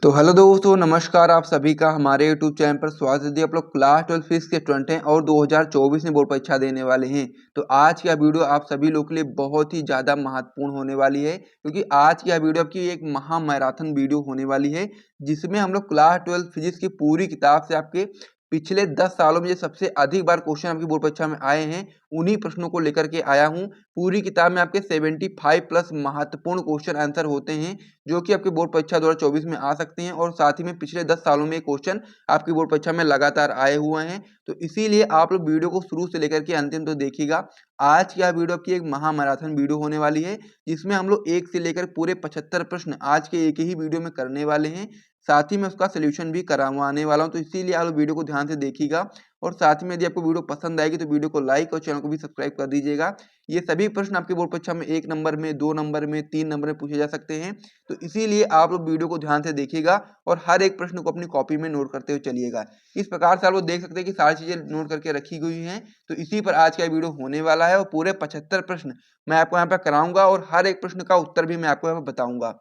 तो हेलो दोस्तों, नमस्कार। आप सभी का हमारे यूट्यूब चैनल पर स्वागत है। यदि आप लोग क्लास 12 फिजिक्स के स्टूडेंट हैं और 2024 में बोर्ड परीक्षा देने वाले हैं तो आज की यह वीडियो आप सभी लोग के लिए बहुत ही ज़्यादा महत्वपूर्ण होने वाली है, क्योंकि आज की यह वीडियो आपकी एक महा मैराथन वीडियो होने वाली है, जिसमें हम लोग क्लास 12 फिजिक्स की पूरी किताब से आपके पिछले 10 सालों में जो सबसे अधिक बार क्वेश्चन आपकी बोर्ड परीक्षा में आए हैं उन्हीं प्रश्नों को लेकर के आया हूं। पूरी किताब में आपके 75 प्लस महत्वपूर्ण क्वेश्चन आंसर होते हैं जो कि आपके बोर्ड परीक्षा 2024 में आ सकते हैं, और साथ ही में पिछले 10 सालों में क्वेश्चन आपकी बोर्ड परीक्षा में लगातार आए हुए हैं। तो इसीलिए आप लोग वीडियो को शुरू से लेकर के अंतिम तो देखिएगा। आज की यह वीडियो आपकी एक महा मैराथन वीडियो होने वाली है, जिसमें हम लोग 1 से लेकर पूरे 75 प्रश्न आज के एक ही वीडियो में करने वाले हैं। साथ ही मैं उसका सॉल्यूशन भी करवाने वाला हूं, तो इसीलिए आप लोग वीडियो को ध्यान से देखिएगा। और साथ ही में यदि आपको वीडियो पसंद आएगी तो वीडियो को लाइक और चैनल को भी सब्सक्राइब कर दीजिएगा। ये सभी प्रश्न आपके बोर्ड परीक्षा में 1 नंबर में, 2 नंबर में, 3 नंबर में पूछे जा सकते हैं। तो इसीलिए आप लोग वीडियो को ध्यान से देखिएगा और हर एक प्रश्न को अपनी कॉपी में नोट करते हुए चलिएगा। इस प्रकार से आप लोग देख सकते हैं कि सारी चीजें नोट करके रखी गई हैं। तो इसी पर आज का वीडियो होने वाला है और पूरे 75 प्रश्न मैं आपको यहाँ पे कराऊंगा और हर एक प्रश्न का उत्तर भी मैं आपको यहाँ पे बताऊंगा।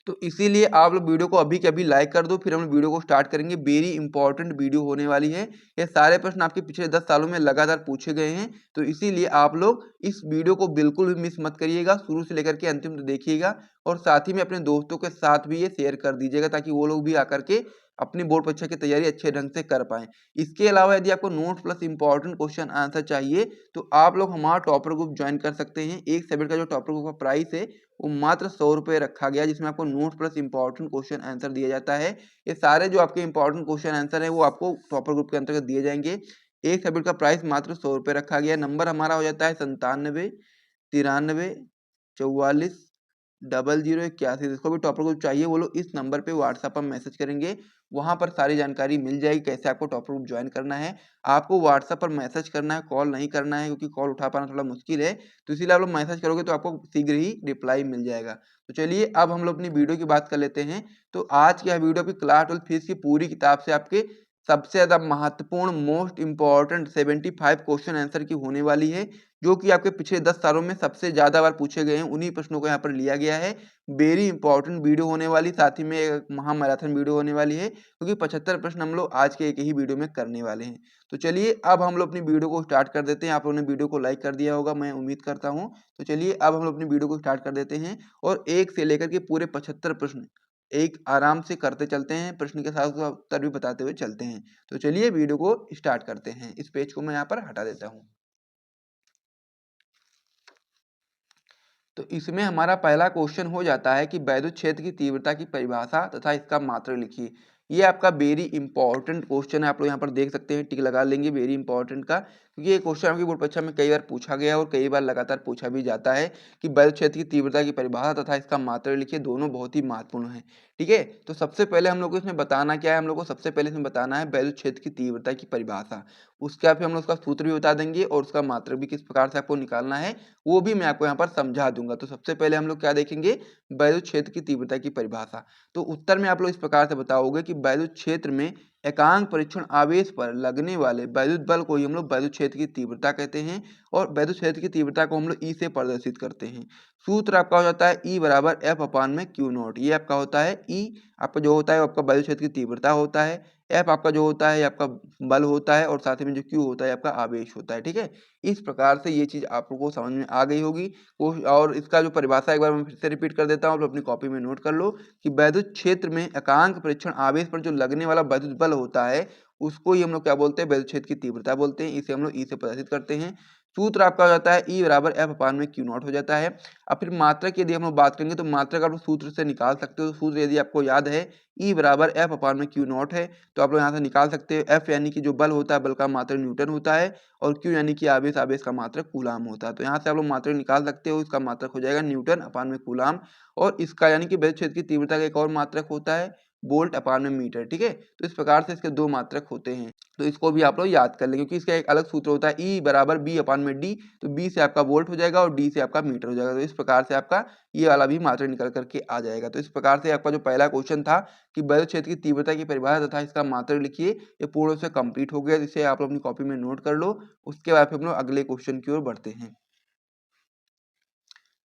तो इसीलिए आप लोग वीडियो को अभी के अभी लाइक कर दो, फिर हम वीडियो को स्टार्ट करेंगे। वेरी इंपॉर्टेंट वीडियो होने वाली है। ये सारे प्रश्न आपके पिछले 10 सालों में लगातार पूछे गए हैं, तो इसीलिए आप लोग इस वीडियो को बिल्कुल भी मिस मत करिएगा, शुरू से लेकर के अंतिम तक देखिएगा। और साथ ही में अपने दोस्तों के साथ भी ये शेयर कर दीजिएगा ताकि वो लोग भी आकर के अपनी बोर्ड परीक्षा की तैयारी अच्छे ढंग से कर पाएं। इसके अलावा यदि आपको notes plus important question answer चाहिए तो आप लोग हमारा टॉपर ग्रुप ज्वाइन कर सकते हैं। एक सब्जेक्ट का जो टॉपर ग्रुप का प्राइस है वो मात्र 100 रुपये रखा गया, जिसमें आपको notes plus important question answer दिया जाता है। ये सारे जो आपके इंपॉर्टेंट क्वेश्चन आंसर है वो आपको टॉपर ग्रुप के अंतर्गत दिए जाएंगे। एक सब्जेक्ट का प्राइस मात्र 100 रुपये रखा गया। नंबर हमारा हो जाता है 97 93 44 0081। जिसको भी टॉपर ग्रुप चाहिए वो लोग इस नंबर पे व्हाट्सएप पर मैसेज करेंगे, वहां पर सारी जानकारी मिल जाएगी कैसे आपको टॉपर ग्रुप ज्वाइन करना है। आपको व्हाट्सएप पर मैसेज करना है, कॉल नहीं करना है, क्योंकि कॉल उठा पाना थोड़ा मुश्किल है। तो इसीलिए आप लोग मैसेज करोगे तो आपको शीघ्र ही रिप्लाई मिल जाएगा। तो चलिए अब हम लोग अपनी वीडियो की बात कर लेते हैं। तो आज की यह वीडियो आपकी क्लास 12 फीस की पूरी किताब से आपके सबसे ज्यादा महत्वपूर्ण मोस्ट इंपॉर्टेंट 75 क्वेश्चन आंसर की होने वाली है, जो कि आपके पिछले 10 सालों में सबसे ज्यादा बार पूछे गए हैं। उन्हीं प्रश्नों को यहाँ पर लिया गया है। वेरी इंपॉर्टेंट वीडियो होने वाली, साथ ही में एक महा मैराथन वीडियो होने वाली है, क्योंकि 75 प्रश्न हम लोग आज के एक ही वीडियो में करने वाले हैं। तो चलिए अब हम लोग अपनी वीडियो को स्टार्ट कर देते हैं। आप लोगों ने वीडियो को लाइक कर दिया होगा, मैं उम्मीद करता हूँ। तो चलिए अब हम लोग अपनी वीडियो को स्टार्ट कर देते हैं और एक से लेकर के पूरे 75 प्रश्न एक आराम से करते चलते हैं, प्रश्न के साथ उसका उत्तर भी बताते हुए चलते हैं। तो चलिए वीडियो को स्टार्ट करते हैं। इस पेज को मैं यहाँ पर हटा देता हूँ। तो इसमें हमारा पहला क्वेश्चन हो जाता है कि वैद्युत क्षेत्र की तीव्रता की परिभाषा तथा इसका मात्रक लिखिए। ये आपका वेरी इंपॉर्टेंट क्वेश्चन है। आप लोग यहाँ पर देख सकते हैं, टिक लगा लेंगे वेरी इंपॉर्टेंट का, क्योंकि ये क्वेश्चन आपकी बोर्ड परीक्षा में कई बार पूछा गया और कई बार लगातार पूछा भी जाता है कि वैद्युत क्षेत्र की तीव्रता की परिभाषा तथा इसका मात्रक लिखिए। दोनों बहुत ही महत्वपूर्ण है। ठीक है, तो सबसे पहले हम लोग को इसमें बताना क्या है, हम लोग को सबसे पहले इसमें बताना है वैद्युत क्षेत्र की तीव्रता की परिभाषा। उसके बाद फिर हम लोग उसका सूत्र भी बता देंगे और उसका मात्रक भी किस प्रकार से आपको निकालना है वो भी मैं आपको यहाँ पर समझा दूंगा। तो सबसे पहले हम लोग क्या देखेंगे, वैद्युत क्षेत्र की तीव्रता की परिभाषा। तो उत्तर में आप लोग इस प्रकार से बताओगे कि वैद्युत क्षेत्र में एकांक परीक्षण आवेश पर लगने वाले वैद्युत बल को ही हम लोग वैद्युत क्षेत्र की तीव्रता कहते हैं, और वैद्युत क्षेत्र की तीव्रता को हम लोग ई से प्रदर्शित करते हैं। सूत्र आपका हो जाता है ई बराबर एफ अपान में क्यू नॉट। ये आपका होता है ई, आपका जो होता है आपका वैद्युत क्षेत्र की तीव्रता होता है, एफ आपका जो होता है आपका बल होता है, और साथ ही में जो क्यू होता है आपका आवेश होता है। ठीक है, इस प्रकार से ये चीज आप लोगों को समझ में आ गई होगी। और इसका जो परिभाषा एक बार मैं फिर से रिपीट कर देता हूँ, आप अपनी कॉपी में नोट कर लो कि वैद्युत क्षेत्र में एकांक परीक्षण आवेश पर जो लगने वाला वैद्युत बल होता है उसको ही हम लोग क्या बोलते हैं, वैद्युत क्षेत्र की तीव्रता बोलते हैं। इसे हम लोग ई से प्रदर्शित करते हैं। सूत्र आपका हो जाता है ई बराबर एफ अपान में क्यू नॉट हो जाता है। अब फिर मात्रक की यदि हम लोग बात करेंगे तो मात्रक आप लोग सूत्र से निकाल सकते हो। सूत्र यदि आपको याद है ई बराबर एफ अपान में क्यू नॉट है, तो आप लोग यहाँ से निकाल सकते हो। एफ यानी कि जो बल होता है, बल का मात्रक न्यूटन होता है, और क्यू यानी कि आवेश, आवेश का मात्रक कूलाम होता है। तो यहाँ से आप लोग मात्रक निकाल सकते हो। इसका मात्रक हो जाएगा न्यूटन अपान में कूलाम, और इसका यानी कि वैद्युत क्षेत्र की तीव्रता का एक और मात्रक होता है वोल्ट अपान में मीटर। ठीक है, तो इस प्रकार से इसके दो मात्रक होते हैं। तो इसको भी आप लोग याद कर लें, क्योंकि इसका एक अलग सूत्र होता है ई बराबर बी अपान में डी। तो बी से आपका वोल्ट हो जाएगा और डी से आपका मीटर हो जाएगा। तो इस प्रकार से आपका ये वाला भी मात्रक निकल करके आ जाएगा। तो इस प्रकार से आपका जो पहला क्वेश्चन था कि वैद्युत क्षेत्र की तीव्रता की परिभाषा तथा इसका मात्रक लिखिए, ये पूर्ण से कंप्लीट हो गया। जिसे आप लोग अपनी कॉपी में नोट कर लो। उसके बाद फिर हम लोग अगले क्वेश्चन की ओर बढ़ते हैं।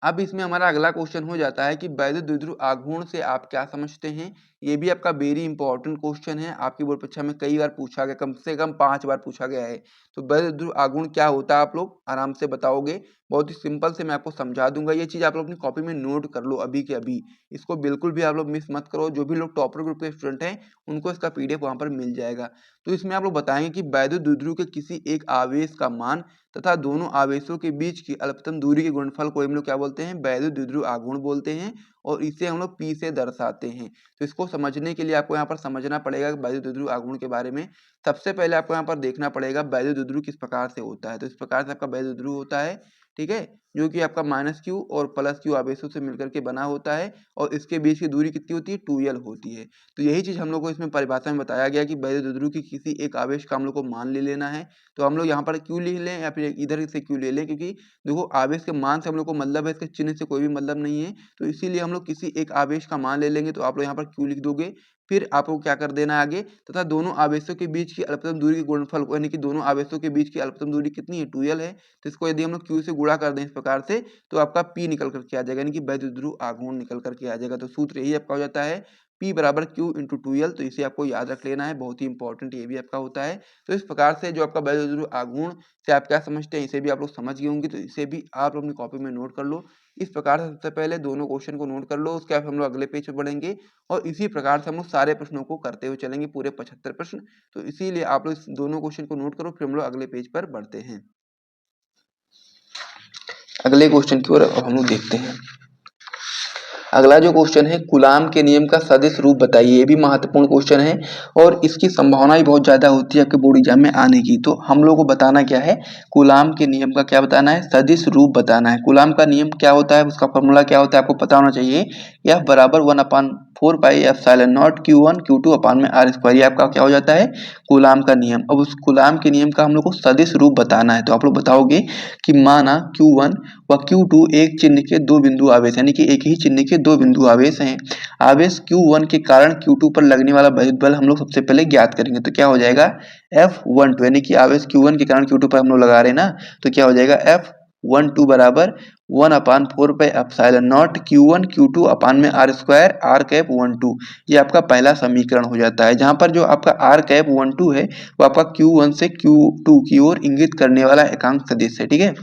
अब इसमें हमारा अगला क्वेश्चन हो जाता है कि वैद्युत द्विध्रुव आघूर्ण से आप क्या समझते हैं। ये भी आपका वेरी इंपॉर्टेंट क्वेश्चन है, आपकी बोर्ड परीक्षा में कई बार पूछा गया, कम से कम 5 बार पूछा गया है। तो वैद्युत द्विध्रुव आघूर्ण क्या होता है आप लोग आराम से बताओगे, बहुत ही सिंपल से मैं आपको समझा दूंगा। ये चीज़ आप लोग अपनी कॉपी में नोट कर लो अभी के अभी, इसको बिल्कुल भी आप लोग मिस मत करो। जो भी लोग टॉपर ग्रुप के स्टूडेंट हैं उनको इसका PDF वहाँ पर मिल जाएगा। तो इसमें आप लोग बताएंगे कि वैद्युत द्विध्रुव के किसी एक आवेश का मान तथा दोनों आवेशों के बीच की अल्पतम दूरी के गुणनफल को हम लोग क्या बोलते हैं, वैद्युत द्विध्रुव आघूर्ण बोलते हैं, और इसे हम लोग P से दर्शाते हैं। तो इसको समझने के लिए आपको यहाँ पर समझना पड़ेगा वैद्युत द्विध्रुव आघूर्ण के बारे में। सबसे पहले आपको यहाँ पर देखना पड़ेगा वैद्युत द्विध्रुव किस प्रकार से होता है। तो इस प्रकार से आपका वैद्युत द्विध्रुव होता है, ठीक है, जो कि आपका -Q और +Q आवेशों से मिलकर के बना होता है, और इसके बीच की दूरी कितनी होती है, 2L होती है। तो यही चीज़ हम लोग को इसमें परिभाषा में बताया गया कि वैद्युत द्विध्रुव की किसी एक आवेश का हम लोग को मान ले लेना है। तो हम लोग यहाँ पर Q लिख लें या फिर इधर से Q ले लें, क्योंकि देखो आवेश के मान से हम लोग को मतलब है, इसके चिन्ह से कोई भी मतलब नहीं है। तो इसीलिए हम लोग किसी एक आवेश का मान ले लेंगे। तो आप लोग यहाँ पर Q लिख दोगे, फिर आपको क्या कर देना है आगे, तथा दोनों आवेशों के बीच की अल्पतम दूरी के गुणनफल को, यानी कि दोनों आवेशों के बीच की अल्पतम दूरी कितनी है, 2L है। तो इसको यदि हम लोग Q से गुणा कर दें इस प्रकार से, तो आपका P निकल करके आ जाएगा, यानी कि वैद्युत द्विध्रुव आघूर्ण निकल करके आ जाएगा। तो सूत्र यही आपका हो जाता है P बराबर Q इंटू 2L। तो इसे आपको याद रख लेना है, बहुत ही इंपॉर्टेंट ये भी आपका होता है। तो इस प्रकार से जो आपका वैद्युत द्विध्रुव आघूर्ण से आप क्या समझते हैं, इसे भी आप लोग समझ गए होंगे। तो इसे भी आप लोग अपनी कॉपी में नोट कर लो। इस प्रकार से सबसे पहले दोनों क्वेश्चन को नोट कर लो, उसके बाद हम लोग अगले पेज पे बढ़ेंगे, और इसी प्रकार से हम लोग सारे प्रश्नों को करते हुए चलेंगे, पूरे 75 प्रश्न। तो इसीलिए आप लोग इस दोनों क्वेश्चन को नोट करो, फिर हम लोग अगले पेज पर बढ़ते हैं। अगले क्वेश्चन की ओर अब हम लोग देखते हैं। अगला जो क्वेश्चन है, कूलाम के नियम का सदिश रूप बताइए। ये भी महत्वपूर्ण क्वेश्चन है, और इसकी संभावना भी बहुत ज़्यादा होती है आपके बोर्ड एग्जाम में आने की। तो हम लोगों को बताना क्या है, कूलाम के नियम का क्या बताना है, सदिश रूप बताना है। कूलाम का नियम क्या होता है, उसका फॉर्मूला क्या होता है, आपको पता होना चाहिए। F बराबर 1/4 pi epsilon not Q1 Q2 अपान में R²। ये आपका क्या हो जाता है, कूलाम का नियम। अब उस कूलाम के नियम का हम लोग को सदिश रूप बताना है। तो आप लोग बताओगे कि माना Q1 व Q2 एक चिन्ह के दो बिंदु आवेश, यानी कि एक ही चिन्ह के दो बिंदु आवेश हैं। आवेश Q1 के कारण Q2 पर लगने वाला विद्युत बल हम लोग सबसे पहले ज्ञात करेंगे। तो क्या हो जाएगा, F12, यानी कि आवेश Q1 के कारण Q2 पर हम लोग लगा रहे हैं ना, तो क्या हो जाएगा, F12 बराबर 1/4 pi epsilon not Q1 Q2 अपान में R², R⁻12। ये आपका पहला समीकरण हो जाता है, जहां पर जो आपका R⁻12 है वो आपका Q1 से Q2 की ओर इंगित करने वाला एकांक सदिश है, ठीक है।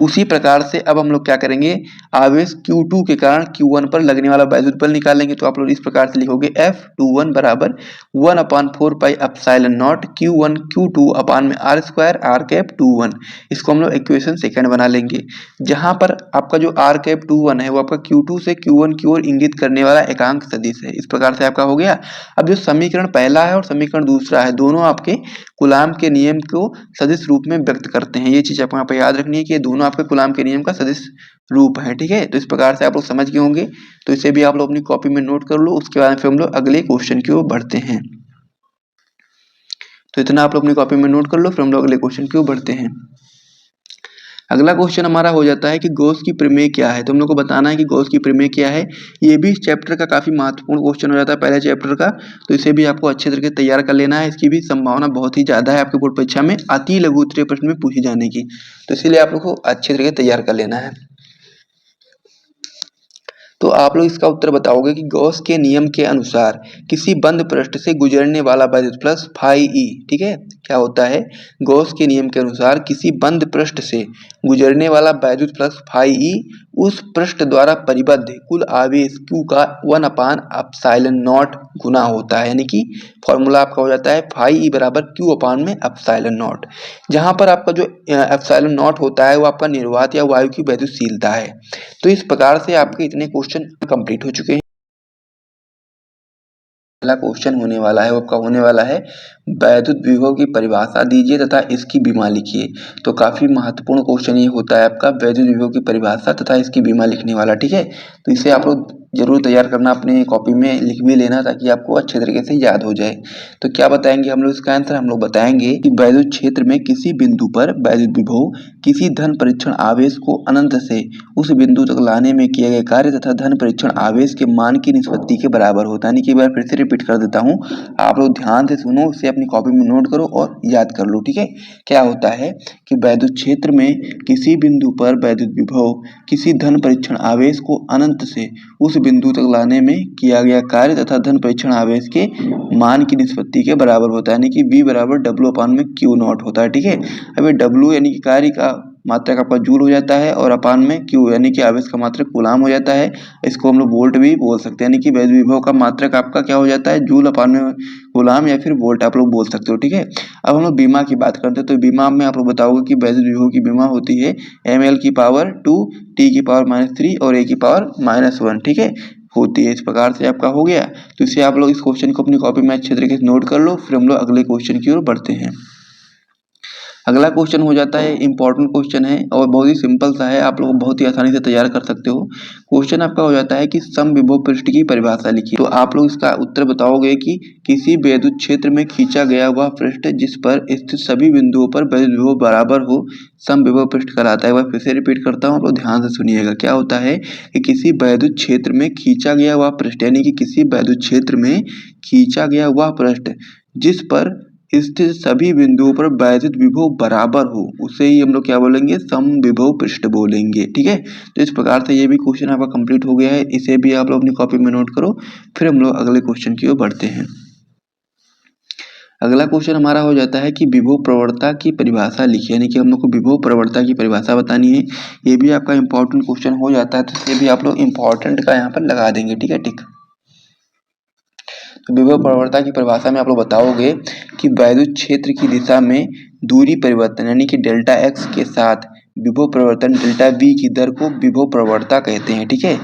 उसी प्रकार से अब हम लोग क्या करेंगे, आवेश Q2 के कारण Q1 पर लगने वाला वैद्युत बल निकालेंगे। तो आप लोग इस प्रकार से लिखोगे, F21 बराबर 1/4 pi epsilon not Q1 Q2 अपान में R², R⁻21। इसको हम लोग इक्वेशन सेकंड बना लेंगे, जहां पर आपका जो R⁻21 है वो आपका Q2 से Q1 की ओर इंगित करने वाला एकांक सदिश है। इस प्रकार से आपका हो गया। अब जो समीकरण पहला है और समीकरण दूसरा है, दोनों आपके कूलाम के नियम को सदिश रूप में व्यक्त करते हैं। ये चीज आपको यहाँ पे याद रखनी है कि ये दोनों आपके कूलाम के नियम का सदिश रूप है, ठीक है। तो इस प्रकार से आप लोग समझ गए होंगे। तो इसे भी आप लोग अपनी कॉपी में नोट कर लो। उसके बाद फिर हम लोग अगले क्वेश्चन की ओर बढ़ते हैं। तो इतना आप लोग अपनी कॉपी में नोट कर लो, फिर हम लोग अगले क्वेश्चन की ओर बढ़ते हैं। अगला क्वेश्चन हमारा हो जाता है कि गॉस की प्रमेय क्या है। तो हम लोग को बताना है कि गॉस की प्रमेय क्या है। ये भी इस चैप्टर का काफी महत्वपूर्ण क्वेश्चन हो जाता है, पहले चैप्टर का। तो इसे भी आपको अच्छे तरीके से तैयार कर लेना है। इसकी भी संभावना बहुत ही ज्यादा है आपके बोर्ड परीक्षा में अति लघु उत्तरीय प्रश्न में पूछी जाने की। तो इसीलिए आप लोग को अच्छे तरीके से तैयार कर लेना है। तो आप लोग इसका उत्तर बताओगे कि गॉस के नियम के अनुसार किसी बंद पृष्ठ से गुजरने वाला वैद्युत प्लस फाई ई, ठीक है, क्या होता है, गॉस के नियम के अनुसार किसी बंद पृष्ठ से गुजरने वाला वैद्युत प्लस फाई ई उस पृष्ठ द्वारा परिबद्ध कुल आवेश Q का 1/ε0 गुना होता है। यानी कि फॉर्मूला आपका हो जाता है फाई ई बराबर Q अपान में ε0, जहां पर आपका जो ε0 होता है वो आपका निर्वात या वायु की वैद्युतशीलता है। तो इस प्रकार से आपके इतने क्वेश्चन कंप्लीट हो चुके हैं। पहला क्वेश्चन होने वाला है वो आपका होने वाला है वैद्युत विभव की परिभाषा दीजिए तथा इसकी बीमा लिखिए। तो काफी महत्वपूर्ण क्वेश्चन ये होता है आपका वैद्युत विभव की परिभाषा तथा इसकी बीमा लिखने वाला, ठीक है। तो इसे आप लोग जरूर तैयार करना, अपनी कॉपी में लिख भी लेना ताकि आपको अच्छे तरीके से याद हो जाए। तो क्या बताएंगे हम लोग इसका आंसर? हम लोग बताएंगे कि वैद्युत क्षेत्र में किसी बिंदु पर वैद्युत विभव किसी धन परीक्षण आवेश को अनंत से उस बिंदु तक लाने में किए गए कार्य तथा धन परीक्षण आवेश के मान की निष्पत्ति के बराबर होता है। यानी कि एक बार फिर से रिपीट कर देता हूँ, आप लोग ध्यान से सुनो, इसे अपनी कॉपी में नोट करो और याद कर लो। ठीक है, क्या होता है कि वैद्युत क्षेत्र में किसी बिंदु पर वैद्युत विभव किसी धन परीक्षण आवेश को अनंत से उस बिंदु तक लाने में किया गया कार्य तथा धन परीक्षण आवेश के मान की निष्पत्ति के बराबर होता है। यानी कि V बराबर W/Q0 होता है। ठीक है, अब ये W यानी कि कार्य का मात्रक आपका जूल हो जाता है और अपान में Q यानी कि आवेश का मात्रक कूलाम हो जाता है। इसको हम लोग वोल्ट भी बोल सकते हैं। यानी कि वैद्युत विभव का मात्रक आपका क्या हो जाता है? जूल अपान में कूलाम या फिर वोल्ट आप लोग बोल सकते हो। ठीक है, अब हम लोग बीमा की बात करते हैं। तो बीमा में आप लोग बताओगे कि वैद्युत विभव की बीमा होती है ml⁻2 T⁻³ और A⁻−1। ठीक है, होती है। इस प्रकार से आपका हो गया। तो इसे आप लोग इस क्वेश्चन को अपनी कॉपी में अच्छे तरीके से नोट कर लो। फिर हम लोग अगले क्वेश्चन की ओर बढ़ते हैं। अगला क्वेश्चन हो जाता है, इंपॉर्टेंट क्वेश्चन है और बहुत ही सिंपल सा है, आप लोग बहुत ही आसानी से तैयार कर सकते हो। क्वेश्चन आपका हो जाता है कि समविभव पृष्ठ की परिभाषा लिखिए। तो आप लोग इसका उत्तर बताओगे कि किसी वैद्युत क्षेत्र में खींचा गया वह पृष्ठ जिस पर स्थित सभी बिंदुओं पर वैद्युत विभव बराबर हो समविभव पृष्ठ कहलाता है। वह फिर से रिपीट करता हूँ, आप लोग ध्यान से सुनिएगा। क्या होता है कि किसी वैद्युत क्षेत्र में खींचा गया वह पृष्ठ, यानी कि किसी वैद्युत क्षेत्र में खींचा गया वह पृष्ठ जिस पर स्थित सभी बिंदुओं पर वैद्युत विभव बराबर हो, उसे ही हम लोग क्या बोलेंगे? समविभव पृष्ठ बोलेंगे। ठीक है, तो इस प्रकार से ये भी क्वेश्चन आपका कंप्लीट हो गया है। इसे भी आप लोग अपनी कॉपी में नोट करो। फिर हम लोग अगले क्वेश्चन की ओर बढ़ते हैं। अगला क्वेश्चन हमारा हो जाता है कि विभव प्रवणता की परिभाषा लिखिए। यानी कि हम लोग को विभव प्रवणता की परिभाषा बतानी है। ये भी आपका इंपॉर्टेंट क्वेश्चन हो जाता है, तो इसे भी आप लोग इंपॉर्टेंट का यहाँ पर लगा देंगे। ठीक है, टिक। तो विभव प्रवणता की परिभाषा में आप लोग बताओगे कि वैद्युत क्षेत्र की दिशा में दूरी परिवर्तन यानी कि डेल्टा x के साथ विभव परिवर्तन डेल्टा v की दर को विभव प्रवणता कहते हैं। ठीक है,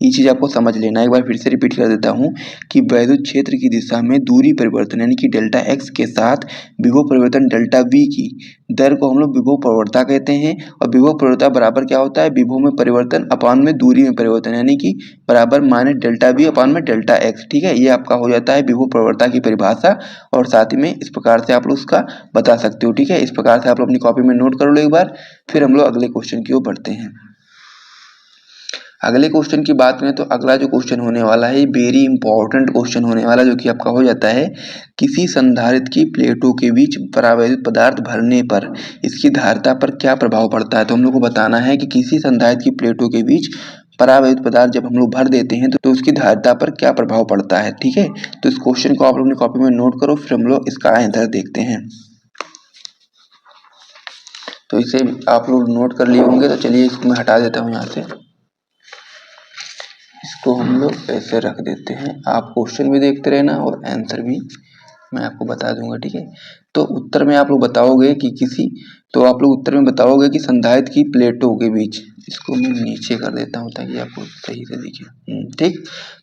ये चीज आपको समझ लेना। एक बार फिर से रिपीट कर देता हूँ कि वैद्युत क्षेत्र की दिशा में दूरी परिवर्तन यानी कि डेल्टा x के साथ विभव परिवर्तन डेल्टा v की दर को हम लोग विभव प्रवणता कहते हैं। और विभव प्रवणता बराबर क्या होता है? विभव में परिवर्तन अपान में दूरी में परिवर्तन, यानी कि बराबर माइनस डेल्टा v अपान में डेल्टा x। ठीक है, ये आपका हो जाता है विभव प्रवणता की परिभाषा। और साथ ही में इस प्रकार से आप लोग उसका बता सकते हो। ठीक है, इस प्रकार से आप लोग अपनी कॉपी में नोट कर लो एक बार। फिर हम लोग अगले क्वेश्चन की ओर बढ़ते हैं। अगले क्वेश्चन की बात करें तो अगला जो क्वेश्चन होने वाला है वेरी इंपॉर्टेंट क्वेश्चन होने वाला, जो कि आपका हो जाता है किसी संधारित्र की प्लेटों के बीच परावैद्युत पदार्थ भरने पर इसकी धारिता पर क्या प्रभाव पड़ता है। तो हम लोग को बताना है कि किसी संधारित्र की प्लेटों के बीच परावैद्युत पदार्थ जब हम लोग भर देते हैं तो उसकी धारिता पर क्या प्रभाव पड़ता है। ठीक है, तो इस क्वेश्चन को आप लोग अपनी कॉपी में नोट करो। फिर हम लोग इसका आंसर देखते हैं। तो इसे आप लोग नोट कर लिए होंगे, तो चलिए इसको मैं हटा देता हूँ यहाँ से। इसको हम लोग ऐसे रख देते हैं। आप क्वेश्चन भी देखते रहना और आंसर भी मैं आपको बता दूंगा। ठीक है, तो उत्तर में आप लोग बताओगे कि आप लोग उत्तर में बताओगे कि संधारित्र की प्लेटों के बीच, इसको मैं नीचे कर देता हूँ ताकि आपको सही से दिखे। ठीक,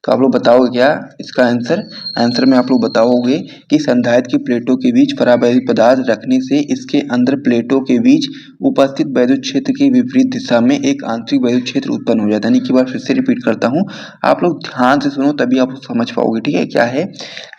तो आप लोग बताओगे क्या इसका आंसर में आप लोग बताओगे कि संधारित्र की प्लेटों के बीच परावैद्युत पदार्थ रखने से इसके अंदर प्लेटों के बीच उपस्थित वैद्युत क्षेत्र के विपरीत दिशा में एक आंतरिक वैद्युत क्षेत्र उत्पन्न हो जाता है। यानी कि बार फिर से रिपीट करता हूँ, आप लोग ध्यान से सुनो तभी आप समझ पाओगे। ठीक है, क्या है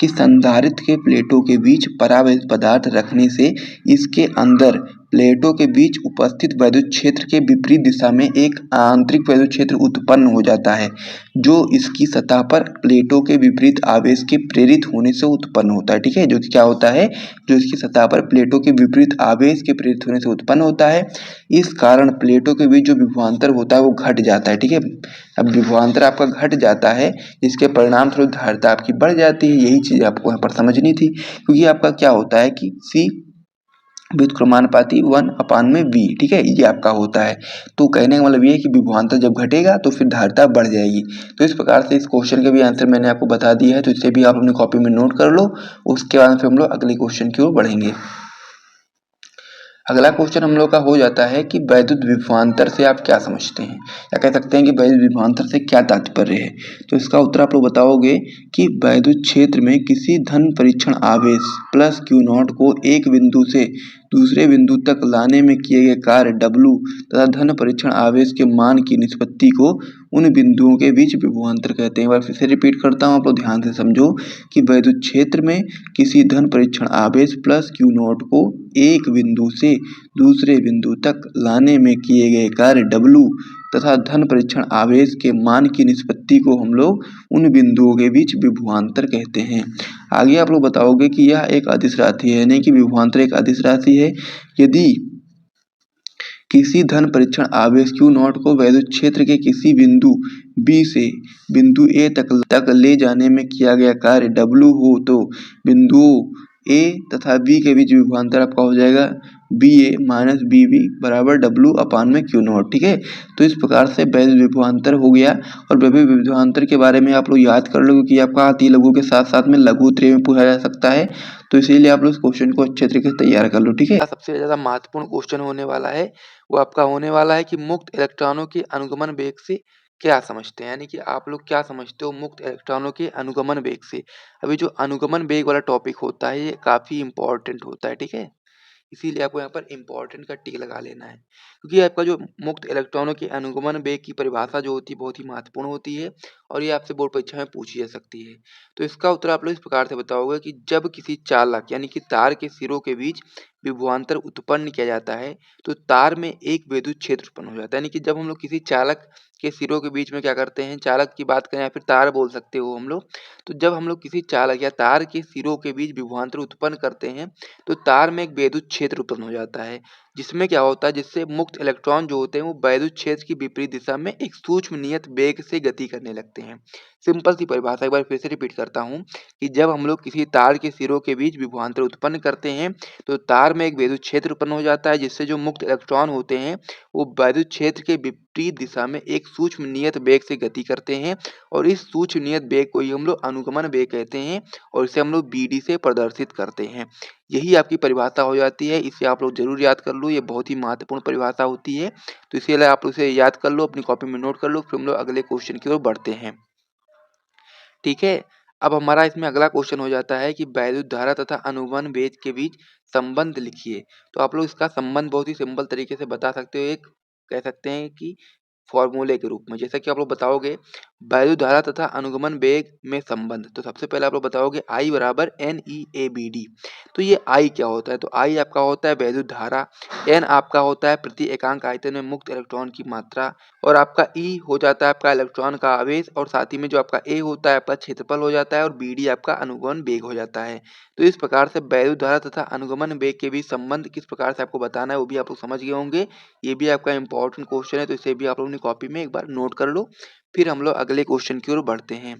कि संधारित्र के प्लेटों के बीच परावैद्युत पदार्थ रखने से इसके अंदर प्लेटों के बीच उपस्थित वैद्युत क्षेत्र के विपरीत दिशा में एक आंतरिक वैद्युत क्षेत्र उत्पन्न हो जाता है, जो इसकी सतह पर प्लेटों के विपरीत आवेश के प्रेरित होने से उत्पन्न होता है। ठीक है, जो कि क्या होता है? जो इसकी सतह पर प्लेटों के विपरीत आवेश के प्रेरित होने से उत्पन्न होता है। इस कारण प्लेटों के बीच जो विभवांतर होता है वो घट जाता है। ठीक है, अब विभवांतर आपका घट जाता है, जिसके परिणाम स्वरूप धारिता आपकी बढ़ जाती है। यही चीज आपको यहाँ पर समझनी थी, क्योंकि आपका क्या होता है कि C व्युत्क्रमानुपाती 1/v। ठीक है, ये आपका होता है। तो कहने का मतलब ये है कि विभवांतर जब घटेगा तो फिर धारिता बढ़ जाएगी। तो इस प्रकार से इस क्वेश्चन के भी आंसर मैंने आपको बता दिया है, तो इसे भी आप अपनी कॉपी में नोट कर लो। उसके बाद फिर हम लोग अगले क्वेश्चन की ओर बढ़ेंगे। अगला क्वेश्चन हम लोग का हो जाता है कि वैद्युत विभवांतर से आप क्या समझते हैं, या कह सकते हैं कि वैद्युत विभवांतर से क्या तात्पर्य है। तो इसका उत्तर आप लोग बताओगे कि वैद्युत क्षेत्र में किसी धन परीक्षण आवेश प्लस Q0 को एक बिंदु से दूसरे बिंदु तक लाने में किए गए कार्य W तथा धन परीक्षण आवेश के मान की निष्पत्ति को उन बिंदुओं के बीच विभवांतर कहते हैं। एक बार फिर से रिपीट करता हूँ, आप लोग ध्यान से समझो कि वैद्युत क्षेत्र में किसी धन परीक्षण आवेश प्लस क्यू नॉट को एक बिंदु से दूसरे बिंदु तक लाने में किए गए कार्य W तथा धन परीक्षण आवेश के मान की निष्पत्ति को हम लोग उन बिंदुओं के बीच विभवांतर कहते हैं। आगे आप लोग बताओगे कि यह एक अदिश राशि है, यानी कि विभवांतर एक अदिश राशि है। यदि किसी धन परीक्षण आवेश क्यू नॉट को वैद्युत क्षेत्र के किसी बिंदु B से बिंदु A तक ले जाने में किया गया कार्य W हो तो बिंदुओं A तथा B के बीच विभवांतर आपका हो जाएगा BA माइनस BB बराबर W अपान में क्यू नॉट। ठीक है, तो इस प्रकार से वैद्युत विभवांतर हो गया। और वैद्युत विभवांतर के बारे में आप लोग याद कर लो, क्योंकि आपका अति लघु के साथ साथ में लघु उत्तरीय में पूछा जा सकता है, तो इसीलिए आप लोग इस क्वेश्चन को अच्छे तरीके से तैयार कर लो। ठीक है, सबसे ज्यादा महत्वपूर्ण क्वेश्चन होने वाला है वो आपका होने वाला है कि मुक्त इलेक्ट्रॉनों के अनुगमन वेग से क्या समझते हैं, यानी कि आप लोग क्या समझते हो मुक्त इलेक्ट्रॉनों के अनुगमन वेग से। अभी जो अनुगमन वेग वाला टॉपिक होता है ये काफी इंपॉर्टेंट होता है। ठीक है, इसीलिए आपको यहाँ पर इम्पोर्टेंट का टिक लगा लेना है, क्योंकि आपका जो मुक्त इलेक्ट्रॉनों के अनुगमन वेग की परिभाषा जो होती है बहुत ही महत्वपूर्ण होती है और ये आपसे बोर्ड परीक्षा में पूछी जा सकती है। तो इसका उत्तर आप लोग इस प्रकार से बताओगे कि जब किसी चालक यानी कि तार के सिरों के बीच विभवांतर उत्पन्न किया जाता है तो तार में एक विद्युत क्षेत्र उत्पन्न हो जाता है। यानी कि जब हम लोग किसी चालक के सिरों के बीच में क्या करते हैं, चालक की बात करें या फिर तार बोल सकते हो हम लोग, तो जब हम लोग किसी चालक या तार के सिरों के बीच विभवांतर उत्पन्न करते हैं तो तार में एक वैद्युत क्षेत्र उत्पन्न हो जाता है, जिसमें क्या होता है, जिससे मुक्त इलेक्ट्रॉन जो होते हैं वो वैद्युत क्षेत्र की विपरीत दिशा में एक सूक्ष्म नियत वेग से गति करने लगते हैं। सिंपल सी परिभाषा एक बार फिर से रिपीट करता हूँ कि जब हम लोग किसी तार के सिरों के बीच विभवांतर उत्पन्न करते हैं तो तार में एक वैद्युत क्षेत्र उत्पन्न हो जाता है, जिससे जो मुक्त इलेक्ट्रॉन होते हैं वो वैद्युत क्षेत्र के विपरीत दिशा में एक सूक्ष्म नियत वेग से गति करते हैं और इस सूक्ष्म नियत वेग को ही हम लोग अनुगमन वेग कहते हैं और इसे हम लोग BD से प्रदर्शित करते हैं। यही आपकी परिभाषा हो जाती है, इसे आप लोग जरूर याद कर लो, ये बहुत ही महत्वपूर्ण परिभाषा होती है। तो इसीलिए आप लोग इसे याद कर लो, अपनी कॉपी में नोट कर लो, फिर हम लोग अगले क्वेश्चन की ओर बढ़ते हैं। ठीक है, अब हमारा इसमें अगला क्वेश्चन हो जाता है कि वैद्युत धारा तथा अनुगमन वेग के बीच संबंध लिखिए। तो आप लोग इसका संबंध बहुत ही सिंपल तरीके से बता सकते हो, एक कह सकते हैं कि फॉर्मूले के रूप में। जैसा कि आप लोग बताओगे वैद्युत धारा तथा अनुगमन वेग में संबंध, तो सबसे पहले आप लोग बताओगे I बराबर NEABD। तो ये I क्या होता है, तो I आपका होता है वैद्युत धारा, N आपका होता है प्रति एकांक आयतन में मुक्त इलेक्ट्रॉन की मात्रा और आपका E हो जाता है आपका इलेक्ट्रॉन का आवेश और साथ ही में जो आपका A होता है आपका क्षेत्रफल हो जाता है और BD आपका अनुगमन वेग हो जाता है। तो इस प्रकार से वैद्युत धारा तथा अनुगमन वेग के बीच संबंध किस प्रकार से आपको बताना है वो भी आप लोग समझ गए होंगे। ये भी आपका इंपॉर्टेंट क्वेश्चन है, तो इसे भी आप लोगों ने कॉपी में एक बार नोट कर लो। फिर हम लोग अगले क्वेश्चन की ओर बढ़ते हैं।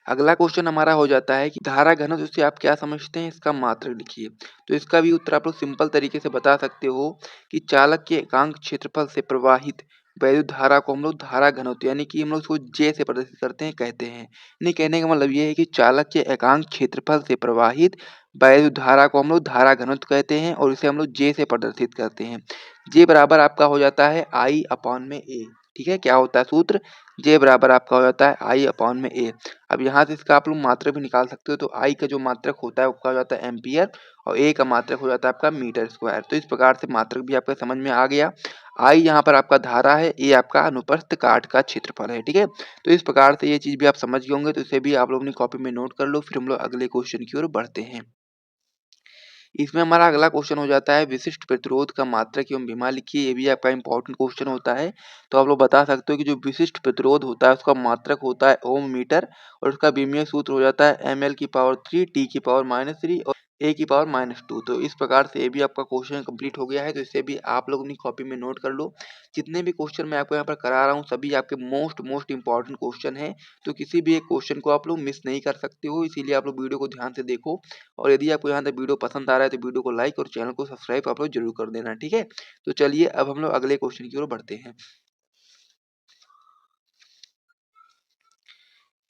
अगला क्वेश्चन हमारा हो जाता है कि धारा घनत्व से आप क्या समझते हैं, इसका मात्रक लिखिए। तो इसका भी उत्तर आप लोग सिंपल तरीके से बता सकते हो कि चालक के एकांक क्षेत्रफल से प्रवाहित वैद्युत धारा को हम लोग धारा घनत्व यानी कि हम लोग उसको J से प्रदर्शित करते हैं कहते हैं। नहीं, कहने का मतलब ये है कि चालक के एकांक क्षेत्रफल से प्रवाहित वैद्युत धारा को हम लोग धारा घनत्व कहते हैं और इसे हम लोग J से प्रदर्शित करते हैं। J बराबर आपका हो जाता है I अपॉन में A। ठीक है, क्या होता है सूत्र, J बराबर आपका हो जाता है I अपॉन में A। अब यहाँ से इसका आप लोग मात्रक भी निकाल सकते हो, तो I का जो मात्रक होता है उसका हो जाता है एम्पियर और A का मात्रक हो जाता है आपका मीटर स्क्वायर। तो इस प्रकार से मात्रक भी आपका समझ में आ गया। I यहाँ पर आपका धारा है, A आपका अनुप्रस्थ काट का क्षेत्रफल है। ठीक है, तो इस प्रकार से ये चीज भी आप समझ गए होंगे, तो इसे भी आप लोग अपनी कॉपी में नोट कर लो। फिर हम लोग अगले क्वेश्चन की ओर बढ़ते हैं। इसमें हमारा अगला क्वेश्चन हो जाता है विशिष्ट प्रतिरोध का मात्रक एवं विमा लिखिए। ये भी आपका इंपॉर्टेंट क्वेश्चन होता है। तो आप लोग बता सकते हो कि जो विशिष्ट प्रतिरोध होता है उसका मात्रक होता है ओम मीटर और उसका विमीय सूत्र हो जाता है ml की पावर 3 t की पावर -3 और a की पावर -2। तो इस प्रकार से ये भी आपका क्वेश्चन कंप्लीट हो गया है, तो इसे भी आप लोग अपनी कॉपी में नोट कर लो। जितने भी क्वेश्चन मैं आपको यहाँ पर करा रहा हूँ सभी आपके मोस्ट इंपॉर्टेंट क्वेश्चन है, तो किसी भी एक क्वेश्चन को आप लोग मिस नहीं कर सकते हो, इसीलिए आप लोग वीडियो को ध्यान से देखो। और यदि आपको यहाँ तक वीडियो पसंद आ रहा है तो वीडियो को लाइक और चैनल को सब्सक्राइब आप लोग जरूर कर देना। ठीक है, तो चलिए अब हम लोग अगले क्वेश्चन की ओर बढ़ते हैं।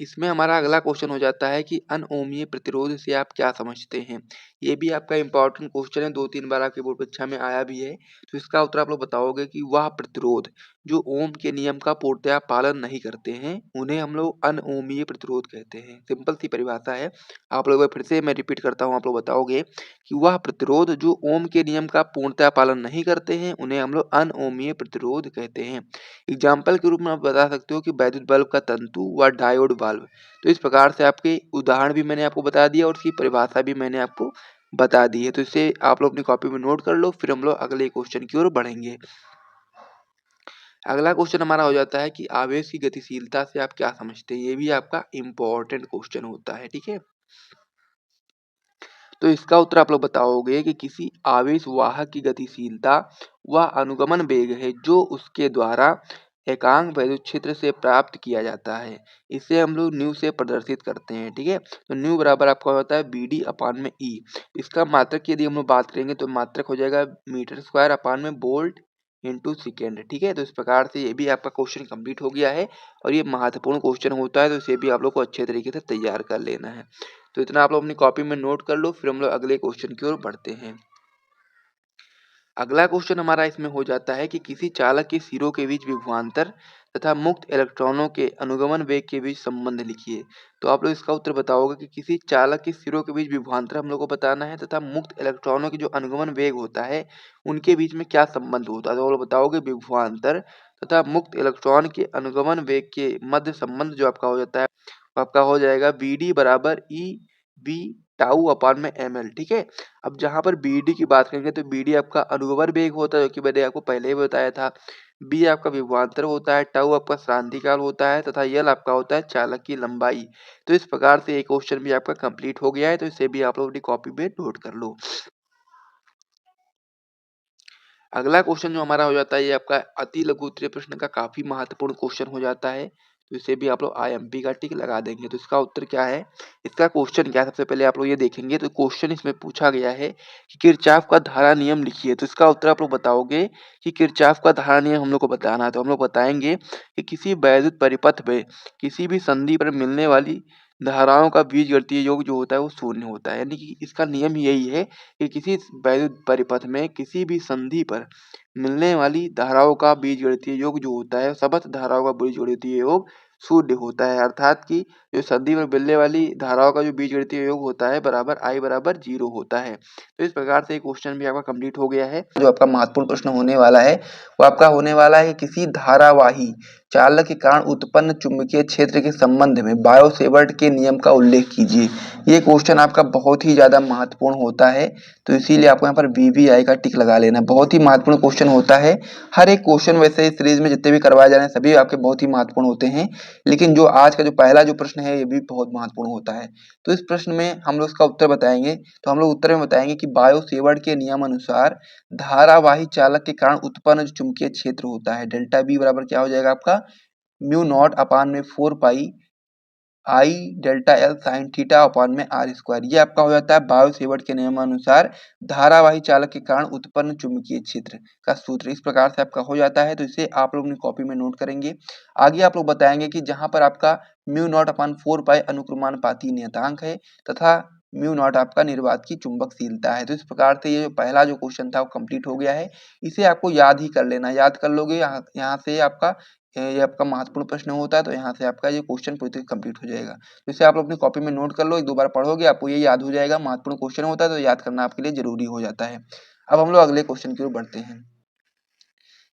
इसमें हमारा अगला क्वेश्चन हो जाता है कि अनओमीय प्रतिरोध से आप क्या समझते हैं। ये भी आपका इंपॉर्टेंट क्वेश्चन है, 2-3 बार आपके बोर्ड परीक्षा में आया भी है। तो इसका उत्तर आप लोग बताओगे कि वह प्रतिरोध जो ओम के नियम का पूर्णतया पालन नहीं करते हैं उन्हें हम लोग अनओमीय प्रतिरोध कहते हैं। सिंपल सी परिभाषा है, आप लोगों को फिर से मैं रिपीट करता हूँ, आप लोग बताओगे कि वह प्रतिरोध जो ओम के नियम का पूर्णतया पालन नहीं करते हैं उन्हें हम लोग अनओमीय प्रतिरोध कहते हैं। एग्जाम्पल के रूप में आप बता सकते हो कि वैद्युत बल्ब का तंतु व डायोड बल्ब। तो इस प्रकार से आपके उदाहरण भी मैंने आपको बता दिया और उसकी परिभाषा भी मैंने आपको बता दी है। तो इसे आप लोग अपनी कॉपी में नोट कर लो, फिर हम लोग अगले क्वेश्चन की ओर बढ़ेंगे। अगला क्वेश्चन हमारा हो जाता है कि आवेश की गतिशीलता से आप क्या समझते हैं। ये भी आपका इम्पोर्टेंट क्वेश्चन होता है, ठीक है। तो इसका उत्तर आप लोग बताओगे कि किसी आवेश वाहक की गतिशीलता वह अनुगमन वेग है जो उसके द्वारा एकांक वैद्युत क्षेत्र से प्राप्त किया जाता है। इसे हम लोग न्यू से प्रदर्शित करते हैं, ठीक है। तो न्यू बराबर आपका होता है बी डी अपान में ई। इसका मात्रक की यदि हम लोग बात करेंगे तो मात्रक हो जाएगा मीटर स्क्वायर अपान में वोल्ट इंटू सेकेंड, ठीक है। तो इस प्रकार से ये भी आपका क्वेश्चन कंप्लीट हो गया है और ये महत्वपूर्ण क्वेश्चन होता है, तो इसे भी आप लोग को अच्छे तरीके से तैयार कर लेना है। तो इतना आप लोग अपनी कॉपी में नोट कर लो, फिर हम लोग अगले क्वेश्चन की ओर बढ़ते हैं। अगला क्वेश्चन हमारा इसमें हो जाता है कि किसी चालक के सिरों के बीच विभवांतर तथा मुक्त इलेक्ट्रॉनों के अनुगमन वेग के बीच संबंध लिखिए। तो आप लोग इसका उत्तर बताओगे कि किसी चालक के सिरों के बीच विभवांतर हम लोग को बताना है तथा मुक्त इलेक्ट्रॉनों की जो अनुगमन वेग होता है उनके बीच में क्या संबंध होता है। तो आप लोग बताओगे विभवांतर तथा मुक्त इलेक्ट्रॉन के अनुगमन वेग के मध्य संबंध जो आपका हो जाता है वो आपका हो जाएगा बी डी बराबर ई बी टाउ अपान में एम एल, ठीक है। अब जहाँ पर बी डी की बात करेंगे तो बी डी आपका अनुगमन वेग होता है, जो कि मैंने आपको पहले ही बताया था। बी आपका विभवांतर होता है, टाउ आपका क्रांतिकाल होता है तथा यल आपका होता है चालक की लंबाई। तो इस प्रकार से ये क्वेश्चन भी आपका कंप्लीट हो गया है, तो इसे भी आप लोग अपनी कॉपी में नोट कर लो। अगला क्वेश्चन जो हमारा हो जाता है ये आपका अति लघु उत्तरीय प्रश्न का काफी महत्वपूर्ण क्वेश्चन हो जाता है, तो इसे भी आप लोग आईएमपी का टिक लगा देंगे। तो इसका उत्तर क्या है, इसका क्वेश्चन क्या है, सबसे पहले आप लोग ये देखेंगे। तो क्वेश्चन इसमें पूछा गया है कि किरचॉफ का धारा नियम लिखिए। तो इसका उत्तर आप लोग बताओगे कि किरचॉफ का धारा नियम हम लोग को बताना है। तो हम लोग बताएंगे कि किसी वैद्युत परिपथ में किसी भी संधि पर मिलने वाली धाराओं का बीजगणितीय योग जो होता है वो शून्य होता है। यानी कि इसका नियम यही है कि किसी वैद्युत परिपथ में किसी भी संधि पर मिलने वाली धाराओं का बीजगणितीय योग जो होता है, समस्त धाराओं का बीजगणितीय योग शून्य होता है। अर्थात कि जो संधि में मिलने वाली धाराओं का जो बीजगणितीय योग होता है बराबर I बराबर 0 होता है। तो इस प्रकार से क्वेश्चन भी आपका कंप्लीट हो गया है। जो आपका महत्वपूर्ण प्रश्न होने वाला है वो आपका होने वाला है कि किसी धारावाही चालक के कारण उत्पन्न चुंबकीय क्षेत्र के संबंध में बायो-सेवर्ट के नियम का उल्लेख कीजिए। ये क्वेश्चन आपका बहुत ही ज्यादा महत्वपूर्ण होता है, तो इसीलिए आपको यहाँ पर VVI का टिक लगा लेना है। बहुत ही महत्वपूर्ण क्वेश्चन होता है। हर एक क्वेश्चन वैसे इस सीरीज में जितने भी करवाए जा रहे हैं सभी आपके बहुत ही महत्वपूर्ण होते हैं, लेकिन जो आज का जो पहला जो प्रश्न है ये भी बहुत महत्वपूर्ण होता है। तो इस प्रश्न में हम लोग इसका उत्तर बताएंगे। तो हम लोग उत्तर में बताएंगे कि बायो-सेवर्ट के नियम अनुसार धारावाही चालक के कारण उत्पन्न जो चुंबकीय क्षेत्र होता है डेल्टा बी बराबर क्या हो जाएगा आपका म्यू नॉट अपान में 4 pi I delta L sine theta अपान में आर स्क्वायर। ये आपका हो जाता है बायो-सेवर्ट के नियमानुसार धारावाही चालक के कारण उत्पन्न चुंबकीय क्षेत्र का सूत्र। इस प्रकार से आपका हो जाता है, तो इसे आप लोग अपनी कॉपी में नोट करेंगे। आगे आप लोग बताएंगे कि जहां पर आपका म्यू नॉट अपान 4 पाई अनुक्रमानुपाती नियतांक है तथा म्यू नॉट आपका निर्वात की चुंबकशीलता है। तो इस प्रकार से ये जो पहला जो क्वेश्चन था वो कंप्लीट हो गया है। इसे आपको याद ही कर लेना, याद कर लोगे यहाँ से आपका ये आपका महत्वपूर्ण प्रश्न होता है, तो यहाँ से आपका ये क्वेश्चन पूरी तरह कंप्लीट हो जाएगा। तो इसे आप लोग अपनी कॉपी में नोट कर लो, एक दो बार पढ़ोगे आपको ये याद हो जाएगा। महत्वपूर्ण क्वेश्चन होता है तो याद करना आपके लिए जरूरी हो जाता है। अब हम लोग अगले क्वेश्चन की ओर बढ़ते हैं।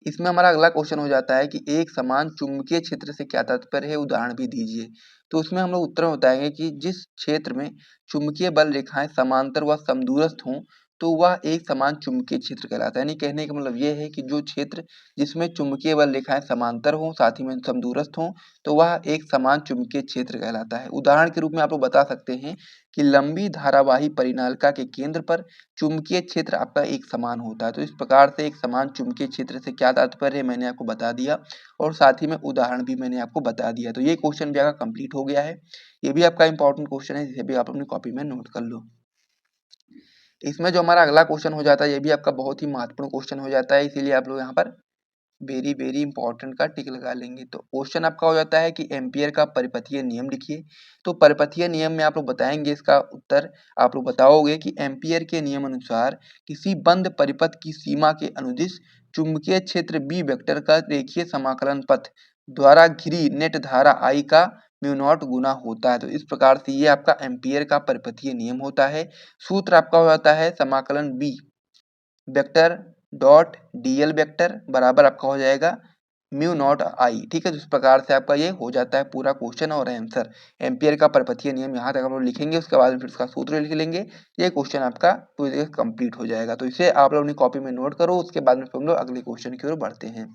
इसमें हमारा अगला क्वेश्चन हो जाता है कि एक समान चुंबकीय क्षेत्र से क्या तात्पर्य है, उदाहरण भी दीजिए। तो उसमें हम लोग उत्तर में बताएंगे कि जिस क्षेत्र में चुंबकीय बल रेखाएं समांतर व समदूरस्थ हों तो वह एक समान चुंबकीय क्षेत्र कहलाता है। यानी कहने का मतलब ये है कि जो क्षेत्र जिसमें चुंबकीय बल रेखाएं समांतर हों साथ ही में समदूरस्थ हों तो वह एक समान चुंबकीय क्षेत्र कहलाता है। उदाहरण के रूप में आप लोग बता सकते हैं कि लंबी धारावाही परिनालिका के केंद्र पर चुंबकीय क्षेत्र आपका एक समान होता है। तो इस प्रकार से एक समान चुंबकीय क्षेत्र से क्या तात्पर्य है मैंने आपको बता दिया और साथ ही में उदाहरण भी मैंने आपको बता दिया। तो ये क्वेश्चन भी आपका कंप्लीट हो गया है। ये भी आपका इंपॉर्टेंट क्वेश्चन है, जिसे भी आप अपनी कॉपी में नोट कर लो। इसमें जो हमारा अगला क्वेश्चन हो जाता है ये भी आपका बहुत ही महत्वपूर्ण क्वेश्चन हो जाता है, इसीलिए आप लोग यहाँ पर वेरी वेरी इंपॉर्टेंट का टिक लगा लेंगे। तो क्वेश्चन आपका हो जाता है कि एम्पियर का परिपथीय नियम लिखिए। तो परिपथीय नियम में आप लोग बताएंगे इसका उत्तर, आप लोग बताओगे कि एम्पियर के नियम अनुसार किसी बंद परिपथ की सीमा के अनुदिश चुंबकीय क्षेत्र बी वेक्टर का रेखीय समाकलन पथ द्वारा घिरी नेट धारा I का म्यू नॉट गुना होता है। तो इस प्रकार से ये आपका एम्पियर का परिपथीय नियम होता है। सूत्र आपका हो जाता है समाकलन B vector dot dl vector बराबर आपका हो जाएगा म्यू नॉट आई। ठीक है, तो इस प्रकार से आपका ये हो जाता है पूरा क्वेश्चन और आंसर। एम्पियर का परिपथीय नियम यहाँ तक आप लोग लिखेंगे, उसके बाद फिर उसका सूत्र लिख लेंगे, ये क्वेश्चन आपका पूरी तरह कंप्लीट हो जाएगा। तो इसे आप लोग अपनी कॉपी में नोट करो, उसके बाद में हम लोग अगले क्वेश्चन की ओर बढ़ते हैं।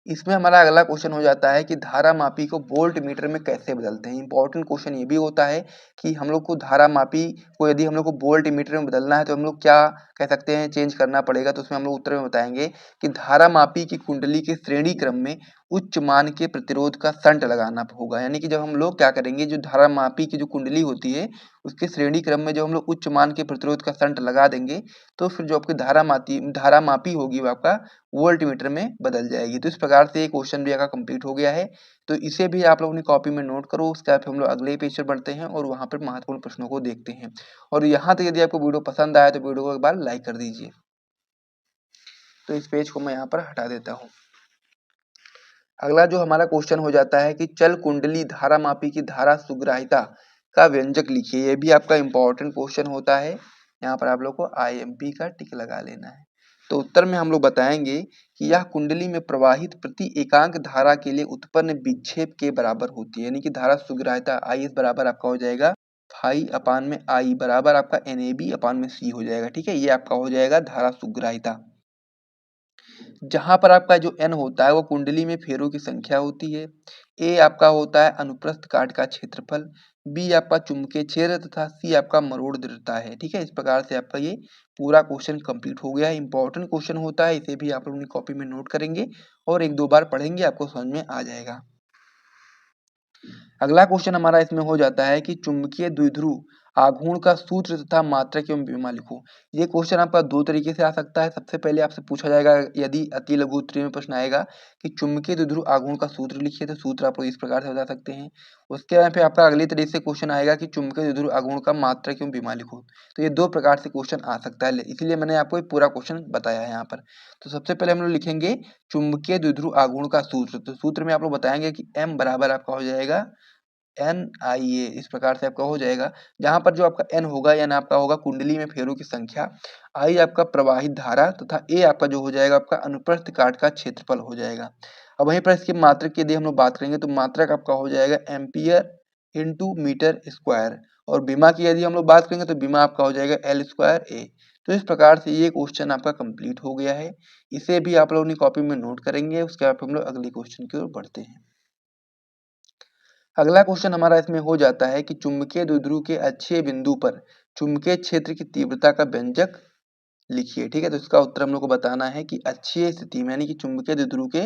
इसमें हमारा अगला क्वेश्चन हो जाता है कि धारा मापी को वोल्ट मीटर में कैसे बदलते हैं। इंपॉर्टेंट क्वेश्चन ये भी होता है कि हम लोग को धारा मापी को यदि हम लोग को वोल्ट मीटर में बदलना है तो हम लोग क्या कह सकते हैं, चेंज करना पड़ेगा। तो उसमें हम लोग उत्तर में बताएंगे कि धारा मापी की कुंडली के श्रेणी क्रम में उच्च मान के प्रतिरोध का शंट लगाना होगा। यानी कि जब हम लोग क्या करेंगे, जो धारा मापी की जो कुंडली होती है उसके श्रेणी क्रम में जो हम लोग उच्च मान के प्रतिरोध का शंट लगा देंगे तो फिर जो आपकी धारा मापी होगी वो आपका वोल्ट मीटर में बदल जाएगी। तो इस प्रकार से ये क्वेश्चन भी आपका कंप्लीट हो गया है। तो इसे भी आप लोग अपनी कॉपी में नोट करो, उसके बाद हम लोग अगले पेज पर बढ़ते हैं और वहां पर महत्वपूर्ण प्रश्नों को देखते हैं। और यहाँ तक यदि आपको वीडियो पसंद आया तो वीडियो को एक बार लाइक कर दीजिए। तो इस पेज को मैं यहाँ पर हटा देता हूँ। अगला जो हमारा क्वेश्चन हो जाता है कि चल कुंडली धारा मापी की धारा सुग्राहिता का व्यंजक लिखिए। ये भी आपका इंपॉर्टेंट क्वेश्चन होता है। यहाँ पर आप लोग को IMP का टिक लगा लेना है। तो उत्तर में हम लोग बताएंगे कि यह कुंडली में प्रवाहित प्रति एकांक धारा के लिए उत्पन्न विक्षेप के बराबर होती है। यानी कि धारा सुग्राहिता IS बराबर आपका हो जाएगा फाई अपान में I बराबर आपका NAB अपान में C हो जाएगा। ठीक है, ये आपका हो जाएगा धारा सुग्राहिता। जहां पर आपका जो n होता है वो कुंडली में फेरों की संख्या होती है। a आपका होता है अनुप्रस्थ काट का क्षेत्रफल, b आपका चुंबकीय क्षेत्र तथा c आपका मरोड़ दृढ़ता है। ठीक है, इस प्रकार से आपका ये पूरा क्वेश्चन कंप्लीट हो गया है। इंपॉर्टेंट क्वेश्चन होता है, इसे भी आप लोग अपनी कॉपी में नोट करेंगे और एक दो बार पढ़ेंगे, आपको समझ में आ जाएगा। अगला क्वेश्चन हमारा इसमें हो जाता है कि चुंबकीय द्विध्रुव आघूर्ण का सूत्र तथा मात्रक एवं विमा लिखो। ये क्वेश्चन आपका दो तरीके से आ सकता है। सबसे पहले आपसे पूछा जाएगा, यदि अति लघु उत्तरीय में प्रश्न आएगा कि चुंबकीय द्विध्रुव आघूर्ण का सूत्र लिखिए, तो सूत्र आप लोग इस प्रकार से बता सकते हैं। उसके बाद फिर आपका अगले तरीके से क्वेश्चन आएगा कि चुंबकीय द्विध्रुव आघूर्ण का मात्रक एवं विमा लिखो। तो ये दो प्रकार से क्वेश्चन आ सकता है, इसलिए मैंने आपको एक पूरा क्वेश्चन बताया है यहाँ पर। तो सबसे पहले हम लोग लिखेंगे चुंबकीय द्विध्रुव आघूर्ण का सूत्र। तो सूत्र में आप लोग बताएंगे कि m बराबर आपका हो जाएगा NIA। इस प्रकार से आपका हो जाएगा, जहां पर जो आपका n होगा, n आपका होगा कुंडली में फेरों की संख्या, I आपका प्रवाहित धारा तथा A आपका जो हो जाएगा आपका अनुप्रस्थ काट का क्षेत्रफल हो जाएगा। अब वहीं पर इसकी मात्रक की यदि हम लोग बात करेंगे तो मात्रक आपका हो जाएगा एम्पियर इंटू मीटर स्क्वायर, और बीमा की यदि हम लोग बात करेंगे तो बीमा आपका हो जाएगा L स्क्वायर A। तो इस प्रकार से ये क्वेश्चन आपका कंप्लीट हो गया है। इसे भी आप लोग अपनी कॉपी में नोट करेंगे, उसके बाद हम लोग अगले क्वेश्चन की ओर बढ़ते हैं। अगला क्वेश्चन हमारा इसमें हो जाता है कि चुंबकीय द्विध्रुव के अक्षीय बिंदु पर चुंबकीय क्षेत्र की तीव्रता का व्यंजक लिखिए। ठीक है, तो इसका उत्तर हम लोग को बताना है कि अक्षीय स्थिति में, यानी कि चुंबकीय द्विध्रुव के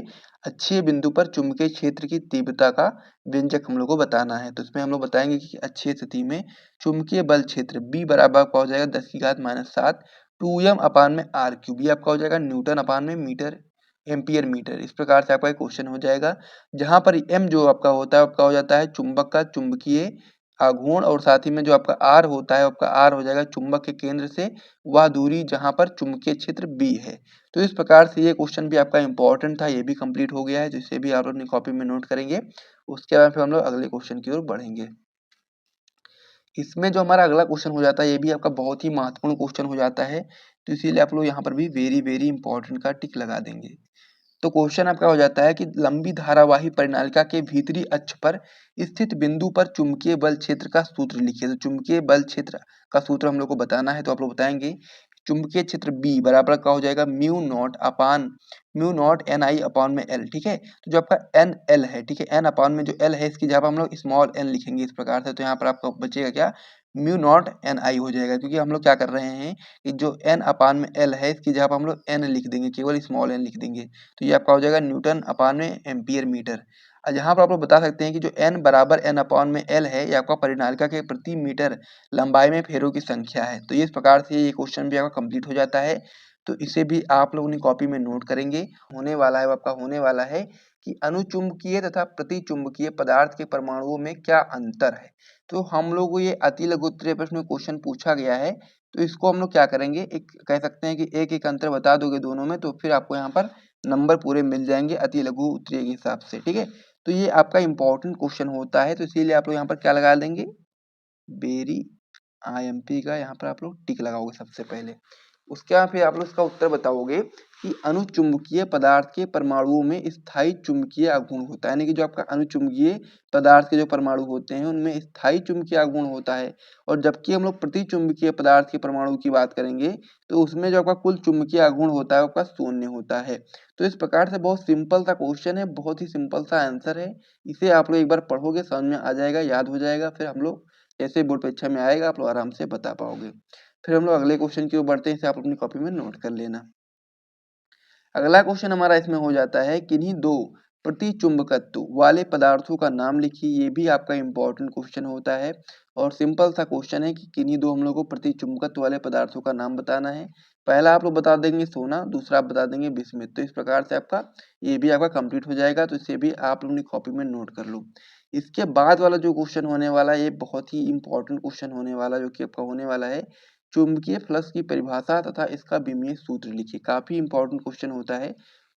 अक्षीय बिंदु पर चुंबकीय क्षेत्र की तीव्रता का व्यंजक हम लोग को बताना है। तो इसमें हम लोग बताएंगे कि अक्षीय स्थिति में चुंबकीय बल क्षेत्र B बराबर आपका हो जाएगा 10⁻⁷ 2m अपान में r क्यूब, ये आपका हो जाएगा न्यूटन अपान में मीटर एम्पियर मीटर। इस प्रकार से आपका एक क्वेश्चन हो जाएगा, जहां पर m जो आपका होता है आपका हो जाता है चुंबक का चुंबकीय आघूर्ण, और साथ ही में जो आपका r होता है आपका r हो जाएगा चुंबक के केंद्र से वह दूरी जहां पर चुंबकीय क्षेत्र B है। तो इस प्रकार से ये क्वेश्चन भी आपका इंपॉर्टेंट था, ये भी कंप्लीट हो गया है, जिसे भी आप अपनी कॉपी में नोट करेंगे। उसके बाद फिर हम लोग अगले क्वेश्चन की ओर बढ़ेंगे। इसमें जो हमारा अगला क्वेश्चन हो जाता है ये भी आपका बहुत ही महत्वपूर्ण क्वेश्चन हो जाता है, तो इसीलिए आप लोग यहाँ पर भी वेरी वेरी इंपॉर्टेंट का टिक लगा देंगे। तो क्वेश्चन आपका हो जाता है कि लंबी धारावाही परिनालिका के भीतरी अक्ष पर स्थित बिंदु पर चुंबकीय बल क्षेत्र का सूत्र लिखिए। तो चुंबकीय बल क्षेत्र का सूत्र हम लोग को बताना है, तो आप लोग बताएंगे चुंबकीय क्षेत्र B बराबर का हो जाएगा म्यू नॉट NI अपान में L। ठीक है, तो जो आपका NL है, ठीक है, N अपान में जो L है इसकी जगह पर हम लोग स्मॉल n लिखेंगे इस प्रकार से। तो यहाँ पर आपका बचेगा क्या, म्यू नॉट NI हो जाएगा, क्योंकि हम लोग क्या कर रहे हैं कि जो n अपान में L है इसकी जगह पर हम लोग n लिख देंगे, केवल स्मॉल n लिख देंगे। तो ये आपका हो जाएगा न्यूटन अपान में एम्पियर मीटर। और यहाँ पर आप लोग बता सकते हैं कि जो n बराबर n अपान में L है ये आपका परिनालिका के प्रति मीटर लंबाई में फेरों की संख्या है। तो इस प्रकार से ये क्वेश्चन भी आपका कंप्लीट हो जाता है। तो इसे भी आप लोग अपनी कॉपी में नोट करेंगे। होने वाला है, आपका होने वाला है कि अनुचुंबकीय तथा प्रतिचुंबकीय पदार्थ के परमाणुओं में क्या अंतर है। तो हम लोग को ये अति लघु उत्तरीय प्रश्न में क्वेश्चन पूछा गया है, तो इसको हम लोग क्या करेंगे, एक कह सकते हैं कि एक एक अंतर बता दोगे दोनों में, तो फिर आपको यहाँ पर नंबर पूरे मिल जाएंगे अति लघु उत्तरीय के हिसाब से। ठीक है, तो ये आपका इंपॉर्टेंट क्वेश्चन होता है, तो इसीलिए आप लोग यहाँ पर क्या लगा देंगे, बेरी IMP का यहाँ पर आप लोग टिक लगाओगे सबसे पहले। उसके बाद फिर आप लोग इसका उत्तर बताओगे कि अनुचुंबकीय पदार्थ के परमाणुओं में स्थायी चुंबकीय आघूर्ण होता है, यानी कि जो आपका अनुचुंबकीय पदार्थ के जो परमाणु होते हैं उनमें स्थायी चुंबकीय आघूर्ण होता है। और जबकि हम लोग प्रतिचुंबकीय पदार्थ के परमाणु की बात करेंगे तो उसमें जो आपका कुल चुंबकीय आघूर्ण होता है आपका शून्य होता है। तो इस प्रकार से बहुत सिंपल सा क्वेश्चन है, बहुत ही सिंपल सा आंसर है। इसे आप लोग एक बार पढ़ोगे समझ में आ जाएगा, याद हो जाएगा, फिर हम लोग जैसे बोर्ड परीक्षा में आएगा आप लोग आराम से बता पाओगे। फिर हम लोग अगले क्वेश्चन की ओर बढ़ते हैं, इसे आप अपनी कॉपी में नोट कर लेना। अगला क्वेश्चन हमारा इसमें हो जाता है, किन्हीं दो प्रतिचुंबकत्व वाले पदार्थों का नाम लिखिए। ये भी आपका इंपॉर्टेंट क्वेश्चन होता है और सिंपल सा क्वेश्चन है कि किन्हीं दो हम लोग को प्रतिचुंबकत्व वाले पदार्थों का नाम बताना है। पहला आप लोग बता देंगे सोना, दूसरा आप बता देंगे बिस्मिथ। तो इस प्रकार से आपका ये भी आपका कंप्लीट हो जाएगा, तो इसे भी आप लोग अपनी कॉपी में नोट कर लो। इसके बाद वाला जो क्वेश्चन होने वाला है ये बहुत ही इंपॉर्टेंट क्वेश्चन होने वाला, जो कि आपका होने वाला है, चुंबकीय फ्लक्स की परिभाषा तथा इसका विमीय सूत्र लिखिए। काफी इंपॉर्टेंट क्वेश्चन होता है,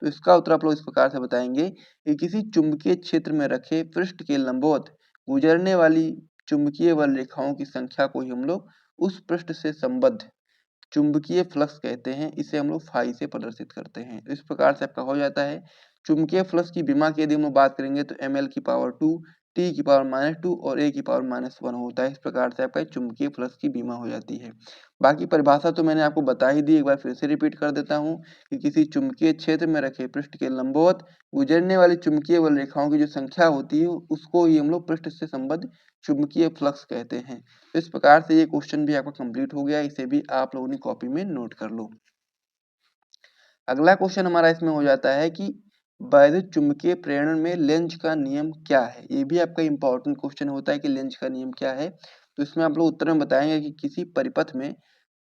तो इसका उत्तर आप लोग इस प्रकार से बताएंगे कि किसी चुंबकीय क्षेत्र में रखे पृष्ठ के लंबवत गुजरने वाली चुंबकीय बल रेखाओं की संख्या को ही हम लोग उस पृष्ठ से संबद्ध चुंबकीय फ्लक्स कहते हैं, इसे हम लोग फाई से प्रदर्शित करते हैं। इस प्रकार से आपका हो जाता है चुंबकीय फ्लक्स की विमा की यदि हम लोग बात करेंगे तो ml की पावर 2, t की पावर -2 और a की पावर -1 होता है। इस प्रकार से आपका चुंबकीय फ्लक्स की विमा हो जाती है। बाकी परिभाषा तो मैंने आपको बता ही दी, एक बार फिर से रिपीट कर देता हूँ कि किसी चुंबकीय क्षेत्र में रखे पृष्ठ के लंबवत गुजरने वाली चुंबकीय बल रेखाओं की जो संख्या होती है उसको ही हम लोग पृष्ठ से संबद्ध चुंबकीय फ्लक्स कहते हैं। इस प्रकार से ये क्वेश्चन भी आपका कंप्लीट हो गया, इसे भी आप लोगों ने कॉपी में नोट कर लो। अगला क्वेश्चन हमारा इसमें हो जाता है कि वैद्युत चुंबकीय प्रेरण में लेंज का नियम क्या है। ये भी आपका इंपॉर्टेंट क्वेश्चन होता है कि लेंज का नियम क्या है। तो इसमें आप लोग उत्तर में बताएंगे कि किसी परिपथ में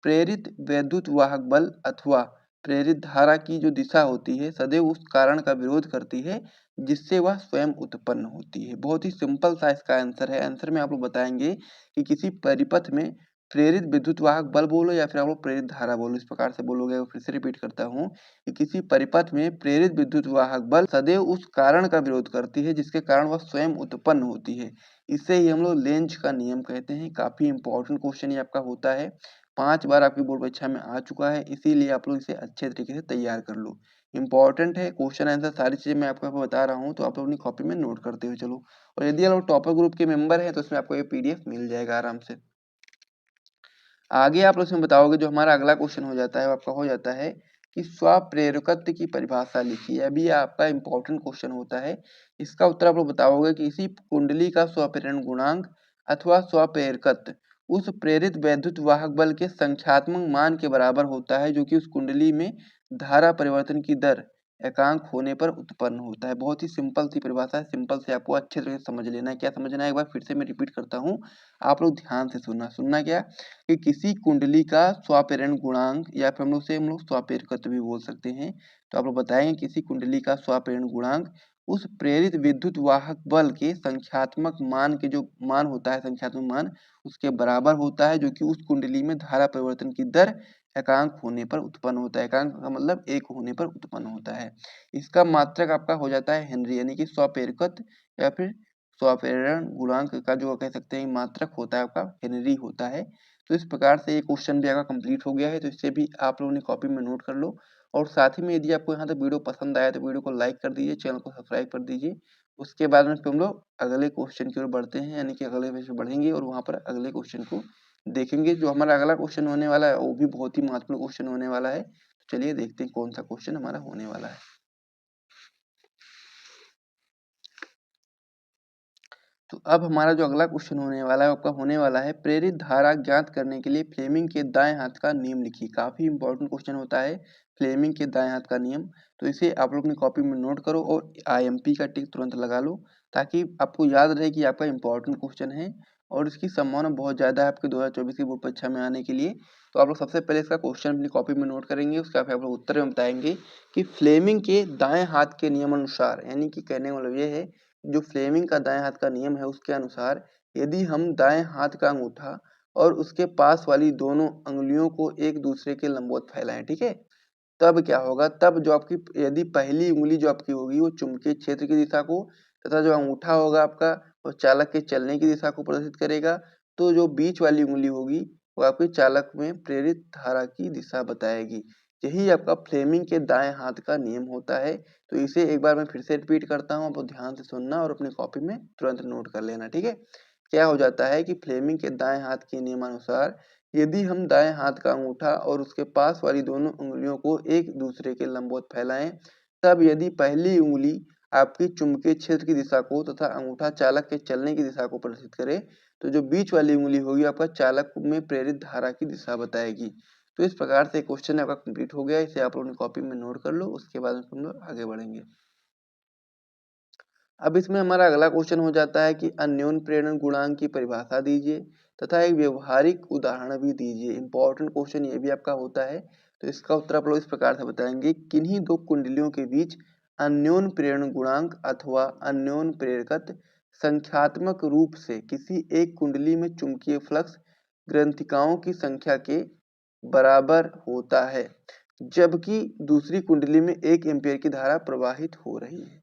प्रेरित वैद्युत वाहक बल अथवा प्रेरित धारा की जो दिशा होती है सदैव उस कारण का विरोध करती है जिससे वह स्वयं उत्पन्न होती है। बहुत ही सिंपल सा इसका आंसर है। आंसर में आप लोग बताएंगे कि किसी परिपथ में प्रेरित विद्युत वाहक बल बोलो या फिर आप लोग प्रेरित धारा बोलो, इस प्रकार से बोलोगे। फिर से रिपीट करता हूँ कि किसी परिपथ में प्रेरित विद्युत वाहक बल सदैव उस कारण का विरोध करती है जिसके कारण वह स्वयं उत्पन्न होती है। इसे ही हम लोग लेंज का नियम कहते हैं। काफी इंपॉर्टेंट क्वेश्चन ये आपका होता है, 5 बार आपकी बोर्ड परीक्षा में आ चुका है, इसीलिए आप लोग इसे अच्छे तरीके से तैयार कर लो। इंपॉर्टेंट है क्वेश्चन आंसर, सारी चीजें मैं आपको बता रहा हूँ, तो आप लोग अपनी कॉपी में नोट करते हुए चलो। और यदि आप लोग टॉपर ग्रुप के मेंबर हैं तो इसमें आपको ये PDF मिल जाएगा आराम से। आगे आप लोग इसमें बताओगे, जो हमारा अगला क्वेश्चन हो जाता है वो आपका हो जाता है कि स्वप्रेरकत्व की परिभाषा लिखिए। अभी आपका इंपॉर्टेंट क्वेश्चन होता है, इसका उत्तर आप लोग बताओगे कि इसी कुंडली का स्वप्रेरण गुणांक अथवा स्वप्रेरकत्व उस प्रेरित वैद्युत वाहक बल के संख्यात्मक मान के बराबर होता है जो कि उस कुंडली में धारा परिवर्तन की दर एकांक होने पर उत्पन्न होता है। बहुत ही सिंपल सी परिभाषा है, सिंपल से आपको अच्छे तरह से समझ लेना है। क्या समझना है, एक बार फिर से मैं रिपीट करता हूँ, आप लोग ध्यान से सुनना क्या कि किसी कुंडली का स्वप्रेरण गुणांक या फिर हम लोग स्वप्रेरकत्व भी बोल सकते हैं। तो आप लोग बताएंगे किसी कुंडली का स्वप्रेरण गुणांक उस प्रेरित विद्युत वाहक बल के संख्यात्मक मान के जो मान होता है, संख्यात्मक मान उसके बराबर होता है जो कि उस कुंडली में धारा परिवर्तन की दर एकांक होने पर उत्पन्न होता है। एकांक का मतलब 1 होने पर उत्पन्न होता है। इसका मात्रक आपका हो जाता है हेनरी, यानी कि स्वप्रेरकत्व या फिर स्वप्रेरण गुणांक का जो कह सकते हैं मात्रक होता है आपका हेनरी होता है। तो इस प्रकार से ये क्वेश्चन भी आपका कंप्लीट हो गया है, तो इससे भी आप लोगों ने कॉपी में नोट कर लो। और साथ ही में यदि आपको यहाँ तक वीडियो पसंद आया तो वीडियो को लाइक कर दीजिए, चैनल को सब्सक्राइब कर दीजिए। उसके बाद में फिर हम लोग अगले क्वेश्चन की ओर बढ़ते हैं, यानी कि अगले पेज पे बढ़ेंगे और वहाँ पर अगले क्वेश्चन को देखेंगे। जो हमारा अगला क्वेश्चन होने वाला है वो भी बहुत ही महत्वपूर्ण क्वेश्चन होने वाला है। तो चलिए देखते हैं कौन सा क्वेश्चन हमारा होने वाला है। तो अब हमारा जो अगला क्वेश्चन होने वाला है आपका होने वाला है, प्रेरित धारा ज्ञात करने के लिए फ्लेमिंग के दाएं हाथ का नियम लिखिए। काफी इंपॉर्टेंट क्वेश्चन होता है फ्लेमिंग के दाएं हाथ का नियम। तो इसे आप लोग अपनी कॉपी में नोट करो और IMP का टिक तुरंत लगा लो, ताकि आपको याद रहे कि आपका इंपॉर्टेंट क्वेश्चन है और इसकी संभावना बहुत ज्यादा है आपके 2024 की बोर्ड परीक्षा में आने के लिए। तो आप लोग सबसे पहले इसका क्वेश्चन अपनी कॉपी में नोट करेंगे, उसका फिर आप लोग उत्तर में बताएंगे कि फ्लेमिंग के दाएं हाथ के नियम अनुसार, यानी कि कहने का मतलब ये है जो फ्लेमिंग का दाएं हाथ का नियम है उसके अनुसार यदि हम दाएं हाथ का अंगूठा और उसके पास वाली दोनों अंगुलियों को एक दूसरे के लंबवत फैलाएं। ठीक है, तब क्या होगा, तब जो आपकी यदि पहली उंगली जो आपकी होगी वो चुंबकीय क्षेत्र की दिशा को तथा जो अंगूठा होगा आपका वो चालक के चलने की दिशा को प्रदर्शित करेगा, तो जो बीच वाली उंगली होगी वो आपके चालक में प्रेरित धारा की दिशा बताएगी। यही आपका फ्लेमिंग के दाएं हाथ का नियम होता है। तो इसे एक बार मैं फिर से रिपीट करता हूँ, आप ध्यान से सुनना और अपनी कॉपी में तुरंत नोट कर लेना। ठीक है, क्या हो जाता है कि फ्लेमिंग के दाएं हाथ के नियमानुसार यदि हम दाएं हाथ का अंगूठा और उसके पास वाली दोनों उंगलियों को एक दूसरे के लंबवत फैलाएं, तब यदि पहली उंगली आपकी चुंबकीय क्षेत्र की दिशा को तथा अंगूठा चालक के चलने की दिशा को प्रदर्शित करे, तो जो बीच वाली उंगली होगी आपका चालक में प्रेरित धारा की दिशा बताएगी। तो इस प्रकार से क्वेश्चन आपका कंप्लीट हो गया। इसे आप लोग कॉपी में नोट कर लो, उसके बाद हम लोग आगे बढ़ेंगे। अब इसमें हमारा अगला क्वेश्चन हो जाता है कि अन्योन प्रेरण गुणांक की परिभाषा दीजिए तथा एक व्यवहारिक उदाहरण भी दीजिए। इंपॉर्टेंट क्वेश्चन ये भी आपका होता है। तो इसका उत्तर आप लोग इस प्रकार से बताएंगे, किन्हीं दो कुंडलियों के बीच अन्योन प्रेरण गुणांक अथवा अन्योन प्रेरकत्व संख्यात्मक रूप से किसी एक कुंडली में चुंबकीय फ्लक्स ग्रंथिकाओं की संख्या के बराबर होता है, जबकि दूसरी कुंडली में 1 एम्पीयर की धारा प्रवाहित हो रही है।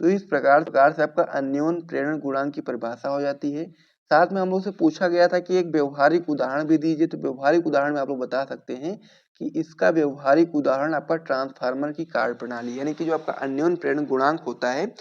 तो इस प्रकार से आपका अन्योन प्रेरण गुणांक की परिभाषा हो जाती है। साथ में हम लोग से पूछा गया था कि एक व्यवहारिक उदाहरण भी दीजिए। तो व्यवहारिक उदाहरण में आप लोग बता सकते हैं कि इसका व्यवहारिक उदाहरण आपका ट्रांसफार्मर की कार्यप्रणाली, यानी कि जो आपका अन्योन प्रेरण गुणांक होता है,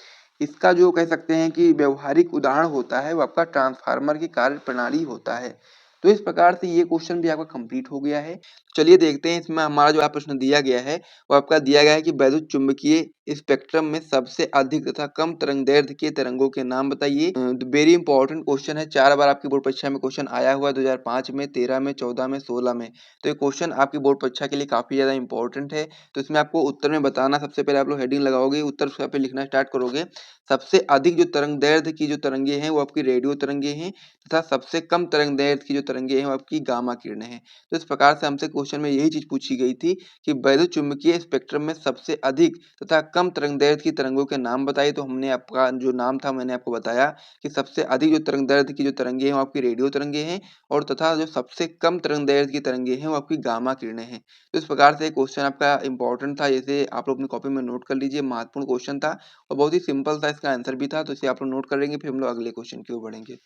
इसका जो कह सकते हैं कि व्यवहारिक उदाहरण होता है वो आपका ट्रांसफार्मर की कार्यप्रणाली होता है। तो इस प्रकार से ये क्वेश्चन भी आपका कंप्लीट हो गया है। चलिए देखते हैं इसमें हमारा जो प्रश्न दिया गया है वो आपका दिया गया है कि वैद्युत चुंबकीय स्पेक्ट्रम में सबसे अधिक तथा कम तरंगदैर्ध्य के तरंगों के नाम बताइए। वेरी इंपॉर्टेंट क्वेश्चन है, 4 बार आपकी बोर्ड परीक्षा में क्वेश्चन आया हुआ है, 2005 में, 13 में, 14 में, 16 में। तो ये क्वेश्चन आपकी बोर्ड परीक्षा के लिए काफी ज्यादा इंपॉर्टेंट है। तो इसमें आपको उत्तर में बताना, सबसे पहले आप लोग हेडिंग लगाओगे, उत्तर उसका पे लिखना स्टार्ट करोगे। सबसे अधिक जो तरंगदैर्ध्य की जो तरंगे हैं वो आपकी रेडियो तरंगे हैं तथा सबसे कम तरंगदैर्ध्य की जो तरंगे हैं वो आपकी गामा किरणें हैं। तो इस प्रकार से हमसे क्वेश्चन में यही चीज पूछी गई थी कि वैद्युत चुंबकीय स्पेक्ट्रम में सबसे अधिक तथा कम तरंगदैर्ध्य की तरंगों के नाम बताइए। तो हमने आपका जो नाम था मैंने आपको बताया कि सबसे अधिक जो तरंगदैर्ध्य की जो तरंगे हैं वो आपकी रेडियो तरंगे हैं और तथा जो सबसे कम तरंगदैर्ध्य की तरंगे हैं वो आपकी गामा किरणें हैं। तो इस प्रकार से क्वेश्चन आपका इंपॉर्टेंट था, इसे आप लोग अपनी कॉपी में नोट कर लीजिए। महत्वपूर्ण क्वेश्चन था और बहुत ही सिंपल था, इसका आंसर भी था। तो इसे आप लोग नोट कर लेंगे, फिर हम लोग अगले क्वेश्चन की ओर बढ़ेंगे।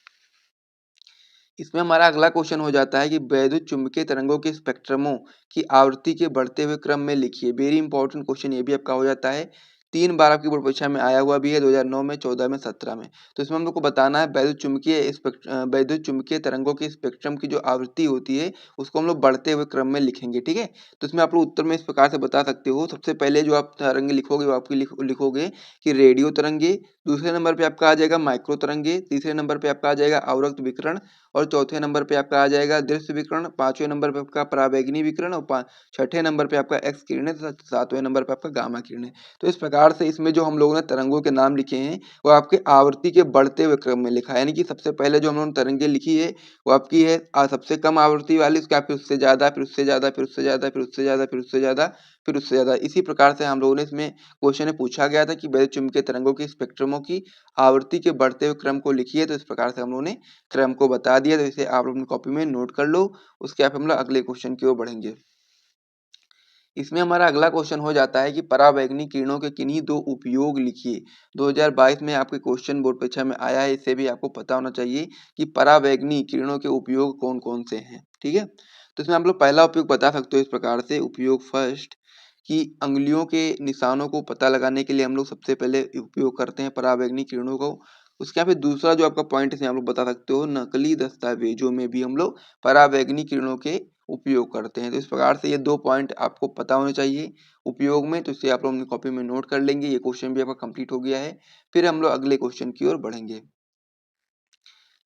इसमें हमारा अगला क्वेश्चन हो जाता है कि वैद्युत चुंबकीय तरंगों के स्पेक्ट्रमों की आवृत्ति के बढ़ते हुए क्रम में लिखिए। वेरी इंपॉर्टेंट क्वेश्चन ये भी आपका हो जाता है, 3 बार आपकी बोर्ड परीक्षा में आया हुआ भी है, 2009 में, 14 में, 17 में। तो इसमें हम लोग को बताना है वैद्युत चुंबकीय तरंगों के स्पेक्ट्रम की जो आवृत्ति होती है उसको हम लोग बढ़ते हुए क्रम में लिखेंगे। ठीक है, तो इसमें आप लोग उत्तर में इस प्रकार से बता सकते हो। सबसे पहले जो आप तरंगे लिखोगे वो आपकी लिखोगे कि रेडियो तरंगे, दूसरे नंबर पे आपका आ जाएगा माइक्रो तरंगे, तीसरे नंबर पे आपका आ जाएगा अवरक्त विकिरण और चौथे नंबर पे आपका आ जाएगा दृश्य विकिरण, पांचवें नंबर पे आपका पराबैंगनी विकिरण और छठे नंबर पे आपका एक्स किरणें तथा सातवें नंबर पे आपका गामा किरणें। तो इस प्रकार से इसमें जो हम लोगों ने तरंगों के नाम लिखे हैं वो आपके आवृत्ति के बढ़ते हुए क्रम में लिखा है। यानी कि सबसे पहले जो हम लोगों ने तरंगे लिखी है वो आपकी है सबसे कम आवृत्ति वाली, उसके फिर उससे ज्यादा, फिर उससे ज्यादा, फिर उससे ज्यादा, फिर उससे ज्यादा, फिर उससे ज्यादा, फिर उससे ज्यादा। इसी प्रकार से हम लोगों ने इसमें क्वेश्चन में पूछा गया था कि वैद्युत चुंबकीय तरंगों की स्पेक्ट्रमों की आवृत्ति के बढ़ते हुए क्रम को लिखिए। तो इस प्रकार से हम लोगों ने क्रम को बता दिया। तो इसे आप लोग अपनी कॉपी में नोट कर लो, उसके बाद हम लोग अगले क्वेश्चन की ओर बढ़ेंगे। इसमें हमारा अगला क्वेश्चन हो जाता है कि पराबैंगनी किरणों के किन्हीं दो उपयोग लिखिए। 2022 में आपके क्वेश्चन बोर्ड परीक्षा में आया है, इससे भी आपको पता होना चाहिए कि पराबैंगनी किरणों के उपयोग कौन कौन से हैं। ठीक है, तो इसमें आप लोग पहला उपयोग बता सकते हो इस प्रकार से। उपयोग फर्स्ट, कि अंगुलियों के निशानों को पता लगाने के लिए हम लोग सबसे पहले उपयोग करते हैं पराबैंगनी किरणों को। उसके बाद फिर दूसरा जो आपका पॉइंट है आप लोग बता सकते हो, नकली दस्तावेजों में भी हम लोग पराबैंगनी किरणों के उपयोग करते हैं। तो इस प्रकार से ये 2 पॉइंट आपको पता होने चाहिए उपयोग में। तो इसे आप लोग अपनी कॉपी में नोट कर लेंगे। ये क्वेश्चन भी आपका कंप्लीट हो गया है। फिर हम लोग अगले क्वेश्चन की ओर बढ़ेंगे।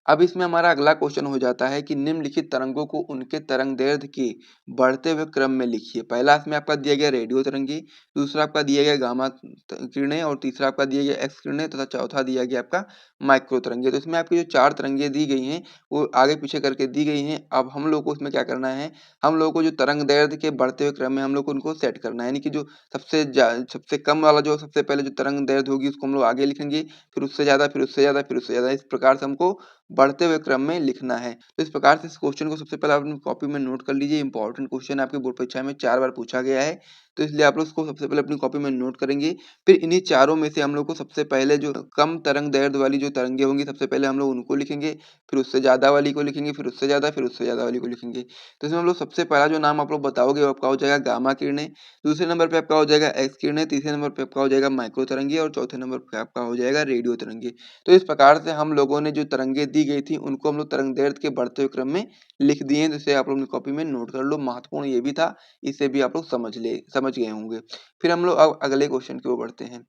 अब इसमें हमारा अगला क्वेश्चन हो जाता है कि निम्नलिखित तरंगों को उनके तरंगदैर्ध्य के बढ़ते हुए क्रम में लिखिए। पहला इसमें आपका दिया गया रेडियो तरंगे, दूसरा आपका दिया गया गामा किरणें और तीसरा आपका दिया गया एक्स किरणें तथा चौथा दिया गया आपका माइक्रो तरंगे। तो इसमें आपकी जो 4 तरंगे दी गई हैं वो आगे पीछे करके दी गई हैं। अब हम लोग को इसमें क्या करना है, हम लोग को जो तरंगदैर्ध्य के बढ़ते हुए क्रम में हम लोग को उनको सेट करना है। यानी कि जो सबसे कम वाला जो सबसे पहले जो तरंगदैर्ध्य होगी उसको हम लोग आगे लिखेंगे, फिर उससे ज्यादा, फिर उससे ज्यादा, फिर उससे ज्यादा। इस प्रकार से हमको बढ़ते हुए क्रम में लिखना है। तो इस प्रकार से इस क्वेश्चन को सबसे पहले आप अपनी कॉपी में नोट कर लीजिए। इंपॉर्टेंट क्वेश्चन आपके बोर्ड परीक्षा में 4 बार पूछा गया है, तो इसलिए आप लोग इसको सबसे पहले अपनी कॉपी में नोट करेंगे। फिर इन्हीं चारों में से हम लोग को सबसे पहले जो कम तरंग दैर्ध्य वाली जो तरंगे होंगी, सबसे पहले हम लोग उनको लिखेंगे, फिर उससे ज़्यादा वाली को लिखेंगे, फिर उससे ज़्यादा, फिर उससे ज़्यादा वाली को लिखेंगे। तो इसमें हम लोग सबसे पहला जो नाम आप लोग बताओगे वो आपका हो जाएगा गामा किरणें, दूसरे नंबर पे आपका हो जाएगा एक्स किरणें, तीसरे नंबर पे आपका हो जाएगा माइक्रो तरंगे और चौथे नंबर पे आपका हो जाएगा रेडियो तरंगे। तो इस प्रकार से हम लोगों ने जो तरंगे दी गई थी उनको हम लोग तरंग दैर्ध्य के बढ़ते हुए क्रम में लिख दिए हैं, जिसे आप लोग अपनी कॉपी में नोट कर लो। महत्वपूर्ण ये भी था, इसे भी आप लोग समझ गए होंगे। फिर हम लोग अब अगले क्वेश्चन की ओर बढ़ते हैं।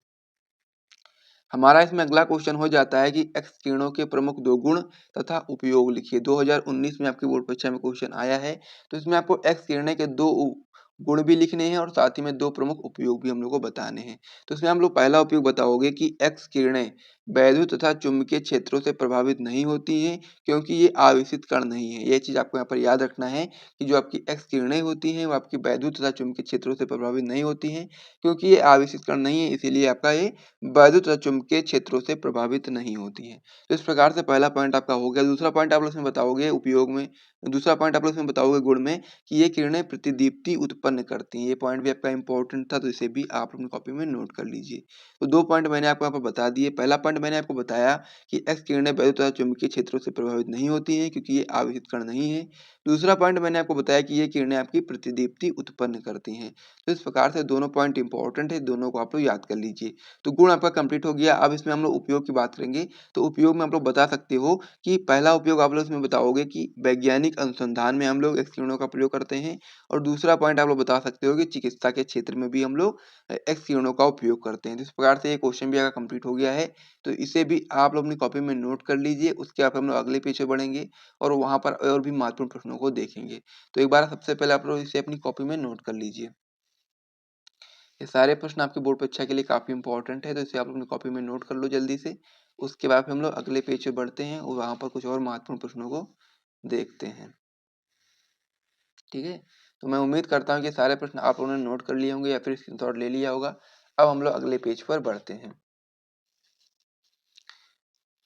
हमारा इसमें अगला क्वेश्चन हो जाता है कि एक्स किरणों के प्रमुख 2 गुण तथा उपयोग लिखिए। 2019 में आपकी बोर्ड परीक्षा में क्वेश्चन आया है, तो इसमें आपको एक्स किरणें के 2 गुण भी लिखने हैं और साथ ही में 2 प्रमुख उपयोग भी हम लोग को बताने हैं। तो इसमें हम लोग पहला उपयोग बताओगे कि एक्स किरणें वैद्युत तथा चुंबकीय क्षेत्रों से प्रभावित नहीं होती हैं, क्योंकि ये आवेशित कण नहीं है। ये चीज़ आपको यहाँ पर याद रखना है कि जो आपकी एक्स किरणें होती हैं वो आपकी वैद्युत तथा चुंबकीय क्षेत्रों से प्रभावित नहीं होती हैं, क्योंकि ये आवेशित कण नहीं है, इसीलिए आपका ये वैद्युत तथा चुंबकीय क्षेत्रों से प्रभावित नहीं होती हैं। तो इस प्रकार से पहला पॉइंट आपका हो गया। दूसरा पॉइंट आप लोग इसमें बताओगे उपयोग में, दूसरा पॉइंट आप लोग इसमें बताओगे गुण में कि ये किरणें प्रतिदीप्ति उत्पन्न करती हैं। ये पॉइंट भी आपका इंपॉर्टेंट था, तो इसे भी आप अपनी कॉपी में नोट कर लीजिए। तो 2 पॉइंट मैंने आपको यहाँ पर बता दिए। पहला पॉइंट मैंने आपको बताया कि एक्स किरणें वैद्युत तथा चुंबकीय क्षेत्रों से प्रभावित नहीं होती हैं, क्योंकि ये आवेशित कण नहीं है। दूसरा पॉइंट मैंने आपको बताया कि ये किरणें आपकी प्रतिदीप्ति उत्पन्न करती हैं। तो इस प्रकार से दोनों पॉइंट इंपॉर्टेंट है, दोनों को आप लोग याद कर लीजिए। तो गुण आपका कंप्लीट हो गया। अब इसमें हम लोग उपयोग की बात करेंगे। तो उपयोग में आप लोग बता सकते हो कि पहला उपयोग आप लोग इसमें बताओगे कि वैज्ञानिक अनुसंधान में हम लोग एक्स किरणों का प्रयोग करते हैं, और दूसरा पॉइंट आप लोग बता सकते हो कि चिकित्सा के क्षेत्र में भी हम लोग एक्स किरणों का उपयोग करते हैं। तो इस प्रकार से ये क्वेश्चन भी आपका कंप्लीट हो गया है। तो इसे भी आप लोग अपनी कॉपी में नोट कर लीजिए। उसके बाद हम लोग अगले पेज पे बढ़ेंगे और वहाँ पर और भी महत्वपूर्ण प्रश्नों को देखेंगे। तो एक बार सबसे पहले आप लोग इसे अपनी कॉपी में नोट कर लीजिए। ये सारे प्रश्न आपके बोर्ड परीक्षा के लिए काफ़ी इंपॉर्टेंट है, तो इसे आप अपनी कॉपी में नोट कर लो जल्दी से। उसके बाद फिर हम लोग अगले पेज पे बढ़ते हैं और वहाँ पर कुछ और महत्वपूर्ण प्रश्नों को देखते हैं। ठीक है? तो मैं उम्मीद करता हूँ कि सारे प्रश्न आप लोगों ने नोट कर लिए होंगे या फिर स्क्रीनशॉट ले लिया होगा। अब हम लोग अगले पेज पर बढ़ते हैं।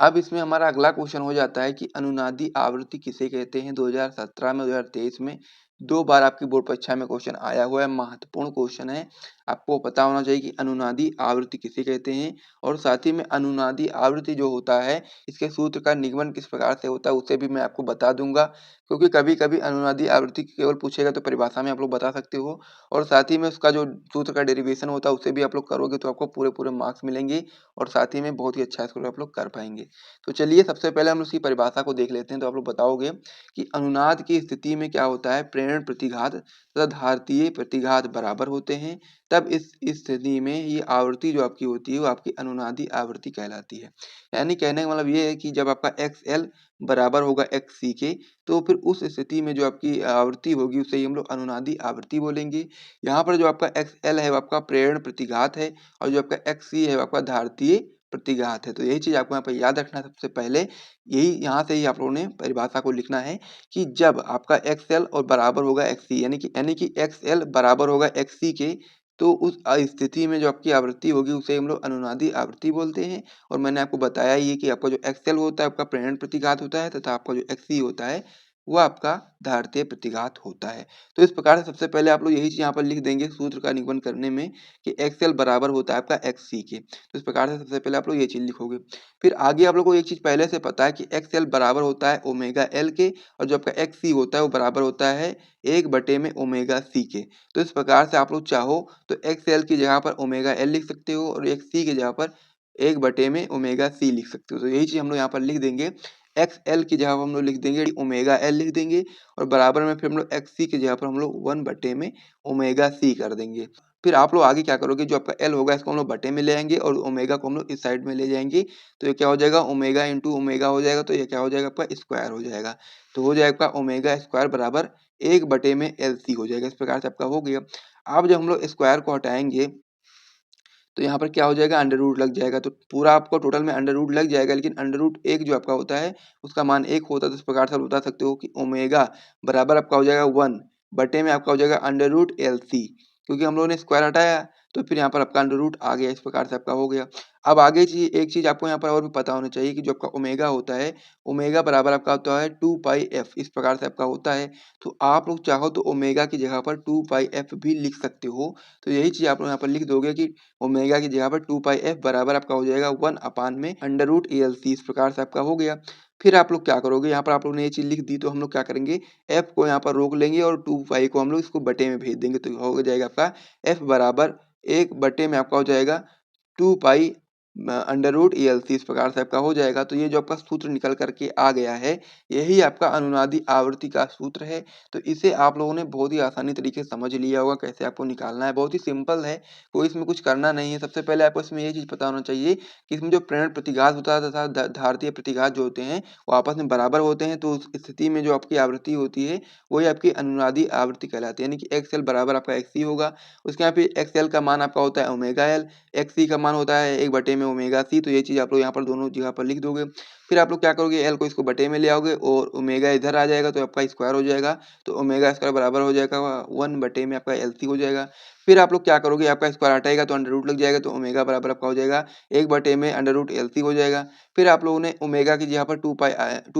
अब इसमें हमारा अगला क्वेश्चन हो जाता है कि अनुनादी आवृत्ति किसे कहते हैं। 2017 में 2023 में 2 बार आपकी बोर्ड परीक्षा में क्वेश्चन आया हुआ है, महत्वपूर्ण क्वेश्चन है। आपको पता होना चाहिए कि अनुनादी आवृत्ति किसे कहते हैं, और साथ ही में अनुनादी आवृत्ति जो होता है इसके सूत्र का निगमन किस प्रकार से होता है उसे भी मैं आपको बता दूंगा, क्योंकि कभी-कभी अनुनादी आवृत्ति केवल पूछेगा तो परिभाषा में आप लोग बता सकते हो, और साथ ही में उसका जो सूत्र का डेरिवेशन होता है उसे भी आप लोग करोगे तो आपको पूरे-पूरे मार्क्स मिलेंगे, और साथ ही में बहुत ही अच्छा स्कोर आप लोग कर पाएंगे। तो चलिए सबसे पहले हम उसकी परिभाषा को देख लेते हैं। तो आप लोग बताओगे कि अनुनाद की स्थिति में क्या होता है, प्रेरण प्रतिघात तथा धारतीय प्रतिघात बराबर होते हैं, तब इस स्थिति में ये आवृत्ति जो आपकी होती है वो आपकी अनुनादी आवृत्ति कहलाती है। यानी कहने का मतलब ये है कि जब आपका एक्स एल बराबर होगा एक्स सी के, तो फिर उस स्थिति में जो आपकी आवृत्ति होगी उसे ही हम लोग अनुनादी आवृत्ति बोलेंगे। यहाँ पर जो आपका एक्स एल है वो आपका प्रेरण प्रतिघात है, और जो आपका एक्स सी है वो आपका धारतीय प्रतिघात है। तो यही चीज़ आपको यहाँ पे याद रखना है सबसे पहले। यही यहाँ से ही आप लोगों ने परिभाषा को लिखना है कि जब आपका एक्सएल और बराबर होगा एक्ससी, यानी कि एक्सएल बराबर होगा एक्ससी के, तो उस स्थिति में जो आपकी आवृत्ति होगी उसे हम लोग अनुनादी आवृत्ति बोलते हैं। और मैंने आपको बताया ही है कि आपका जो एक्सएल होता है आपका प्रेरण प्रतिघात होता है, तथा आपका जो एक्ससी होता है वो आपका धारतीय प्रतिघात होता है। तो इस प्रकार से सबसे पहले आप लोग यही चीज़ यहाँ पर लिख देंगे सूत्र का निगमन करने में कि एक्सएल बराबर होता है आपका एक्ससी के। तो इस प्रकार से सबसे पहले आप लोग ये चीज़ लिखोगे। फिर आगे आप लोग को एक चीज़ पहले से पता है कि एक्सएल बराबर होता है ओमेगा एल के, और जो आपका एक्ससी होता है वो बराबर होता है 1 बटे में ओमेगा सी के। तो इस प्रकार से आप लोग चाहो तो एक्सएल की जगह पर ओमेगा एल लिख सकते हो, और एक्ससी की जगह पर 1 बटे में ओमेगा सी लिख सकते हो। तो यही चीज़ हम लोग यहाँ पर लिख देंगे। एक्स एल की जगह हम लोग लिख देंगे ओमेगा एल लिख देंगे, और बराबर में फिर हम लोग एक्स सी की जगह पर हम लोग 1 बटे में ओमेगा सी कर देंगे। फिर आप लोग आगे क्या करोगे, जो आपका एल होगा इसको हम लोग बटे में ले आएंगे और ओमेगा को हम लोग इस साइड में ले जाएंगे। तो ये क्या हो जाएगा, ओमेगा इंटू ओमेगा हो जाएगा, तो ये क्या हो जाएगा आपका स्क्वायर हो जाएगा। तो हो जाएगा आपका ओमेगा स्क्वायर बराबर 1 बटे में एल सी हो जाएगा। इस प्रकार से आपका हो गया। अब जब हम लोग स्क्वायर को हटाएंगे तो यहाँ पर क्या हो जाएगा, अंडर रूट लग जाएगा। तो पूरा आपको टोटल में अंडर रूट लग जाएगा, लेकिन अंडर रूट एक जो आपका होता है उसका मान 1 होता है। तो इस प्रकार से आप बता सकते हो कि ओमेगा बराबर आपका हो जाएगा 1 बटे में आपका हो जाएगा अंडर रूट एल सी, क्योंकि हम लोगों ने स्क्वायर हटाया तो फिर यहाँ पर आपका अंडर रूट आ गया, इस प्रकार से आपका हो गया। अब आगे एक चीज़ आपको यहाँ पर और भी पता होना चाहिए कि जो आपका ओमेगा होता है, ओमेगा बराबर आपका होता है 2 पाई एफ, इस प्रकार से आपका होता है। तो आप लोग चाहो तो ओमेगा की जगह पर 2 पाई एफ भी लिख सकते हो। तो यही चीज़ आप लोग यहाँ पर लिख दोगे कि ओमेगा की जगह पर 2 पाई एफ बराबर आपका हो जाएगा 1 अपान में under root A L C, इस प्रकार से आपका हो गया। फिर आप लोग क्या करोगे, यहाँ पर आप लोग ने ये चीज़ लिख दी, तो हम लोग क्या करेंगे, एफ को यहाँ पर रोक लेंगे और 2 पाई को हम लोग इसको बटे में भेज देंगे। तो हो जाएगा आपका एफ बराबर 1 बटे में आपका हो जाएगा 2 pi under root E L C, इस प्रकार से आपका हो जाएगा। तो ये जो आपका सूत्र निकल करके आ गया है, यही आपका अनुनादी आवर्ती का सूत्र है। तो इसे आप लोगों ने बहुत ही आसानी तरीके से समझ लिया होगा कैसे आपको निकालना है। बहुत ही सिंपल है, कोई इसमें कुछ करना नहीं है। सबसे पहले आपको इसमें ये चीज़ पता होना चाहिए कि इसमें जो प्रेरण प्रतिघात होता है तथा धारतीय प्रतिघात जो होते हैं वो आपस में बराबर होते हैं। तो उस स्थिति में जो आपकी आवृत्ति होती है वही आपकी अनुनादी आवृत्ति कहलाती है, यानी कि एक्स एल बराबर आपका एक्स सी होगा। उसके यहाँ पे एक्स एल का मान आपका होता है ओमेगा एल, एक्स सी का मान होता है 1 बटे में ओमेगा सी। तो ये चीज़ आप लोग यहाँ पर दोनों जगह पर लिख दोगे। फिर आप लोग क्या करोगे, एल को इसको बटे में ले आओगे और ओमेगा इधर आ जाएगा तो आपका स्क्वायर हो जाएगा। तो ओमेगा स्क्वायर बराबर हो जाएगा 1 बटे में आपका एल सी हो जाएगा। फिर आप लोग क्या करोगे, आपका स्क्वायर हटाएगा तो अंडर रूट लग जाएगा, तो ओमेगा बराबर आपका हो जाएगा 1 बटे में अंडर रूट एल सी हो जाएगा। फिर आप लोगों ने ओमेगा की जगह पर 2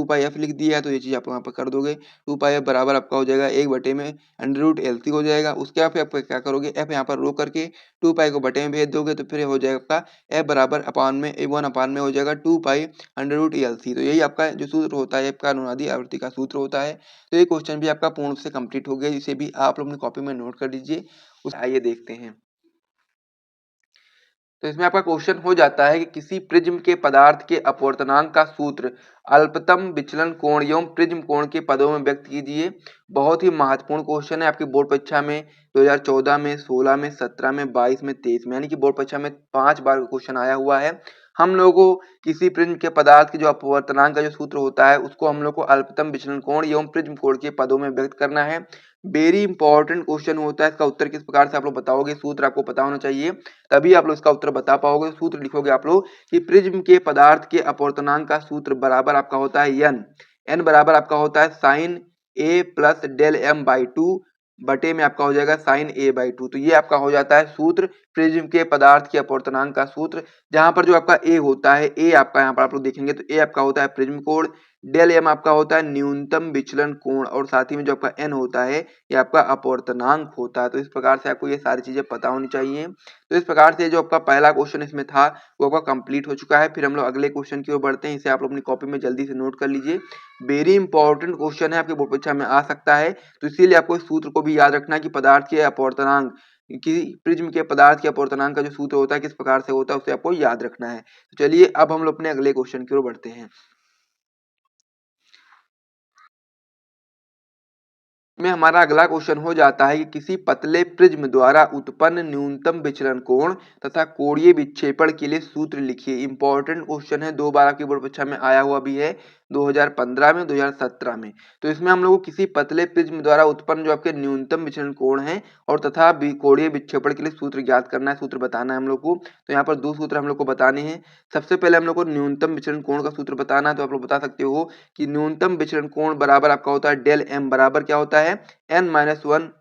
पाई एफ लिख दिया है, तो ये चीज़ आप यहाँ पर कर दोगे। 2 पाई एफ बराबर आपका हो जाएगा 1 बटे में अंडर रूट एल सी हो जाएगा। उसके बाद फिर आप क्या करोगे, एफ यहाँ पर रो करके 2 पाई को बटे में भेज दोगे, तो फिर हो जाएगा आपका एफ बराबर अपान में 1 अपान में हो जाएगा 2 pi under root L C. तो यही आपका जो सूत्र होता है, आपका अनुनादी आवृत्ति का सूत्र होता है। तो ये क्वेश्चन भी आपका पूर्ण से कंप्लीट हो गया, जिसे भी आप लोग अपनी कॉपी में नोट कर लीजिए। आइए देखते हैं। तो इसमें आपका क्वेश्चन हो जाता है कि किसी प्रिज्म के पदार्थ के अपवर्तनांक का सूत्र अल्पतम विचलन कोण एवं प्रिज्म कोण के पदों में व्यक्त कीजिए। बहुत ही महत्वपूर्ण क्वेश्चन है आपकी बोर्ड परीक्षा में 2014 में, 16 में, 17 में, 22 में, 23 में, यानी कि बोर्ड परीक्षा में 5 बार क्वेश्चन आया हुआ है। हम लोगों को किसी प्रिज्म के पदार्थ के जो अपवर्तनांक का जो सूत्र होता है उसको हम लोग को अल्पतम विचलन कोण एवं प्रिज्म कोण के पदों में व्यक्त करना है। वेरी इंपॉर्टेंट क्वेश्चन होता है। इसका उत्तर किस प्रकार से आप लोग बताओगे, सूत्र आपको पता होना चाहिए, तभी आप लोग इसका उत्तर बता पाओगे। सूत्र लिखोगे आप लोग कि प्रिज्म के पदार्थ के अपवर्तनांक का सूत्र बराबर आपका होता है एन, एन बराबर आपका होता है sine A plus del M by 2 बटे में आपका हो जाएगा साइन ए बाई 2। तो ये आपका हो जाता है सूत्र प्रिज्म के पदार्थ के अपवर्तनांक का सूत्र, जहां पर जो आपका ए होता है, ए आपका यहाँ पर आप लोग देखेंगे तो ए आपका होता है प्रिज्म कोण, डेल एम आपका होता है न्यूनतम विचलन कोण, और साथ ही में जो आपका एन होता है ये आपका अपवर्तनांक होता है। तो इस प्रकार से आपको ये सारी चीजें पता होनी चाहिए। तो इस प्रकार से जो आपका पहला क्वेश्चन इसमें था वो आपका कंप्लीट हो चुका है। फिर हम लोग अगले क्वेश्चन की ओर बढ़ते हैं, इसे आप लोग अपनी कॉपी में जल्दी से नोट कर लीजिए। वेरी इंपॉर्टेंट क्वेश्चन है, आपके बोर्ड परीक्षा में आ सकता है। तो इसीलिए आपको इस सूत्र को भी याद रखना है कि पदार्थ के अपवर्तनांक, कि प्रिज्म के पदार्थ के अपवर्तनांक का जो सूत्र होता है किस प्रकार से होता है उसे आपको याद रखना है। तो चलिए अब हम लोग अपने अगले क्वेश्चन की ओर बढ़ते हैं। में हमारा अगला क्वेश्चन हो जाता है कि किसी पतले प्रिज्म द्वारा उत्पन्न न्यूनतम विचलन कोण तथा कोणीय विक्षेपण के लिए सूत्र लिखिए। इंपॉर्टेंट क्वेश्चन है, 2 बार आपकी बोर्ड परीक्षा में आया हुआ भी है, 2015 में, 2017 में। तो इसमें हम लोग को किसी पतले प्रिज्म द्वारा उत्पन्न जो आपके न्यूनतम विचलन कोण है और तथा कोणीय विक्षेपण के लिए सूत्र ज्ञात करना है, सूत्र बताना है हम लोग को। तो यहाँ पर 2 सूत्र हम लोग को बताने हैं। सबसे पहले हम लोग को न्यूनतम विचलन कोण का सूत्र बताना है। तो आप लोग बता सकते हो कि न्यूनतम विचलन कोण बराबर आपका होता है डेल एम बराबर क्या होता है n माइनस 1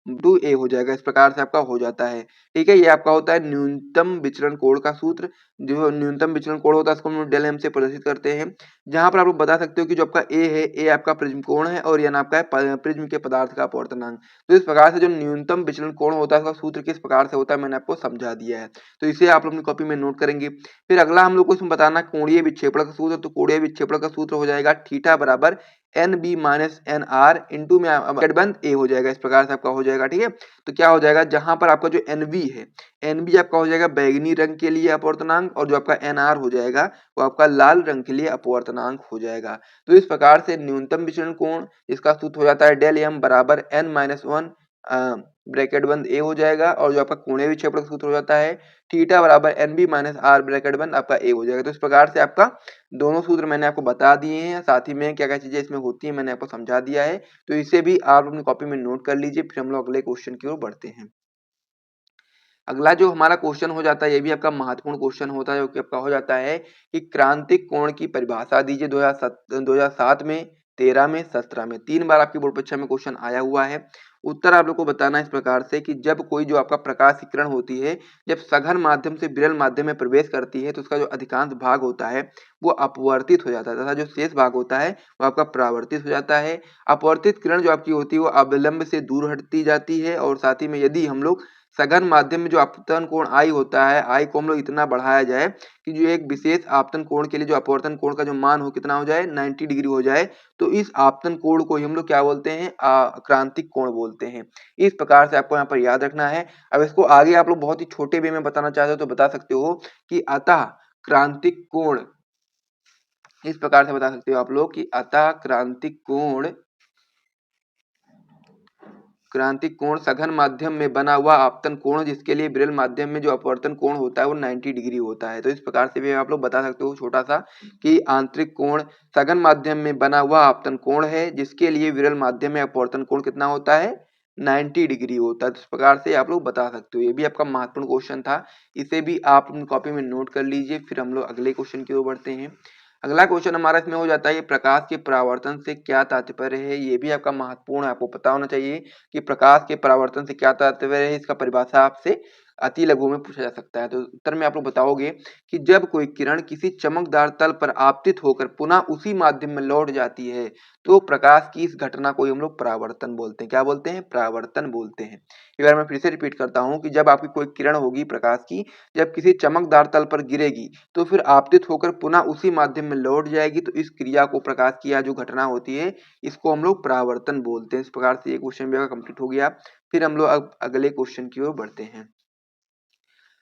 टू ए हो जाएगा, इस प्रकार से आपका हो जाता है। ठीक है, ये आपका होता है न्यूनतम विचलन कोण का सूत्र। जो न्यूनतम विचलन कोण होता है उसको हम डेल एम से प्रदर्शित करते हैं। जहां पर आप लोग बता सकते हो कि जो आपका ए है, ए आपका प्रिज्म कोण है और एन आपका है प्रिज्म के पदार्थ का अपवर्तनांक। तो इस प्रकार से जो न्यूनतम विचलन कोण होता है उसका सूत्र किस प्रकार से होता है मैंने आपको समझा दिया है। तो इसे आप लोग अपनी कॉपी में नोट करेंगे। फिर अगला हम लोग को इसमें बताना कोणीय विक्षेपण का सूत्र। तो कोणीय विक्षेपण का सूत्र हो जाएगा थीटा बराबर N B minus N R into में बंद ए हो जाएगा, इस प्रकार से आपका हो जाएगा। ठीक है, तो क्या हो जाएगा, जहां पर आपका जो एन बी है, एन बी आपका हो जाएगा बैगनी रंग के लिए अपवर्तनांक, और जो आपका एन आर हो जाएगा वो आपका लाल रंग के लिए अपवर्तनांक हो जाएगा। तो इस प्रकार से न्यूनतम विचलन कोण इसका सूत्र हो जाता है डेल एम बराबर एन माइनस 1 ब्रैकेट बंद ए हो जाएगा, और जो आपका कोणीय विक्षेपण का सूत्र हो जाता है थीटा बराबर N B minus R bracket बंद आपका ए हो जाएगा। तो इस प्रकार से आपका दोनों सूत्र मैंने आपको बता दिए हैं, साथ ही में क्या क्या चीजें इसमें होती है मैंने आपको समझा दिया है। तो इसे भी आप अपनी कॉपी में नोट कर लीजिए। फिर हम लोग अगले क्वेश्चन की ओर बढ़ते हैं। अगला जो हमारा क्वेश्चन हो जाता है, ये भी आपका महत्वपूर्ण क्वेश्चन होता है, जो कि आपका हो जाता है कि क्रांतिक कोण की परिभाषा दीजिए। 2007 में, 13 में, 17 में 3 बार आपकी बोर्ड परीक्षा में क्वेश्चन आया हुआ है। उत्तर आप लोग को बताना है इस प्रकार से कि जब कोई जो आपका प्रकाश की किरण होती है, जब सघन माध्यम से विरल माध्यम में प्रवेश करती है तो उसका जो अधिकांश भाग होता है वो अपवर्तित हो जाता है तथा जो शेष भाग होता है वो आपका परावर्तित हो जाता है। अपवर्तित किरण जो आपकी होती है वो अवलंब से दूर हटती जाती है और साथ ही में यदि हम लोग सघन माध्यम में जो आपतन कोण आई होता है, आई को हम लोग इतना बढ़ाया जाए कि जो एक विशेष आपतन कोण के लिए जो अपवर्तन कोण का जो मान हो कितना हो जाए 90 डिग्री हो जाए, तो इस आपतन कोण को ही हम लोग क्या बोलते हैं, क्रांतिक कोण बोलते हैं। इस प्रकार से आपको यहाँ पर याद रखना है। अब इसको आगे आप लोग बहुत ही छोटे वे में बताना चाहते हो तो बता सकते हो कि अतः क्रांतिक कोण, इस प्रकार से बता सकते हो आप लोग कि अतः क्रांतिक कोण सघन माध्यम में बना हुआ आपतन कोण जिसके लिए विरल माध्यम में जो अपवर्तन कोण होता है वो 90 डिग्री होता है। तो इस प्रकार से भी आप लोग बता सकते हो छोटा सा कि आंतरिक कोण सघन माध्यम में बना हुआ आपतन कोण है जिसके लिए विरल माध्यम में अपवर्तन कोण कितना होता है, 90 डिग्री होता है। तो इस प्रकार से आप लोग बता सकते हो। ये भी आपका महत्वपूर्ण क्वेश्चन था, इसे भी आप अपनी कॉपी में नोट कर लीजिए। फिर हम लोग अगले क्वेश्चन की ओर बढ़ते हैं। अगला क्वेश्चन हमारा इसमें हो जाता है ये प्रकाश के परावर्तन से क्या तात्पर्य है। ये भी आपका महत्वपूर्ण है, आपको पता होना चाहिए कि प्रकाश के परावर्तन से क्या तात्पर्य है। इसका परिभाषा आपसे अति लघु में पूछा जा सकता है। तो उत्तर में आप लोग बताओगे कि जब कोई किरण किसी चमकदार तल पर आपतित होकर पुनः उसी माध्यम में लौट जाती है तो प्रकाश की इस घटना को हम लोग परावर्तन बोलते हैं। क्या बोलते हैं, परावर्तन बोलते हैं। एक बार मैं फिर से रिपीट करता हूँ कि जब आपकी कोई किरण होगी प्रकाश की, जब किसी चमकदार तल पर गिरेगी तो फिर आपतित होकर पुनः उसी माध्यम में लौट जाएगी, तो इस क्रिया को, प्रकाश की यह जो घटना होती है इसको हम लोग परावर्तन बोलते हैं। इस प्रकार से ये क्वेश्चन भी आपका कंप्लीट हो गया। फिर हम लोग अब अगले क्वेश्चन की ओर बढ़ते हैं।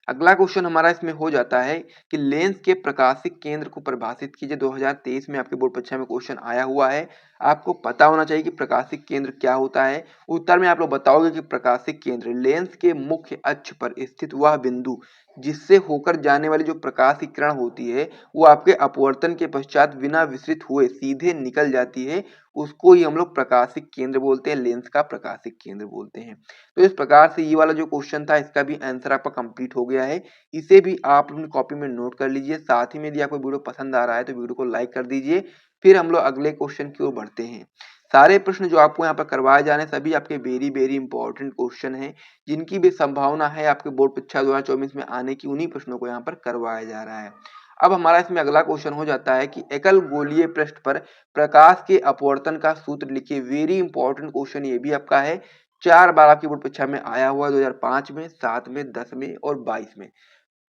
अगला क्वेश्चन हमारा इसमें हो जाता है कि लेंस के प्रकाशिक केंद्र को परिभाषित कीजिए। 2023 में आपके बोर्ड परीक्षा में क्वेश्चन आया हुआ है। आपको पता होना चाहिए कि प्रकाशिक केंद्र क्या होता है। उत्तर में आप लोग बताओगे कि प्रकाशिक केंद्र लेंस के मुख्य अक्ष पर स्थित वह बिंदु जिससे होकर जाने वाली जो प्रकाश की किरण होती है वो आपके अपवर्तन के पश्चात बिना विसरित हुए सीधे निकल जाती है, उसको ही हम लोग प्रकाशिक केंद्र बोलते हैं, लेंस का प्रकाशिक केंद्र बोलते हैं। तो इस प्रकार से ये वाला जो क्वेश्चन था इसका भी आंसर आपका कंप्लीट हो गया है। इसे भी आप अपनी कॉपी में नोट कर लीजिए। साथ ही में यदि आपको वीडियो पसंद आ रहा है तो वीडियो को लाइक कर दीजिए। फिर हम लोग अगले क्वेश्चन की ओर बढ़ते हैं। सारे प्रश्न जो आपको यहाँ पर करवाए जा रहे हैं सभी आपके वेरी वेरी इंपॉर्टेंट क्वेश्चन हैं, जिनकी भी संभावना है आपके बोर्ड परीक्षा 2024 में आने की, उन्हीं प्रश्नों को यहाँ पर करवाया जा रहा है। अब हमारा इसमें अगला क्वेश्चन हो जाता है कि एकल गोलीय पृष्ठ पर प्रकाश के अपवर्तन का सूत्र लिखिए। वेरी इंपॉर्टेंट क्वेश्चन ये भी आपका है। 4 बार आपकी बोर्ड परीक्षा में आया हुआ है, 2005 में, 7 में, 10 में और 22 में।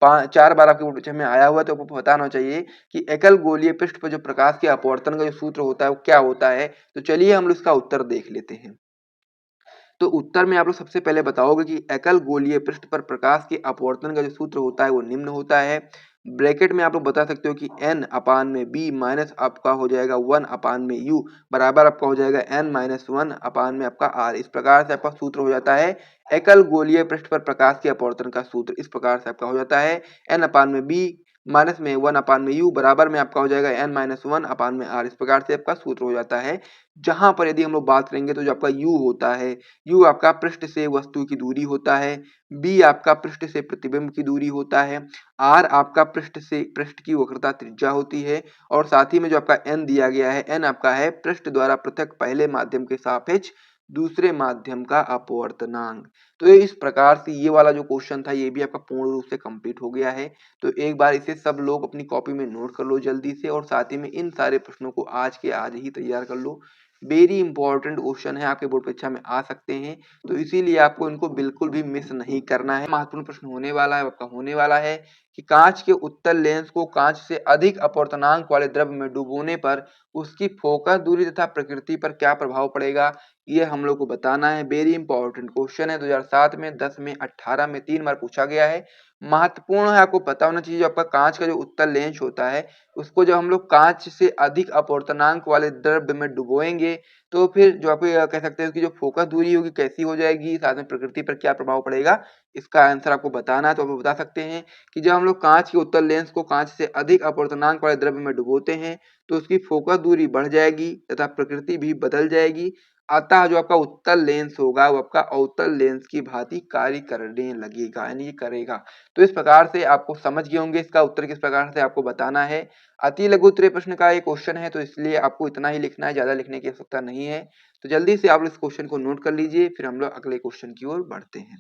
4 बार आपके बोर्ड परीक्षा में आया हुआ है, तो आपको पता होना चाहिए कि एकल गोलीय पृष्ठ पर जो प्रकाश के अपवर्तन का जो सूत्र होता है वो क्या होता है। तो चलिए हम लोग इसका उत्तर देख लेते हैं। तो उत्तर में आप लोग सबसे पहले बताओगे कि एकल गोलीय पृष्ठ पर प्रकाश के अपवर्तन का जो सूत्र होता है वो निम्न होता है। ब्रैकेट में आप लोग बता सकते हो कि n अपान में b माइनस आपका हो जाएगा 1 अपान में u बराबर आपका हो जाएगा n माइनस 1 अपान में आपका r। इस प्रकार से आपका सूत्र हो जाता है एकल गोलीय पृष्ठ पर प्रकाश के अपवर्तन का सूत्र। इस प्रकार से आपका हो जाता है n अपान में b माइनस में 1 अपान में u बराबर में आपका हो जाएगा n माइनस 1 अपान में r। इस प्रकार से आपका सूत्र हो जाता है। जहां पर यदि हम लोग बात करेंगे तो जो आपका u होता है, u आपका पृष्ठ से वस्तु की दूरी होता है, b आपका पृष्ठ से प्रतिबिंब की दूरी होता है, r आपका पृष्ठ की वक्रता त्रिज्या होती है और साथ ही में जो आपका n दिया गया है, n आपका है पृष्ठ द्वारा पृथक पहले माध्यम के सापेक्ष दूसरे माध्यम का अपवर्तनांक। तो इस प्रकार से ये वाला जो क्वेश्चन था ये भी आपका पूर्ण रूप से कंप्लीट हो गया है। तो एक बार इसे सब लोग अपनी कॉपी में नोट कर लो जल्दी से, और साथ ही में इन सारे प्रश्नों को आज के आज ही तैयार कर लो। वेरी इंपॉर्टेंट क्वेश्चन है, आपके बोर्ड परीक्षा में आ सकते हैं, तो इसीलिए आपको इनको बिल्कुल भी मिस नहीं करना है। महत्वपूर्ण प्रश्न होने वाला है, आपका होने वाला है कि कांच के उत्तल लेंस को कांच से अधिक अपवर्तनांक वाले द्रव्य में डुबोने पर उसकी फोकस दूरी तथा प्रकृति पर क्या प्रभाव पड़ेगा, ये हम लोग को बताना है। वेरी इंपॉर्टेंट क्वेश्चन है, 2007 में, 10 में, 18 में 3 बार पूछा गया है। महत्वपूर्ण है, आपको पता होना चाहिए जो आपका कांच का जो उत्तल लेंस होता है उसको जब हम लोग कांच से अधिक अपवर्तनांक वाले द्रव्य में डुबोएंगे तो फिर जो आप कह सकते हैं कि जो फोकस दूरी होगी कैसी हो जाएगी, साथ में प्रकृति पर क्या प्रभाव पड़ेगा, इसका आंसर आपको बताना है। तो आप बता सकते हैं कि जब हम लोग कांच के उत्तल लेंस को कांच से अधिक अपवर्तनांक वाले द्रव्य में डुबोते हैं तो उसकी फोकस दूरी बढ़ जाएगी तथा प्रकृति भी बदल जाएगी। अतः जो आपका उत्तल लेंस होगा वो आपका अवतल लेंस की भांति कार्य करने लगेगा, यानी ये करेगा। तो इस प्रकार से आपको समझ गए होंगे इसका उत्तर किस प्रकार से आपको बताना है। अति लघु उत्तरीय प्रश्न का ये क्वेश्चन है, तो इसलिए आपको इतना ही लिखना है, ज्यादा लिखने की आवश्यकता नहीं है। तो जल्दी से आप इस क्वेश्चन को नोट कर लीजिए, फिर हम लोग अगले क्वेश्चन की ओर बढ़ते हैं।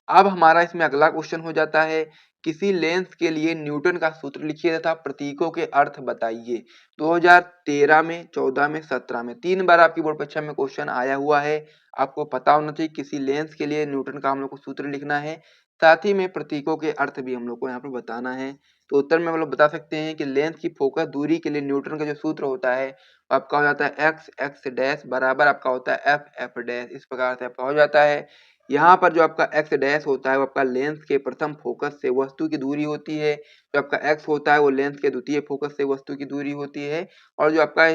अब हमारा इसमें अगला क्वेश्चन हो जाता है, किसी लेंस के लिए न्यूटन का सूत्र लिखिए तथा प्रतीकों के अर्थ बताइए। 2013 में, 14 में, 17 में 3 बार आपकी बोर्ड परीक्षा में क्वेश्चन आया हुआ है। आपको पता होना चाहिए किसी लेंस के लिए न्यूटन का हम लोग को सूत्र लिखना है, साथ ही में प्रतीकों के अर्थ भी हम लोग को यहाँ पर बताना है। तो उत्तर में हम लोग बता सकते हैं कि लेंस की फोकस दूरी के लिए न्यूटन का जो सूत्र होता है आपका हो जाता है एक्स एक्स डैश बराबर आपका होता है एफ एफ डैश। इस प्रकार से आपका हो जाता है। यहाँ पर जो आपका एक्स डैश होता है वो आपका लेंस के प्रथम फोकस से वस्तु की दूरी होती है। जो आपका एक्स होता है वो लेंस के द्वितीय फोकस से वस्तु की दूरी होती है। और जो आपका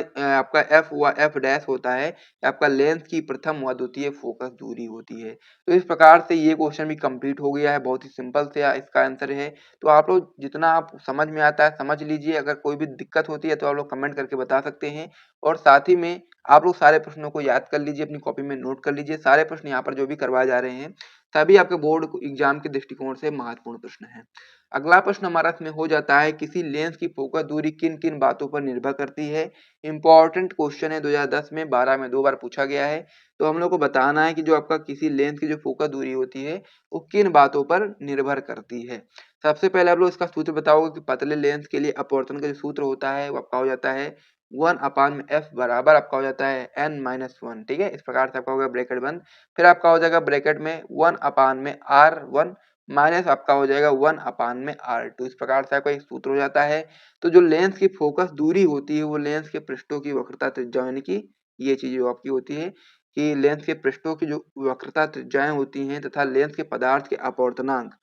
एफ हुआ एफ डैश होता है आपका लेंस की प्रथम व द्वितीय फोकस दूरी होती है। तो इस प्रकार से ये क्वेश्चन भी कंप्लीट हो गया है, बहुत ही सिंपल से इसका आंसर है। तो आप लोग जितना आप समझ में आता है समझ लीजिए, अगर कोई भी दिक्कत होती है तो आप लोग कमेंट करके बता सकते हैं। और साथ ही में आप लोग सारे प्रश्नों को याद कर लीजिए, अपनी कॉपी में नोट कर लीजिए। सारे प्रश्न यहाँ पर जो भी करवाए जा रहे हैं सभी आपके बोर्ड एग्जाम के दृष्टिकोण से महत्वपूर्ण प्रश्न है। अगला प्रश्न हमारा इसमें हो जाता है, किसी लेंस की फोकस दूरी किन किन बातों पर निर्भर करती है। इंपॉर्टेंट क्वेश्चन है, 2010 में, 12 में 2 बार पूछा गया है। तो हम लोग को बताना है कि जो आपका किसी लेंस की जो फोकस दूरी होती है वो किन बातों पर निर्भर करती है। सबसे पहले आप लोग इसका सूत्र बताओगे कि पतले लेंस के लिए अपवर्तन का जो सूत्र होता है वो आपका हो जाता है 1/f बराबर आपका हो जाता है n-1। ठीक है, इस प्रकार से आपका होगा ब्रैकेट बंद। फिर आपका हो जाएगा ब्रैकेट में 1/r1 माइनस आपका हो जाएगा 1/r2। इस प्रकार से आपका एक सूत्र हो जाता है। तो जो लेंस की फोकस दूरी होती है वो लेंस के पृष्ठों की वक्रता त्रिज्या, यानी कि ये चीज जो आपकी होती है कि लेंस के पृष्ठों की जो वक्रता त्रिज्याएं होती हैं तथा लेंस के पदार्थ के अपवर्तनांक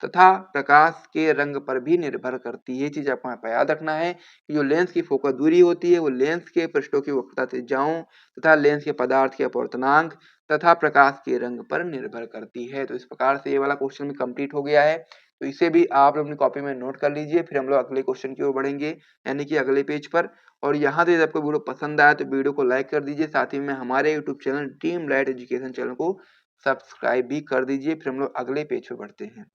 तथा प्रकाश के रंग पर भी निर्भर करती है। ये चीज आपको यहाँ पर याद रखना है कि जो लेंस की फोकस दूरी होती है वो लेंस के पृष्ठों की वक्रता त्रिज्याओं तथा लेंस के पदार्थ के अपवर्तनांक तथा प्रकाश के रंग पर निर्भर करती है। तो इस प्रकार से ये वाला क्वेश्चन भी कंप्लीट हो गया है। तो इसे भी आप अपनी कॉपी में नोट कर लीजिए, फिर हम लोग अगले क्वेश्चन की ओर बढ़ेंगे, यानी कि अगले पेज पर। और यहाँ से आपको वीडियो पसंद आया तो वीडियो को लाइक कर दीजिए, साथ ही में हमारे YouTube channel dream light education channel को सब्सक्राइब भी कर दीजिए। फिर हम लोग अगले पेज पर बढ़ते हैं।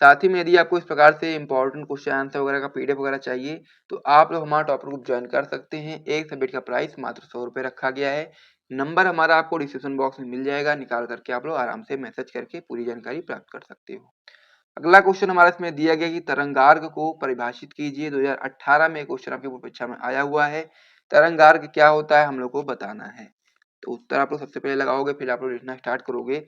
साथ ही में यदि आपको इस प्रकार से इंपॉर्टेंट क्वेश्चन आंसर वगैरह का पीडीएफ वगैरह चाहिए तो आप लोग हमारा टॉपर ग्रुप ज्वाइन कर सकते हैं। एक सब्जेक्ट का प्राइस मात्र 100 रुपये रखा गया है। नंबर हमारा आपको डिस्क्रिप्शन बॉक्स में मिल जाएगा, निकाल करके आप लोग आराम से मैसेज करके पूरी जानकारी प्राप्त कर सकते हो। अगला क्वेश्चन हमारा इसमें दिया गया कि तरंगार्ग को परिभाषित कीजिए। 2018 में क्वेश्चन आपके परीक्षा में आया हुआ है। तरंगार्ग क्या होता है हम लोग को बताना है। तो उत्तर आप लोग सबसे पहले लगाओगे, फिर आप लोग लिखना स्टार्ट करोगे।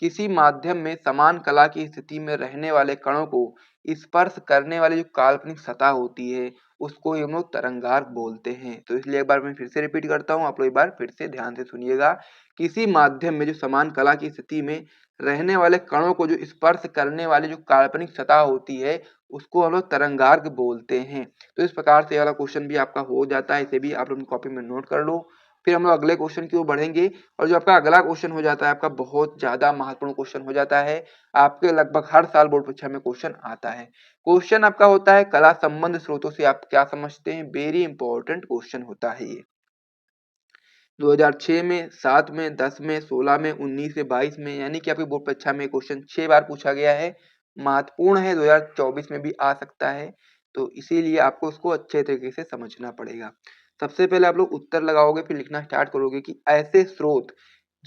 किसी माध्यम में समान कला की स्थिति में रहने वाले कणों को स्पर्श करने वाली जो काल्पनिक सतह होती है उसको हम लोग तरंगार्ग बोलते हैं। तो इसलिए एक बार मैं फिर से रिपीट करता हूँ, आप लोग एक बार फिर से ध्यान से सुनिएगा। किसी माध्यम में जो समान कला की स्थिति में रहने वाले कणों को जो स्पर्श करने वाली जो काल्पनिक सतह होती है उसको हम लोग तरंगार्ग बोलते हैं। तो इस प्रकार से वाला क्वेश्चन भी आपका हो जाता है, इसे भी आप लोग कॉपी में नोट कर लो। फिर हम लोग अगले क्वेश्चन की ओर बढ़ेंगे। और जो आपका अगला क्वेश्चन हो जाता है आपका बहुत ज्यादा महत्वपूर्ण क्वेश्चन हो जाता है। आपके लगभग हर साल बोर्ड परीक्षा में क्वेश्चन आता है। क्वेश्चन आपका होता है कला संबंध स्रोतों से आप क्या समझते हैं। वेरी इंपॉर्टेंट क्वेश्चन होता है ये। 2006 में, 7 में, 10 में, 16 में, 19 में, 22 में, यानी कि आपकी बोर्ड परीक्षा में क्वेश्चन 6 बार पूछा गया है। महत्वपूर्ण है, 2024 में भी आ सकता है। तो इसीलिए आपको उसको अच्छे तरीके से समझना पड़ेगा। सबसे पहले आप लोग उत्तर लगाओगे, फिर लिखना स्टार्ट करोगे कि ऐसे स्रोत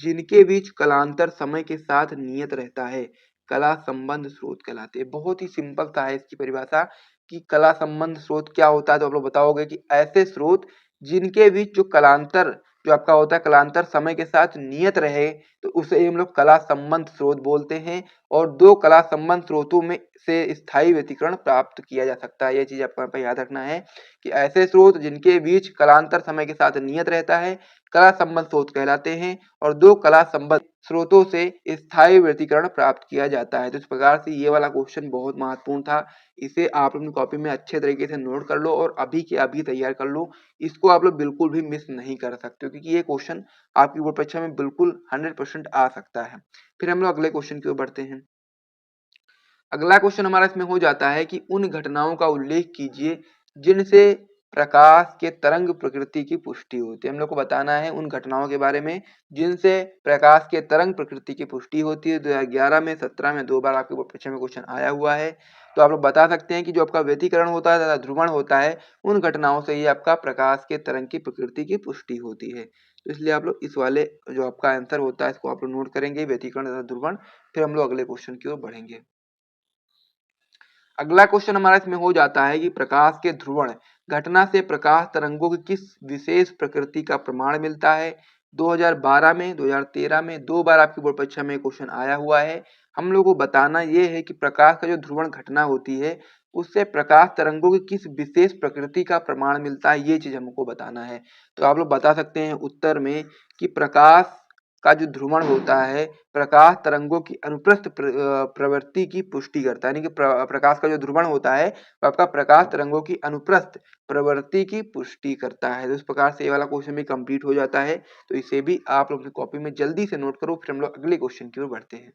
जिनके बीच कलांतर समय के साथ नियत रहता है कला संबंध स्रोत कहलाते हैं। बहुत ही सिंपल सा है इसकी परिभाषा कि कला संबंध स्रोत क्या होता है। तो आप लोग बताओगे कि ऐसे स्रोत जिनके बीच जो कलांतर जो आपका होता है कलांतर समय के साथ नियत रहे तो उसे हम लोग कला संबंध स्रोत बोलते हैं। और दो कला संबंध स्रोतों में से स्थायी व्यतिकरण प्राप्त किया जा सकता है। यह चीज आपको यहाँ पे याद रखना है कि ऐसे स्रोत जिनके बीच कलांतर समय के साथ नियत रहता है कला संबंध स्रोत कहलाते हैं। और दो कला संबंध स्रोतों से स्थायी व्यतिकरण प्राप्त किया जाता है। तो इस प्रकार से ये वाला क्वेश्चन बहुत महत्वपूर्ण था। इसे आप अपनी कॉपी में अच्छे तरीके से नोट कर लो और अभी के अभी तैयार कर लो। इसको आप लोग बिल्कुल भी मिस नहीं कर सकते हो क्योंकि ये क्वेश्चन आपकी बोर्ड परीक्षा में बिल्कुल 100% आ सकता है। फिर हम लोग अगले क्वेश्चन की ओर बढ़ते हैं। अगला क्वेश्चन हमारा इसमें हो जाता है कि उन घटनाओं का उल्लेख कीजिए जिनसे प्रकाश के तरंग प्रकृति की पुष्टि होती है। हम लोग को बताना है उन घटनाओं के बारे में जिनसे प्रकाश के तरंग प्रकृति की पुष्टि होती है। 2011 में, 17 में 2 बार आपके बोर्ड परीक्षा में क्वेश्चन आया हुआ है। तो आप लोग बता सकते हैं कि जो आपका व्यतिकरण होता है तथा ध्रुवण होता है, उन घटनाओं से ही आपका प्रकाश के तरंग की प्रकृति की पुष्टि होती है। तो इसलिए आप लोग इस वाले जो आपका आंसर होता है इसको आप लोग नोट करेंगे, व्यतिकरण तथा ध्रुवण। फिर हम लोग अगले क्वेश्चन की ओर बढ़ेंगे। अगला क्वेश्चन हमारा इसमें हो जाता है कि प्रकाश के ध्रुवण घटना से प्रकाश तरंगों की किस विशेष प्रकृति का प्रमाण मिलता है। 2012 में, 2013 में 2 बार आपकी बोर्ड परीक्षा में क्वेश्चन आया हुआ है। हम लोग को बताना ये है कि प्रकाश का जो ध्रुवण घटना होती है उससे प्रकाश तरंगों की किस विशेष प्रकृति का प्रमाण मिलता है, ये चीज हमको बताना है। तो आप लोग बता सकते हैं उत्तर में कि प्रकाश का जो ध्रुवण होता है प्रकाश तरंगों की अनुप्रस्थ प्रवृत्ति की पुष्टि करता है, यानी कि प्रकाश का जो ध्रुवण होता है वो आपका प्रकाश तरंगों की अनुप्रस्थ प्रवृत्ति की पुष्टि करता है। तो इस प्रकार से ये वाला क्वेश्चन भी कंप्लीट हो जाता है। तो इसे भी आप लोग अपनी कॉपी में जल्दी से नोट करो, फिर हम लोग अगले क्वेश्चन की ओर बढ़ते हैं।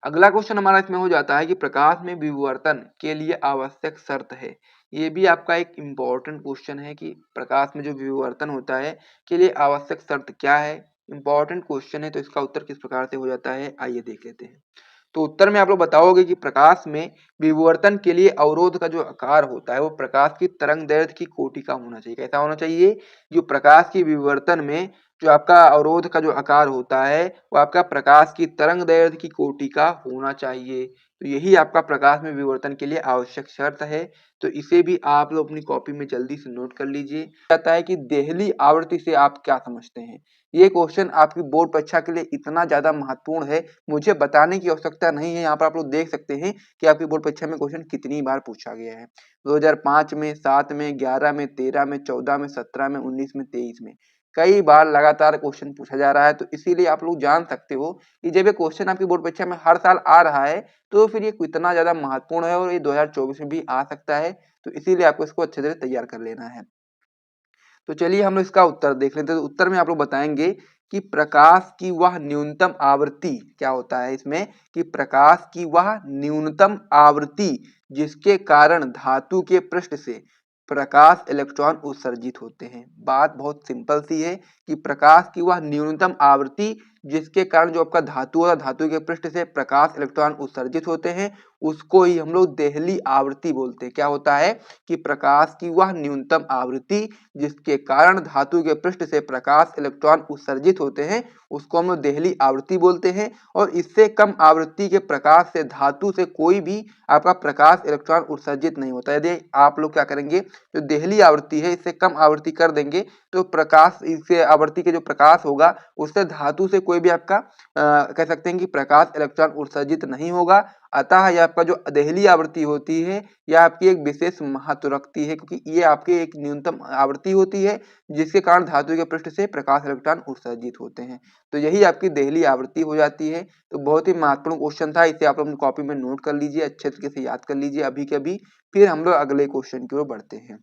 अगला क्वेश्चन हमारा इसमें हो जाता है कि प्रकाश में विवर्तन के लिए आवश्यक शर्त है। ये भी आपका एक इम्पोर्टेंट क्वेश्चन है कि प्रकाश में जो विवर्तन होता है के लिए आवश्यक शर्त क्या है। इम्पोर्टेंट क्वेश्चन है, तो इसका उत्तर किस प्रकार से हो जाता है आइए देख लेते हैं। तो उत्तर में आप लोग बताओगे कि प्रकाश में विवर्तन के लिए अवरोध का जो आकार होता है वो प्रकाश की तरंगदैर्घ्य की कोटि का होना चाहिए। कैसा होना चाहिए? जो प्रकाश की विवर्तन में जो आपका अवरोध का जो आकार होता है वो आपका प्रकाश की तरंगदैर्घ्य की कोटि का होना चाहिए। तो यही आपका प्रकाश में विवर्तन के लिए आवश्यक शर्त है। तो इसे भी आप लोग अपनी कॉपी में जल्दी से नोट कर लीजिए। कहता है कि देहली आवृत्ति से आप क्या समझते हैं। ये क्वेश्चन आपकी बोर्ड परीक्षा के लिए इतना ज्यादा महत्वपूर्ण है, मुझे बताने की आवश्यकता नहीं है। यहाँ पर आप लोग देख सकते हैं कि आपकी बोर्ड परीक्षा में क्वेश्चन कितनी बार पूछा गया है। 2005 में, 7 में, 11 में, 13 में, 14 में, 17 में, 19 में, 23 में कई बार लगातार क्वेश्चन पूछा जा रहा है। तो इसीलिए आप लोग जान सकते हो कि जब ये क्वेश्चन आपकी बोर्ड परीक्षा में हर साल आ रहा है तो फिर ये कितना ज्यादा महत्वपूर्ण है और ये 2024 में भी आ सकता है। तो इसीलिए आपको इसको अच्छे से तैयार कर लेना है। तो चलिए हम लोग इसका उत्तर देख लेते हैं। तो उत्तर में आप लोग बताएंगे कि प्रकाश की वह न्यूनतम आवृत्ति क्या होता है इसमें कि प्रकाश की वह न्यूनतम आवृत्ति जिसके कारण धातु के पृष्ठ से प्रकाश इलेक्ट्रॉन उत्सर्जित होते हैं। बात बहुत सिंपल सी है कि प्रकाश की वह न्यूनतम आवृत्ति जिसके कारण जो आपका धातु है धातु के पृष्ठ से प्रकाश इलेक्ट्रॉन उत्सर्जित होते हैं उसको ही हम लोग देहली आवृत्ति बोलते हैं। क्या होता है कि प्रकाश की वह न्यूनतम आवृत्ति जिसके कारण धातु के पृष्ठ से प्रकाश इलेक्ट्रॉन उत्सर्जित होते हैं उसको हम लोग देहली आवृत्ति बोलते हैं। और इससे कम आवृत्ति के प्रकाश से धातु से कोई भी आपका प्रकाश इलेक्ट्रॉन उत्सर्जित नहीं होता। यदि आप लोग क्या करेंगे जो देहली आवृत्ति है इससे कम आवृत्ति कर देंगे तो प्रकाश इससे आवृत्ति के जो प्रकाश होगा उससे धातु से कोई भी आपका कह सकते हैं कि प्रकाश इलेक्ट्रॉन उत्सर्जित नहीं होगा। अतः यह आपका जो देहली आवृत्ति होती है यह आपकी एक विशेष महत्व रखती है क्योंकि ये आपकी एक न्यूनतम आवृत्ति होती है जिसके कारण धातु के पृष्ठ से प्रकाश इलेक्ट्रॉन उत्सर्जित होते हैं। तो यही आपकी देहली आवृत्ति हो जाती है। तो बहुत ही महत्वपूर्ण क्वेश्चन था, इसे आप अपनी कॉपी में नोट कर लीजिए, अच्छे तरीके से याद कर लीजिए अभी के अभी। फिर हम लोग अगले क्वेश्चन की ओर बढ़ते हैं।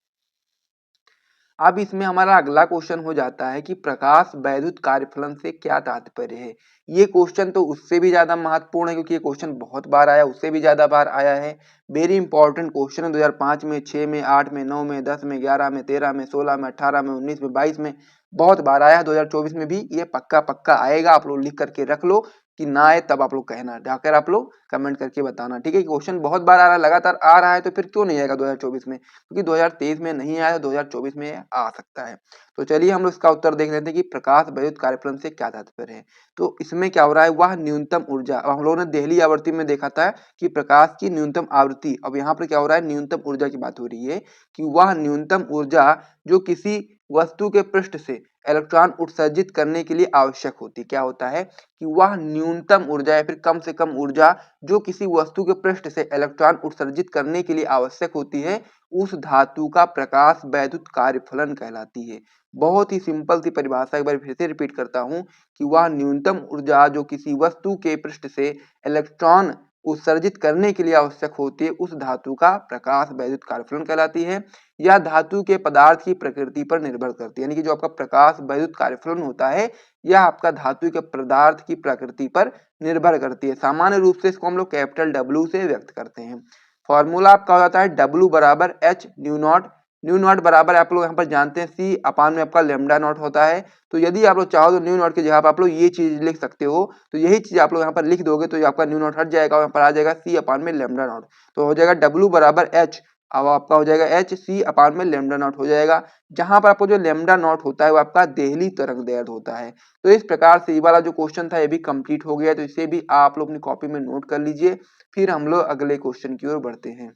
अब इसमें हमारा अगला क्वेश्चन हो जाता है कि प्रकाश वैद्युत कार्यफलन से क्या तात्पर्य है। ये क्वेश्चन तो उससे भी ज्यादा महत्वपूर्ण है क्योंकि ये क्वेश्चन बहुत बार आया, उससे भी ज्यादा बार आया है। वेरी इंपॉर्टेंट क्वेश्चन है। 2005 में, 6 में, 8 में, 9 में, 10 में, 11 में, 13 में, 16 में, 18 में, 19 में, 22 में बहुत बार आया है। 2024 में भी ये पक्का पक्का आएगा। आप लोग लिख करके रख लो कि ना आए तब आप लोग कहना, जाकर आप लोग कमेंट करके बताना, ठीक है। क्वेश्चन बहुत बार आ रहा है, लगातार आ रहा है, तो फिर क्यों नहीं आएगा 2024 में, क्योंकि 2023 में नहीं आया तो 2024 में आ सकता है। तो चलिए हम लोग इसका उत्तर देख लेते हैं कि प्रकाश वैद्युत कार्यफलन से क्या तात्पर्य है। तो इसमें क्या हो रहा है, वह न्यूनतम ऊर्जा, हम लोगों ने देहली आवृत्ति में देखा था कि प्रकाश की न्यूनतम आवृत्ति, अब यहाँ पर क्या हो रहा है, न्यूनतम ऊर्जा की बात हो रही है कि वह न्यूनतम ऊर्जा जो किसी वस्तु के पृष्ठ से इलेक्ट्रॉन उत्सर्जित करने के लिए आवश्यक होती है। क्या होता है कि वह न्यूनतम ऊर्जा या फिर कम से कम ऊर्जा जो किसी वस्तु के पृष्ठ से इलेक्ट्रॉन उत्सर्जित करने के लिए आवश्यक होती है उस धातु का प्रकाश वैद्युत कार्यफलन कहलाती है। बहुत ही सिंपल सी परिभाषा, एक बार फिर से रिपीट करता हूं कि वह न्यूनतम ऊर्जा जो किसी वस्तु के पृष्ठ से इलेक्ट्रॉन उत्सर्जित करने के लिए आवश्यक होती है उस धातु का प्रकाश वैद्युत कार्यफलन कहलाती है। यह धातु के पदार्थ की प्रकृति पर निर्भर करती है, यानी कि जो आपका प्रकाश वैद्युत कार्यफलन होता है यह आपका धातु के पदार्थ की प्रकृति पर निर्भर करती है। सामान्य रूप से इसको हम लोग कैपिटल W से व्यक्त करते हैं। फॉर्मूला आपका हो जाता है W बराबर H न्यू नॉट बराबर आप लोग यहाँ पर जानते हैं C अपान में आपका लेमडा नॉट होता है। तो यदि आप लोग चाहो तो न्यू नॉट की जगह आप लोग ये चीज लिख सकते हो, तो यही चीज आप लोग यहाँ पर लिख दोगे तो आपका न्यू नॉट हट जाएगा और यहाँ पर आ जाएगा C अपान में लेमडा नॉट। तो हो जाएगा W बराबर H, अब आपका हो जाएगा H C अपान में लेमडा नॉट हो जाएगा, जहां पर आपको जो लेमडा नॉट होता है वो आपका देहली तरंग दैर्ध्य होता है। तो इस प्रकार से ये वाला जो क्वेश्चन था ये भी कंप्लीट हो गया, तो इसे भी आप लोग अपनी कॉपी में नोट कर लीजिए। फिर हम लोग अगले क्वेश्चन की ओर बढ़ते हैं।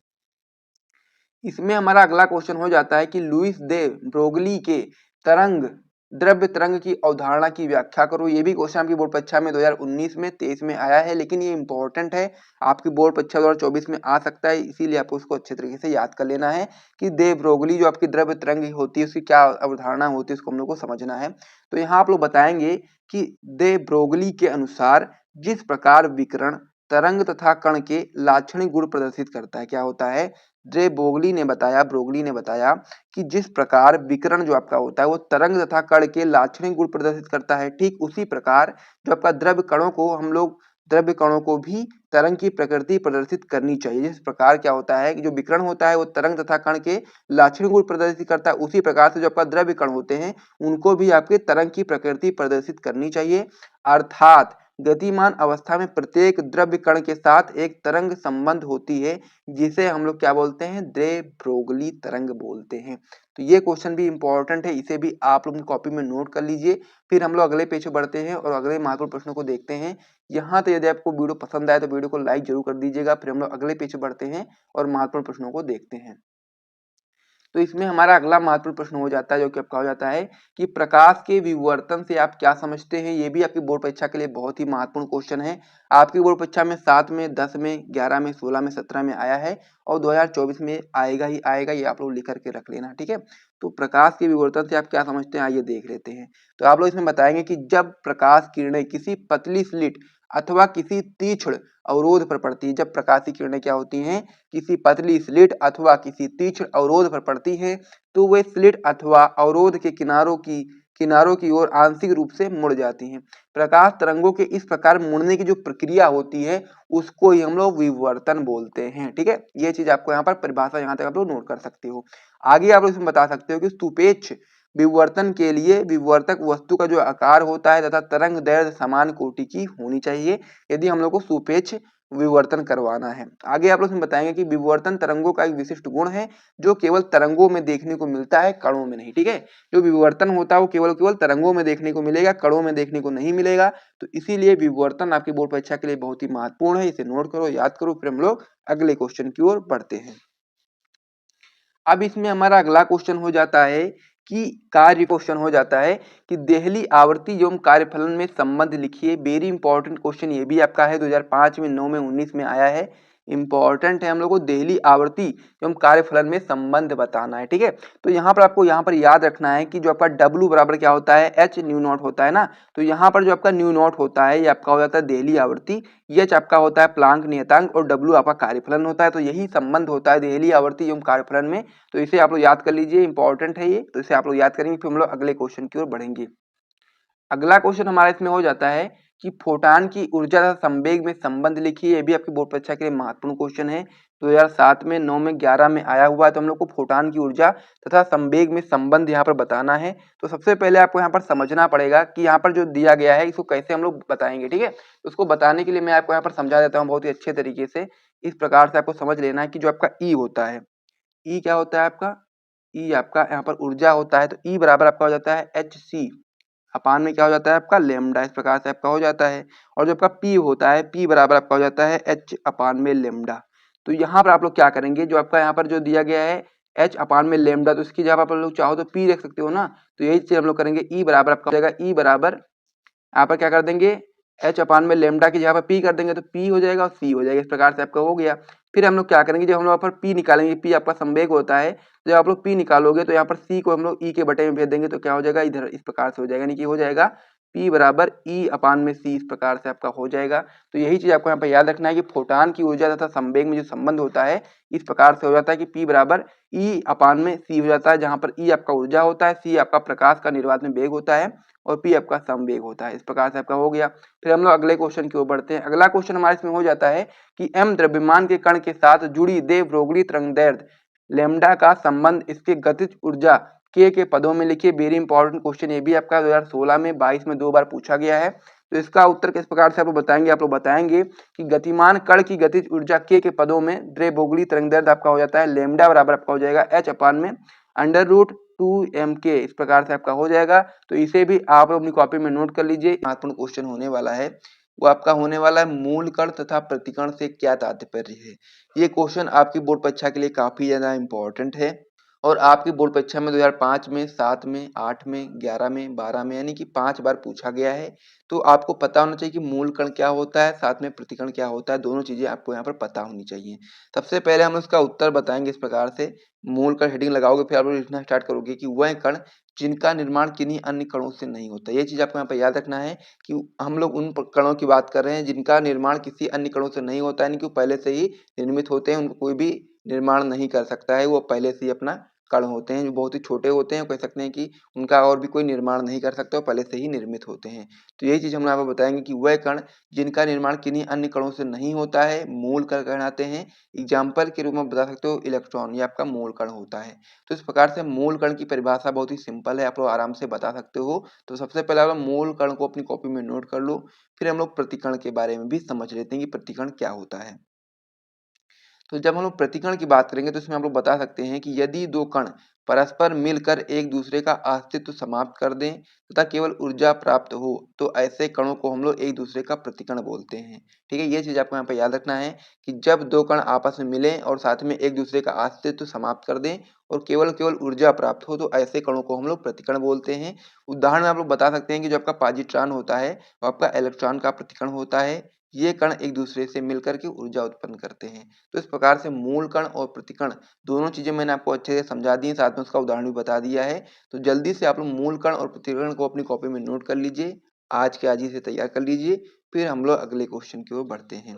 इसमें हमारा अगला क्वेश्चन हो जाता है कि लुईस दे ब्रोगली के तरंग द्रव्य तरंग की अवधारणा की व्याख्या करो। ये भी क्वेश्चन आपकी बोर्ड परीक्षा में 2019 में 23 में आया है, लेकिन ये इंपॉर्टेंट है, आपकी बोर्ड परीक्षा 2024 में आ सकता है, इसीलिए आपको उसको अच्छे तरीके से याद कर लेना है कि दे ब्रोगली जो आपकी द्रव्य तरंग होती है उसकी क्या अवधारणा होती है, उसको हम लोग को समझना है। तो यहाँ आप लोग बताएंगे कि दे ब्रोगली के अनुसार जिस प्रकार विकिरण तरंग तथा कण के लाक्षणिक गुण प्रदर्शित करता है, क्या होता है, ब्रोगली ने बताया कि जिस प्रकार विकिरण जो आपका होता है वो तरंग तथा कण के लाक्षणिक गुण प्रदर्शित करता है, ठीक उसी प्रकार जो आपका द्रव्य कणों को भी तरंग की प्रकृति प्रदर्शित करनी चाहिए। जिस प्रकार क्या होता है कि जो विकिरण होता है वो तरंग तथा कण के लाक्षणिक गुण प्रदर्शित करता है, उसी प्रकार से जो आपका द्रव्य कण होते हैं उनको भी आपके तरंग की प्रकृति प्रदर्शित करनी चाहिए। अर्थात गतिमान अवस्था में प्रत्येक द्रव्य कण के साथ एक तरंग संबंध होती है, जिसे हम लोग क्या बोलते हैं, दे ब्रोगली तरंग बोलते हैं। तो ये क्वेश्चन भी इंपॉर्टेंट है, इसे भी आप लोग कॉपी में नोट कर लीजिए। फिर हम लोग अगले पेज पे बढ़ते हैं और अगले महत्वपूर्ण प्रश्नों को देखते हैं। यहाँ तो यदि आपको वीडियो पसंद आए तो वीडियो को लाइक जरूर कर दीजिएगा। फिर हम लोग अगले पेज पे बढ़ते हैं और महत्वपूर्ण प्रश्नों को देखते हैं। तो इसमें हमारा अगला महत्वपूर्ण प्रश्न हो जाता है जो कि आपका हो जाता है कि प्रकाश के विवर्तन से आप क्या समझते हैं। ये भी आपकी बोर्ड परीक्षा के लिए बहुत ही महत्वपूर्ण क्वेश्चन है। आपकी बोर्ड परीक्षा में 7 में 10 में 11 में 16 में 17 में आया है और 2024 में आएगा ही आएगा, ये आप लोग लिख करके रख लेना, ठीक है। तो प्रकाश के विवर्तन से आप क्या समझते हैं, आइए देख लेते हैं। तो आप लोग इसमें बताएंगे कि जब प्रकाश किरणें किसी पतली स्लिट अथवा किसी तीक्ष्ण अवरोध पर पड़ती है, जब प्रकाश की किरणें क्या होती हैं, किसी पतली स्लिट अथवा किसी तीक्ष्ण अवरोध पर पड़ती है, तो वे स्लिट अथवा अवरोध के किनारों की ओर आंशिक रूप से मुड़ जाती हैं। प्रकाश तरंगों के इस प्रकार मुड़ने की जो प्रक्रिया होती है उसको ही हम लोग विवर्तन बोलते हैं, ठीक है। ये चीज आपको यहाँ पर परिभाषा यहाँ तक आप लोग नोट कर सकते हो। आगे आप लोग इसमें बता सकते हो कि सुपेक्ष विवर्तन के लिए विवर्तक वस्तु का जो आकार होता है तथा तरंग दैर्ध्य समान कोटि की होनी चाहिए, यदि हम लोग को सुपेक्ष विवर्तन करवाना है। आगे आप लोग बताएंगे कि विवर्तन तरंगों का एक विशिष्ट गुण है जो केवल तरंगों में देखने को मिलता है, कणों में नहीं, ठीक है। जो विवर्तन होता है वो केवल तरंगों में देखने को मिलेगा, कणों में देखने को नहीं मिलेगा। तो इसीलिए विवर्तन आपकी बोर्ड परीक्षा के लिए बहुत ही महत्वपूर्ण है, इसे नोट करो, याद करो। फिर हम लोग अगले क्वेश्चन की ओर बढ़ते हैं। अब इसमें हमारा अगला क्वेश्चन हो जाता है कि कार्य क्वेश्चन हो जाता है कि देहली आवर्ती एवं कार्यफलन में संबंध लिखिए। वेरी इंपॉर्टेंट क्वेश्चन ये भी आपका है, 2005 में 9 में 19 में आया है। इंपॉर्टेंट है, हम लोग को देहली आवर्ती एवं कार्यफलन में संबंध बताना है, ठीक है। तो यहाँ पर आपको यहाँ पर याद रखना है कि जो आपका W बराबर क्या होता है, H न्यू नॉट होता है ना। तो यहाँ पर जो आपका न्यू नॉट होता है ये आपका हो जाता है देहली आवर्ती, H आपका होता है प्लांक नियतांक और W आपका कार्यफलन होता है। तो यही संबंध होता है देहली आवर्ती एवं कार्यफलन में। तो इसे आप लोग याद कर लीजिए, इंपॉर्टेंट है ये, तो इसे आप लोग याद करेंगे। फिर हम लोग अगले क्वेश्चन की ओर बढ़ेंगे। अगला क्वेश्चन हमारा इसमें हो जाता है कि फोटान की ऊर्जा तथा संवेग में संबंध लिखिए। ये भी आपकी बोर्ड परीक्षा के लिए महत्वपूर्ण क्वेश्चन है, 2007 में 9 में 11 में आया हुआ है। तो हम लोग को फोटान की ऊर्जा तथा संवेग में संबंध यहाँ पर बताना है। तो सबसे पहले आपको यहाँ पर समझना पड़ेगा कि यहाँ पर जो दिया गया है इसको कैसे हम लोग बताएंगे, ठीक है। तो उसको बताने के लिए मैं आपको यहाँ पर समझा देता हूँ बहुत ही अच्छे तरीके से। इस प्रकार से आपको समझ लेना है कि जो आपका ई होता है, ई क्या होता है आपका, ई आपका यहाँ पर ऊर्जा होता है। तो ई बराबर आपका हो जाता है एच सी अपान में क्या हो जाता है आपका लेमडा, इस प्रकार से आपका हो जाता है। और जो आपका पी होता है, पी बराबर आपका हो जाता है एच अपान में लेमडा। तो यहाँ पर आप लोग क्या करेंगे, जो आपका यहाँ पर जो दिया गया है एच अपान में लेमडा, तो इसकी जगह आप लोग चाहो तो पी रख सकते हो ना। तो यही चीज हम लोग करेंगे, ई बराबर आपका हो जाएगा, ई बराबर यहाँ पर क्या कर देंगे, एच अपान में लेमडा की जगह पर पी कर देंगे तो पी हो जाएगा और सी हो जाएगा। इस प्रकार से आपका हो गया। फिर हम लोग क्या करेंगे, जब हम लोग यहाँ पर पी निकालेंगे, पी आपका संवेग होता है, तो जब आप लोग पी निकालोगे तो यहाँ पर सी को हम लोग ई के बटे में भेज देंगे तो क्या हो जाएगा, इधर इस प्रकार से हो जाएगा, यानी कि हो जाएगा पी बराबर ई अपान में सी, इस प्रकार से आपका हो जाएगा। तो यही चीज आपको यहाँ पर याद रखना है कि फोटान की ऊर्जा तथा संवेग में जो संबंध होता है इस प्रकार से हो जाता है कि पी बराबर ई अपान में सी हो जाता है, जहां पर ई आपका ऊर्जा होता है, सी आपका प्रकाश का निर्वात में वेग होता है और P आपका समवेग होता है। इस प्रकार से आपका हो गया। फिर हम लोग अगले क्वेश्चन की ओर बढ़ते हैं। अगला क्वेश्चन हमारे इसमें हो जाता है कि m द्रव्यमान के कण के साथ जुड़ी दे ब्रोगली तरंगदैर्ध्य लैम्डा का संबंध इसके गतिज ऊर्जा के पदों में लिखिए। वेरी इंपॉर्टेंट क्वेश्चन, ये भी आपका 2016 में 22 में 2 बार पूछा गया है। तो इसका उत्तर किस प्रकार से आप लोग बताएंगे? आप लोग बताएंगे कि गतिमान कण की गतिज ऊर्जा के पदों में द्रे ब्रोगली तरंगदैर्ध्य आपका हो जाता है लैम्डा बराबर आपका हो जाएगा h अपान में √2m के। इस प्रकार से आपका हो जाएगा। तो इसे भी आप लोग अपनी कॉपी में नोट कर लीजिए। महत्वपूर्ण क्वेश्चन होने वाला है, वो आपका होने वाला है मूल कण तथा प्रतिकण से क्या तात्पर्य है। ये क्वेश्चन आपकी बोर्ड परीक्षा के लिए काफी ज्यादा इंपॉर्टेंट है और आपकी बोर्ड परीक्षा में 2005 में, 7 में, 8 में, 11 में, 12 में यानी कि 5 बार पूछा गया है। तो आपको पता होना चाहिए कि मूल कण क्या होता है, साथ में प्रतिकण क्या होता है, दोनों चीजें आपको यहाँ पर पता होनी चाहिए। सबसे पहले हम उसका उत्तर बताएंगे इस प्रकार से। मूल कण हेडिंग लगाओगे, फिर आप लोग लिखना स्टार्ट करोगे कि वह कण जिनका निर्माण किन्हीं अन्य कणों से नहीं होता। ये चीज आपको यहाँ पर याद रखना है कि हम लोग उन कणों की बात कर रहे हैं जिनका निर्माण किसी अन्य कणों से नहीं होता, यानी कि पहले से ही निर्मित होते हैं, उनको कोई भी निर्माण नहीं कर सकता है, वो पहले से ही अपना कण होते हैं, जो बहुत ही छोटे होते हैं, कह सकते हैं कि उनका और भी कोई निर्माण नहीं कर सकता, वो पहले से ही निर्मित होते हैं। तो यही चीज हम यहाँ पर बताएंगे कि वह कण जिनका निर्माण किन्हीं अन्य कणों से नहीं होता है मूल कण कहलाते हैं। एग्जाम्पल के रूप में बता सकते हो इलेक्ट्रॉन, ये आपका मूल कण होता है। तो इस प्रकार से मूल कण की परिभाषा बहुत ही सिंपल है, आप लोग आराम से बता सकते हो। तो सबसे पहले आप लोग मूल कण को अपनी कॉपी में नोट कर लो। फिर हम लोग प्रतिकण के बारे में भी समझ लेते हैं कि प्रतिकण क्या होता है। तो जब हम लोग प्रतिकण की बात करेंगे तो इसमें हम लोग बता सकते हैं कि यदि दो कण परस्पर मिलकर एक दूसरे का अस्तित्व समाप्त कर दें तथा केवल ऊर्जा प्राप्त हो तो ऐसे कणों को हम लोग एक दूसरे का प्रतिकण बोलते हैं। ठीक है, ये चीज आपको यहाँ पर याद रखना है कि जब दो कण आपस में मिलें और साथ में एक दूसरे का अस्तित्व समाप्त कर दें और केवल केवल ऊर्जा प्राप्त हो तो ऐसे कणों को हम लोग प्रतिकण बोलते हैं। उदाहरण में आप लोग बता सकते हैं कि जो आपका पॉजिट्रॉन होता है वो आपका इलेक्ट्रॉन का प्रतिकण होता है। ये कण एक दूसरे से मिलकर के ऊर्जा उत्पन्न करते हैं। तो इस प्रकार से मूल कण और प्रतिकण दोनों चीजें मैंने आपको अच्छे से समझा दी हैं, साथ में उसका उदाहरण भी बता दिया है। तो जल्दी से आप लोग मूल कण और प्रतिकण को अपनी कॉपी में नोट कर लीजिए, आज के आज ही से तैयार कर लीजिए। फिर हम लोग अगले क्वेश्चन की ओर बढ़ते हैं।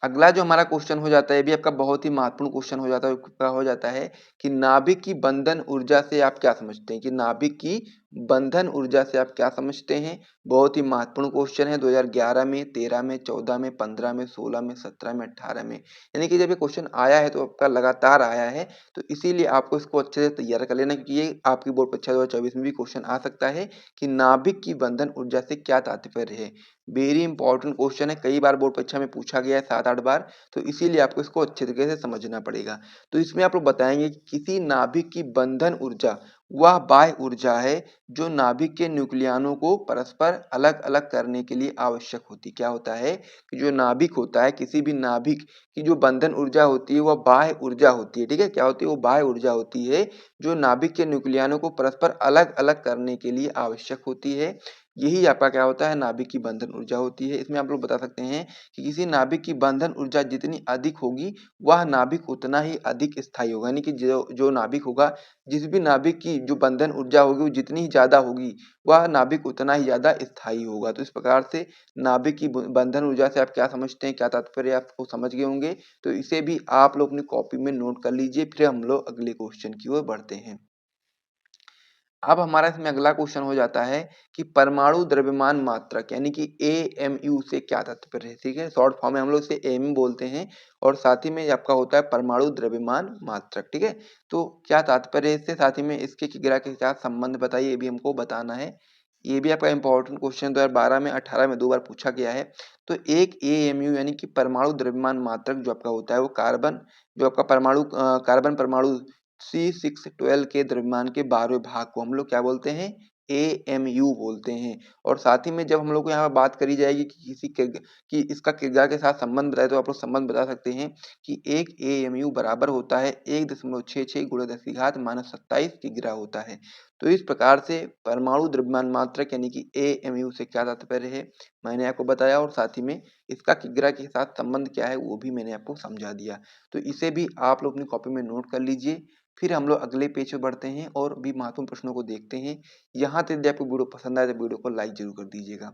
अगला जो हमारा क्वेश्चन हो जाता है, ये भी आपका बहुत ही महत्वपूर्ण क्वेश्चन हो जाता है। क्या हो जाता है कि नाभिक की बंधन ऊर्जा से आप क्या समझते हैं, कि नाभिक की बंधन ऊर्जा से आप क्या समझते हैं। बहुत ही महत्वपूर्ण क्वेश्चन है। 2011 में, 13 में, 14 में, 15 में, 16 में, 17 में, 18 में, यानी कि जब ये क्वेश्चन आया है तो आपका लगातार आया है। तो इसीलिए आपको इसको अच्छे से तैयार कर लेना, क्योंकि ये आपकी बोर्ड परीक्षा 2024 में भी क्वेश्चन आ सकता है कि नाभिक की बंधन ऊर्जा से क्या तात्पर्य है। वेरी इंपॉर्टेंट क्वेश्चन है, कई बार बोर्ड परीक्षा में पूछा गया है, 7-8 बार। तो इसीलिए आपको इसको अच्छे तरीके से समझना पड़ेगा। तो इसमें आप लोग बताएंगे कि किसी नाभिक की बंधन ऊर्जा वह बाह्य ऊर्जा है जो नाभिक के न्यूक्लियनों को परस्पर अलग अलग करने के लिए आवश्यक होती। क्या होता है कि जो नाभिक होता है, किसी भी नाभिक की जो बंधन ऊर्जा होती है वह बाह्य ऊर्जा होती है। ठीक है, क्या होती है? वो बाह्य ऊर्जा होती है जो नाभिक के न्यूक्लियनों को परस्पर अलग अलग करने के लिए आवश्यक होती है। यही आपका क्या होता है? नाभिक की बंधन ऊर्जा होती है। इसमें आप लोग बता सकते हैं कि किसी नाभिक की बंधन ऊर्जा जितनी अधिक होगी वह नाभिक उतना ही अधिक स्थायी होगा। यानी कि जो जो नाभिक होगा, जिस भी नाभिक की जो बंधन ऊर्जा होगी वो जितनी ही ज्यादा होगी वह नाभिक उतना ही ज्यादा स्थायी होगा। तो इस प्रकार से नाभिक की बंधन ऊर्जा से आप क्या समझते हैं, क्या तात्पर्य आपको समझ गए होंगे। तो इसे भी आप लोग अपनी कॉपी में नोट कर लीजिए। फिर हम लोग अगले क्वेश्चन की ओर बढ़ते हैं। अब हमारा इसमें अगला क्वेश्चन हो जाता है कि परमाणु द्रव्यमान मात्रक यानी कि AMU से क्या तात्पर्य है। ठीक है, शॉर्ट फॉर्म में हम लोग इसे AMU बोलते हैं और साथ ही में आपका होता है परमाणु द्रव्यमान मात्रक। ठीक है, तो क्या तात्पर्य है इससे, साथ ही में इसके क्रिया के साथ संबंध बताइए, ये भी हमको बताना है। ये भी आपका इंपॉर्टेंट क्वेश्चन 2012 में, 18 में 2 बार पूछा गया है। तो एक AMU यानी कि परमाणु द्रव्यमान मात्रक जो आपका होता है वो कार्बन, जो आपका परमाणु कार्बन परमाणु C612 के द्रव्यमान के 12वें भाग को हम लोग क्या बोलते हैं? AMU बोलते हैं। और साथ ही में जब हम लोग को यहाँ पर बात करी जाएगी कि कि इसका किरदार के साथ संबंध बताए, तो आप लोग संबंध बता सकते हैं कि एक AMU बराबर होता है 1.66 गुणा 10⁻27 किग्रा होता है। तो इस प्रकार से परमाणु द्रव्यमान मात्रक यानी कि AMU से क्या तात्पर्य है मैंने आपको बताया, और साथ ही में इसका किग्रा के साथ संबंध क्या है वो भी मैंने आपको समझा दिया। तो इसे भी आप लोग अपनी कॉपी में नोट कर लीजिए। फिर हम लोग अगले पेज पे बढ़ते हैं और भी महत्वपूर्ण प्रश्नों को देखते हैं। यहाँ तक यदि आपको वीडियो पसंद आए तो वीडियो को लाइक जरूर कर दीजिएगा।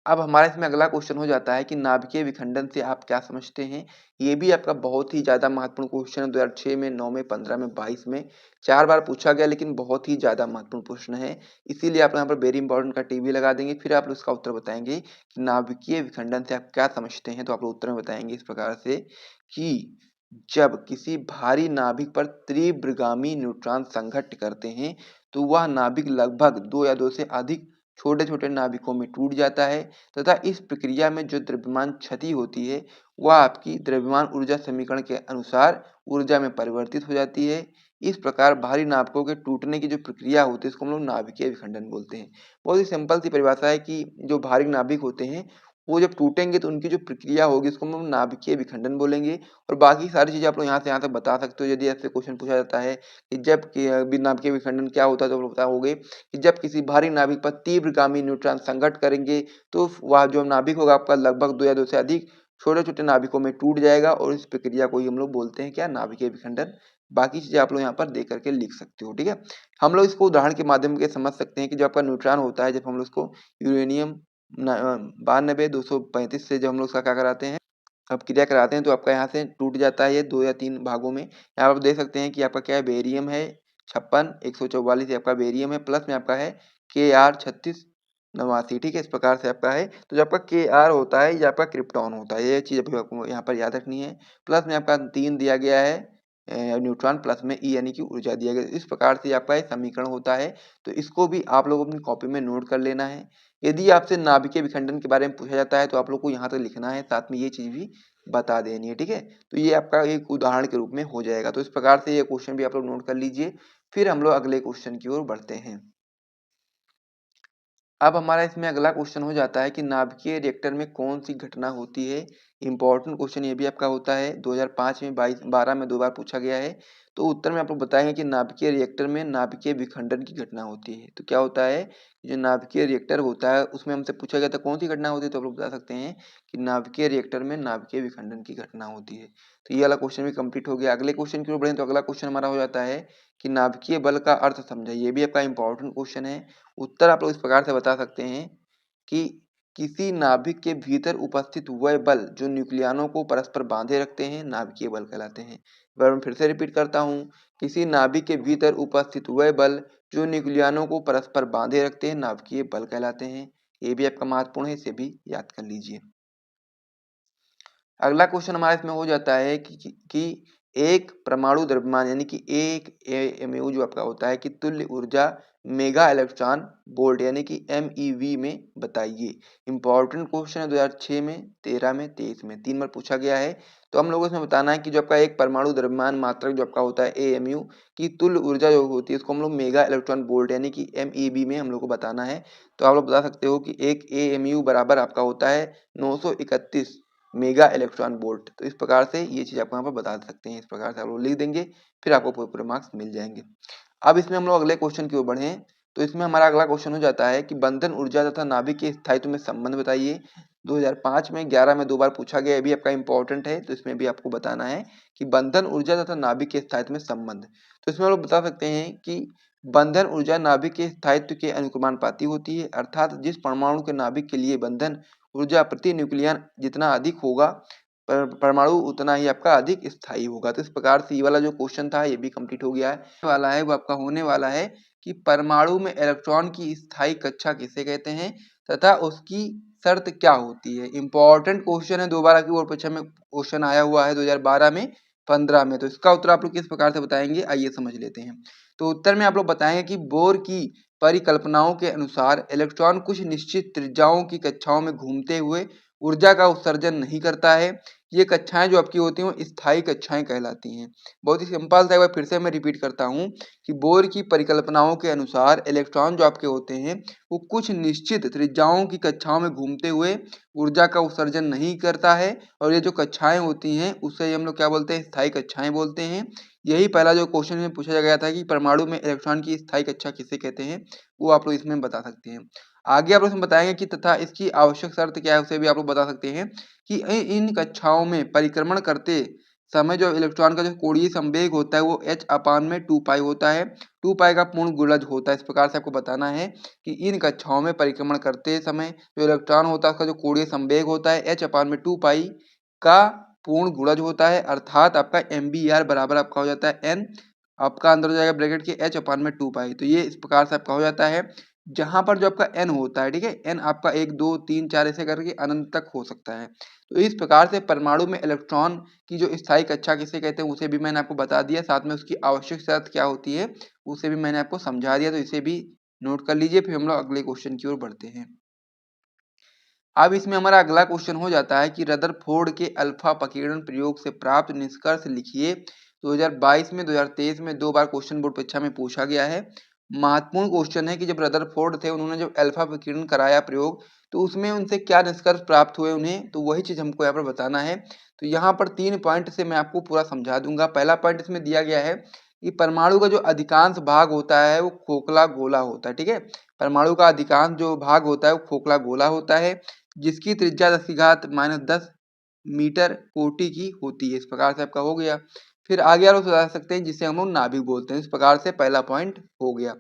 अब हमारा इसमें अगला क्वेश्चन हो जाता है कि नाभिकीय विखंडन से आप क्या समझते हैं। ये भी आपका बहुत ही ज़्यादा महत्वपूर्ण क्वेश्चन है। 2006 में, 9 में, 15 में, 22 में 4 बार पूछा गया, लेकिन बहुत ही ज़्यादा महत्वपूर्ण प्रश्न है। इसीलिए आप यहाँ पर वेरी इंपॉर्टेंट का टीवी लगा देंगे, फिर आप उसका उत्तर बताएंगे कि नाभिकीय विखंडन से आप क्या समझते हैं। तो आप लोग उत्तर में बताएंगे इस प्रकार से कि जब किसी भारी नाभिक पर तीव्रगामी न्यूट्रॉन संघट्ट करते हैं तो वह नाभिक लगभग 2 या 2 से अधिक छोटे-छोटे नाभिकों में टूट जाता है तथा इस प्रक्रिया में जो द्रव्यमान क्षति होती है वह आपकी द्रव्यमान ऊर्जा समीकरण के अनुसार ऊर्जा में परिवर्तित हो जाती है। इस प्रकार भारी नाभिकों के टूटने की जो प्रक्रिया होती है इसको हम लोग नाभिकीय विखंडन बोलते हैं। बहुत ही सिंपल सी परिभाषा है कि जो भारी नाभिक होते हैं वो जब टूटेंगे तो उनकी जो प्रक्रिया होगी उसको हम लोग नाभिकीय विखंडन बोलेंगे। और बाकी सारी चीज़ें आप लोग यहाँ तक बता सकते हो। यदि आपसे क्वेश्चन पूछा जाता है कि जब नाभिकीय विखंडन क्या होता है तो आप लोग बताओगे कि जब किसी भारी नाभिक पर तीव्रगामी न्यूट्रॉन संघट्ट करेंगे तो वह जो नाभिक होगा आपका लगभग 2 या 2 से अधिक छोटे-छोटे नाभिकों में टूट जाएगा और इस प्रक्रिया को ही हम लोग बोलते हैं क्या, नाभिकीय विखंडन। बाकी चीज़ें आप लोग यहाँ पर देख करके लिख सकते हो, ठीक है। हम लोग इसको उदाहरण के माध्यम से समझ सकते हैं कि जो आपका न्यूट्रॉन होता है, जब हम लोग उसको यूरेनियम 92 235 से जब हम लोग उसका क्या कराते हैं, अब क्रिया कराते हैं तो आपका यहाँ से टूट जाता है ये 2 या 3 भागों में। यहाँ आप देख सकते हैं कि आपका क्या है, बेरियम है 56 144 ये आपका बेरियम है, प्लस में आपका है Kr 36 89, ठीक है। इस प्रकार से आपका है। तो जो आपका Kr होता है ये आपका क्रिप्टॉन होता है, ये चीज़ अभी आपको यहाँ पर याद रखनी है। प्लस में आपका 3 दिया गया है न्यूट्रॉन, प्लस में E यानी कि ऊर्जा दिया गया। इस प्रकार से आपका एक समीकरण होता है। तो इसको भी आप लोग अपनी कॉपी में नोट कर लेना है। यदि आपसे नाभिकीय विखंडन के बारे में पूछा जाता है तो आप लोग को यहाँ तक लिखना है, साथ में ये चीज़ भी बता देनी है, ठीक है। तो ये आपका एक उदाहरण के रूप में हो जाएगा। तो इस प्रकार से ये क्वेश्चन भी आप लोग नोट कर लीजिए। फिर हम लोग अगले क्वेश्चन की ओर बढ़ते हैं। अब हमारा इसमें अगला क्वेश्चन हो जाता है कि नाभिकीय रिएक्टर में कौन सी घटना होती है। इंपॉर्टेंट क्वेश्चन ये भी आपका होता है, 2005 में, 12 में 2 बार पूछा गया है। तो उत्तर में आप लोग बताएंगे कि नाभिकीय रिएक्टर में नाभिकीय विखंडन की घटना होती है। तो क्या होता है, जो नाभिकीय रिएक्टर होता है उसमें हमसे पूछा गया था कौन सी घटना होती है, तो आप लोग बता सकते हैं कि नाभिकीय रिएक्टर में नाभिकीय विखंडन की घटना होती है। तो ये वाला क्वेश्चन भी कंप्लीट हो गया। अगले क्वेश्चन की ओर बढ़े तो अगला क्वेश्चन हमारा हो जाता है कि नाभिकीय बल का अर्थ समझाइए। ये भी आपका इंपॉर्टेंट क्वेश्चन है। उत्तर आप लोग इस प्रकार से बता सकते हैं कि किसी नाभिक के भीतर उपस्थित वह बल जो न्यूक्लियनों को परस्पर बांधे रखते हैं नाभिकीय बल कहलाते हैं। एक बार मैं फिर से रिपीट करता हूँ, किसी नाभिक के भीतर उपस्थित वह बल जो न्यूक्लियनों को परस्पर बांधे रखते हैं नाभिकीय बल कहलाते हैं। ये भी आपका महत्वपूर्ण है, इसे भी याद कर लीजिए। अगला क्वेश्चन हमारा इसमें हो जाता है कि एक परमाणु द्रव्यमान यानी कि एक एमयू जो आपका होता है कि तुल्य ऊर्जा मेगा इलेक्ट्रॉन वोल्ट यानी कि MeV में बताइए। इंपॉर्टेंट क्वेश्चन है, 2006 में, 13 में, 23 में 3 बार पूछा गया है। तो हम लोगों को इसमें बताना है कि जो आपका एक परमाणु द्रव्यमान मात्रक जो आपका होता है AMU की तुल्य ऊर्जा जो होती है उसको हम लोग मेगा इलेक्ट्रॉन वोल्ट यानी कि MEV में हम लोग को बताना है। तो आप लोग बता सकते हो कि एक AMU बराबर आपका होता है 931 मेगा इलेक्ट्रॉन वोल्ट। तो इस प्रकार से ये चीज़ आपको यहाँ पर बता सकते हैं। इस प्रकार से आप लोग लिख देंगे, फिर आपको पूरे पूरे मार्क्स मिल जाएंगे। अब इसमें हम लोग अगले क्वेश्चन की ओर बढ़े तो इसमें हमारा अगला क्वेश्चन हो जाता है कि बंधन ऊर्जा तथा नाभिक के स्थायित्व में संबंध बताइए। 2005 में, 11 में 2 बार पूछा गया, ये भी आपका इंपॉर्टेंट है। तो इसमें भी आपको बताना है कि बंधन ऊर्जा तथा नाभिक के स्थायित्व में संबंध। तो इसमें हम लोग बता सकते हैं कि बंधन ऊर्जा नाभिक के स्थायित्व के अनुक्रमानुपाती होती है, अर्थात जिस परमाणु के नाभिक के लिए बंधन ऊर्जा प्रति न्यूक्लियन जितना अधिक होगा परमाणु उतना ही आपका अधिक स्थायी होगा। तो इस प्रकार से ये वाला जो क्वेश्चन था ये भी कंप्लीट हो गया है। वाला है वो आपका होने वाला है कि परमाणु में इलेक्ट्रॉन की स्थायी कक्षा किसे कहते हैं तथा उसकी शर्त क्या होती है। इंपॉर्टेंट क्वेश्चन है, दोबारा की बोर्ड परीक्षा में क्वेश्चन आया हुआ है 2012 में, 15 में। तो इसका उत्तर आप लोग किस प्रकार से बताएंगे, आइए समझ लेते हैं। तो उत्तर में आप लोग बताएंगे कि बोर की परिकल्पनाओं के अनुसार इलेक्ट्रॉन कुछ निश्चित त्रिज्याओं की कक्षाओं में घूमते हुए ऊर्जा का उत्सर्जन नहीं करता है। ये कक्षाएं जो आपकी होती हैं वो स्थायी कक्षाएं कहलाती हैं। बहुत ही सिंपल सा, एक बार फिर से मैं रिपीट करता हूँ कि बोर की परिकल्पनाओं के अनुसार इलेक्ट्रॉन जो आपके होते हैं वो कुछ निश्चित त्रिज्याओं की कक्षाओं में घूमते हुए ऊर्जा का उत्सर्जन नहीं करता है। और ये जो कक्षाएं होती हैं उससे हम लोग क्या बोलते हैं, स्थायी कक्षाएं बोलते हैं। यही पहला जो क्वेश्चन में पूछा गया था कि परमाणु में इलेक्ट्रॉन की स्थायी कक्षा किसे कहते हैं, वो आप लोग इसमें बता सकते हैं। आगे आप लोग इसमें बताएंगे कि तथा इसकी आवश्यक शर्त क्या है, उसे भी आप लोग बता सकते हैं कि इन कक्षाओं में परिक्रमण करते समय जो इलेक्ट्रॉन का जो कोणीय संवेग होता है वो h/2 होता है। 2 पाई का पूर्ण गुणज होता है। इस प्रकार से आपको बताना है कि इन कक्षाओं में परिक्रमण करते समय जो इलेक्ट्रॉन होता है उसका जो कोणीय संवेग होता है h/2 पाई का पूर्ण गुणज होता है, अर्थात आपका MBR बराबर आपका हो जाता है n, आपका अंदर हो जाएगा ब्रैकेट के h/2 पाई। तो ये इस प्रकार से आपका हो जाता है, जहां पर जो आपका n होता है, ठीक है, n आपका 1 2 3 4 ऐसे करके अनंत तक हो सकता है। तो इस प्रकार से परमाणु में इलेक्ट्रॉन की जो स्थायी कक्षा किसे कहते हैं उसे भी मैंने आपको बता दिया, साथ में उसकी आवश्यक शर्त क्या होती है उसे भी मैंने आपको समझा दिया। तो इसे भी नोट कर लीजिए। फिर हम लोग अगले क्वेश्चन की ओर बढ़ते हैं। अब इसमें हमारा अगला क्वेश्चन हो जाता है कि रदरफोर्ड के अल्फा अपकीर्णन प्रयोग से प्राप्त निष्कर्ष लिखिए। 2022 में 2023 में 2 बार क्वेश्चन बोर्ड परीक्षा में पूछा गया है। महत्वपूर्ण क्वेश्चन है कि जब रदरफोर्ड थे उन्होंने जब अल्फा अपकीर्णन कराया प्रयोग, तो उसमें उनसे क्या निष्कर्ष प्राप्त हुए उन्हें, तो वही चीज हमको यहाँ पर बताना है। तो यहाँ पर 3 पॉइंट से मैं आपको पूरा समझा दूंगा। पहला पॉइंट इसमें दिया गया है कि परमाणु का जो अधिकांश भाग होता है वो खोखला गोला होता है, ठीक है। परमाणु का अधिकांश जो भाग होता है वो खोखला गोला होता है, जिसकी त्रिज्या 10⁻⁻10 मीटर कोटि की होती है। इस प्रकार से आपका हो गया। फिर आगे आप लोग बता सकते हैं जिसे हम लोग नाभिक बोलते हैं। इस प्रकार से पहला पॉइंट हो गया।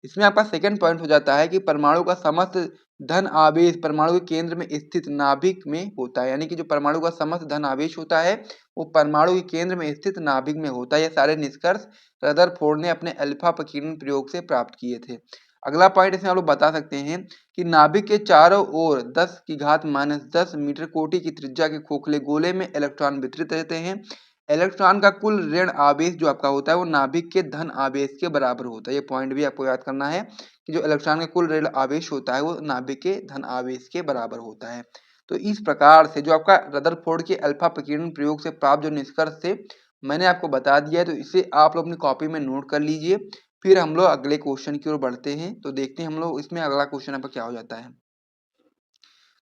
इसमें आपका सेकंड पॉइंट हो जाता है कि परमाणु का समस्त धन आवेश परमाणु के केंद्र में स्थित नाभिक में होता है, यानी कि जो परमाणु का समस्त धन आवेश होता है वो परमाणु के केंद्र में स्थित नाभिक में होता है। ये सारे निष्कर्ष रदरफोर्ड ने अपने अल्फा अपकीर्णन प्रयोग से प्राप्त किए थे। अगला पॉइंट इसमें आप लोग बता सकते हैं कि नाभिक के चारों ओर 10⁻⁻10 मीटर कोटि की त्रिज्या के खोखले गोले में इलेक्ट्रॉन वितरित रहते हैं। इलेक्ट्रॉन का कुल ऋण आवेश जो आपका होता है वो नाभिक के धन आवेश के बराबर होता है। ये पॉइंट भी आपको याद करना है कि जो इलेक्ट्रॉन का कुल ऋण आवेश होता है वो नाभिक के धन आवेश के बराबर होता है। तो इस प्रकार से जो आपका रदरफोर्ड के अल्फा अपकीर्णन प्रयोग से प्राप्त जो निष्कर्ष थे मैंने आपको बता दिया है। तो इसे आप लोग अपनी कॉपी में नोट कर लीजिए। फिर हम लोग अगले क्वेश्चन की ओर बढ़ते हैं। तो देखते हैं हम लोग इसमें अगला क्वेश्चन आपका क्या हो जाता है।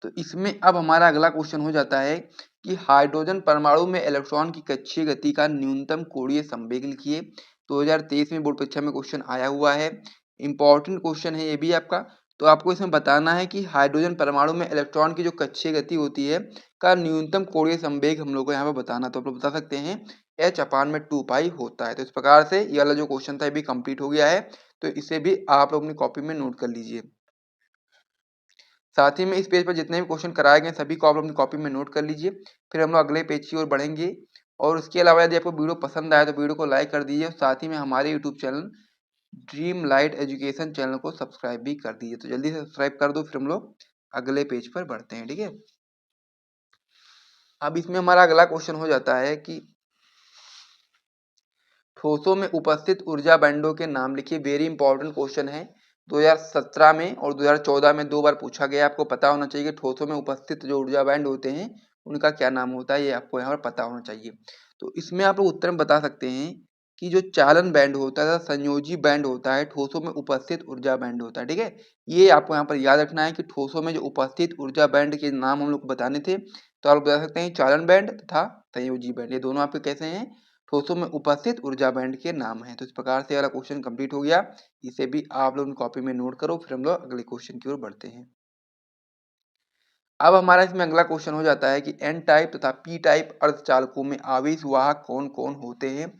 तो इसमें अब हमारा अगला क्वेश्चन हो जाता है कि हाइड्रोजन परमाणु में इलेक्ट्रॉन की कक्षीय गति का न्यूनतम कोणीय संवेग लिखिए। 2023 में बोर्ड परीक्षा में क्वेश्चन आया हुआ है। इंपॉर्टेंट क्वेश्चन है ये भी आपका। तो आपको इसमें बताना है कि हाइड्रोजन परमाणु में इलेक्ट्रॉन की जो कक्षीय गति होती है का न्यूनतम कोणीय संवेग हम लोग को यहाँ पर बताना। तो आप लोग बता सकते हैं h/2 पाई होता है। तो इस प्रकार से ये वाला जो क्वेश्चन था ये भी कंप्लीट हो गया है। तो इसे भी आप लोग अपनी कॉपी में नोट कर लीजिए। साथ ही में इस पेज पर जितने भी क्वेश्चन कराए गए सभी को आप अपनी कॉपी में नोट कर लीजिए। फिर हम लोग अगले पेज की ओर बढ़ेंगे। और उसके अलावा यदि आपको वीडियो पसंद आए तो वीडियो को लाइक कर दीजिए। साथ ही में हमारे YouTube channel dream light education channel को सब्सक्राइब भी कर दीजिए। तो जल्दी से सब्सक्राइब कर दो। फिर हम लोग अगले पेज पर बढ़ते हैं, ठीक है। अब इसमें हमारा अगला क्वेश्चन हो जाता है कि ठोसों में उपस्थित ऊर्जा बैंडों के नाम लिखिए। वेरी इंपॉर्टेंट क्वेश्चन है। 2017 में और 2014 में 2 बार पूछा गया। आपको पता होना चाहिए कि ठोसों में उपस्थित जो ऊर्जा बैंड होते हैं उनका क्या नाम होता है, ये आपको यहाँ पर पता होना चाहिए। तो इसमें आप लोग उत्तर में बता सकते हैं कि जो चालन बैंड होता है, संयोजी बैंड होता है, ठोसों में उपस्थित ऊर्जा बैंड होता है, ठीक है। ये आपको यहाँ पर याद रखना है कि ठोसों में जो उपस्थित ऊर्जा बैंड के नाम हम लोग को बताने थे। तो आप बता सकते हैं चालन बैंड तथा संयोजी बैंड, ये दोनों आपके कैसे हैं, ठोसों में उपस्थित ऊर्जा बैंड के नाम है। तो इस प्रकार से वाला क्वेश्चन कंप्लीट हो गया। इसे भी आप लोग कॉपी में नोट करो। फिर हम लोग अगले क्वेश्चन की ओर बढ़ते हैं। अब हमारा इसमें अगला क्वेश्चन हो जाता है कि एन टाइप तथा पी टाइप अर्धचालकों में आवेश वाहक कौन कौन होते हैं।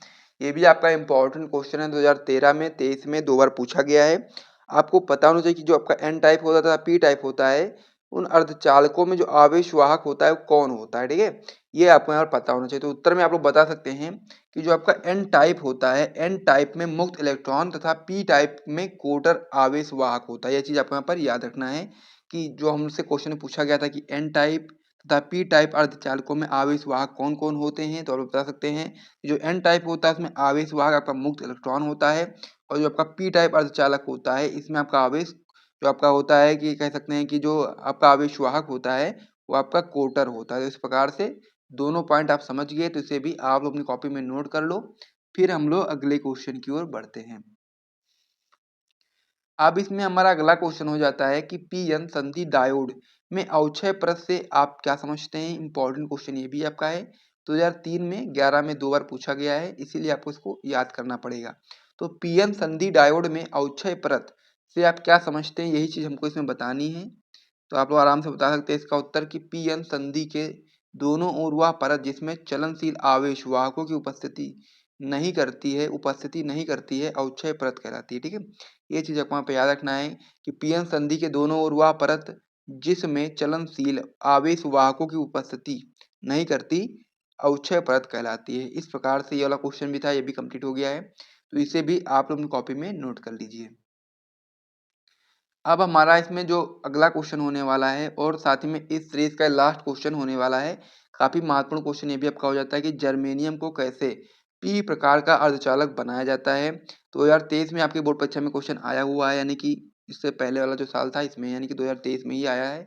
ये भी आपका इंपॉर्टेंट क्वेश्चन है। 2013 में 23 में 2 बार पूछा गया है। आपको पता होना चाहिए कि जो आपका एन टाइप होता है तथा पी टाइप होता है उन अर्धचालकों में जो आवेश वाहक होता है वो कौन होता है, ठीक है। ये आपको यहाँ पर पता होना चाहिए। तो उत्तर में आप लोग बता सकते हैं कि जो आपका एन टाइप होता है, एन टाइप में मुक्त इलेक्ट्रॉन तथा पी टाइप में कोटर आवेश वाहक होता है। यह चीज आपको यहाँ पर याद रखना है कि जो हमसे क्वेश्चन में पूछा गया था कि एन टाइप तथा पी टाइप अर्धचालकों में आवेश वाहक कौन कौन होते हैं। तो आप बता सकते हैं जो एन टाइप होता है उसमें आवेश वाहक आपका मुक्त इलेक्ट्रॉन होता है, और जो आपका पी टाइप अर्धचालक होता है इसमें आपका आवेश जो आपका होता है कि कह सकते हैं कि जो आपका आवेश वाहक होता है वो आपका कोटर होता है। तो इस प्रकार से दोनों पॉइंट आप समझ गए। तो इसे भी आप लोग अपनी कॉपी में नोट कर लो। फिर हम लोग अगले क्वेश्चन की ओर बढ़ते हैं। अब इसमें हमारा अगला क्वेश्चन हो जाता है कि पी एन संधि डायोड में अवक्षय परत से आप क्या समझते हैं। इंपॉर्टेंट क्वेश्चन ये भी आपका है। 2003 में 11 में 2 बार पूछा गया है, इसीलिए आपको इसको याद करना पड़ेगा। तो पी एन संधि डायोड में अवक्षय परत से आप क्या समझते हैं, यही चीज हमको इसमें बतानी है। तो आप लोग आराम से बता सकते हैं इसका उत्तर कि पी एन संधि के दोनों ओर वह परत जिसमें चलनशील आवेश वाहकों की उपस्थिति नहीं करती है अवक्षय परत कहलाती है। ठीक है, ये चीज आपको वहाँ पे याद रखना है कि पीएन संधि के दोनों ओर वह परत जिसमें चलनशील आवेश वाहकों की उपस्थिति नहीं करती अवक्षय परत कहलाती है। इस प्रकार से ये वाला क्वेश्चन भी था, ये भी कंप्लीट हो गया है, तो इसे भी आप लोग अपनी कॉपी में नोट कर लीजिए। अब हमारा इसमें जो अगला क्वेश्चन होने वाला है और साथ ही में इस सीरीज का लास्ट क्वेश्चन होने वाला है, काफी महत्वपूर्ण क्वेश्चन ये भी आपका हो जाता है कि जर्मेनियम को कैसे पी प्रकार का अर्धचालक बनाया जाता है। 2023 में आपके बोर्ड परीक्षा में क्वेश्चन आया हुआ है, यानी कि इससे पहले वाला जो साल था इसमें, यानी कि 2023 में ही आया है।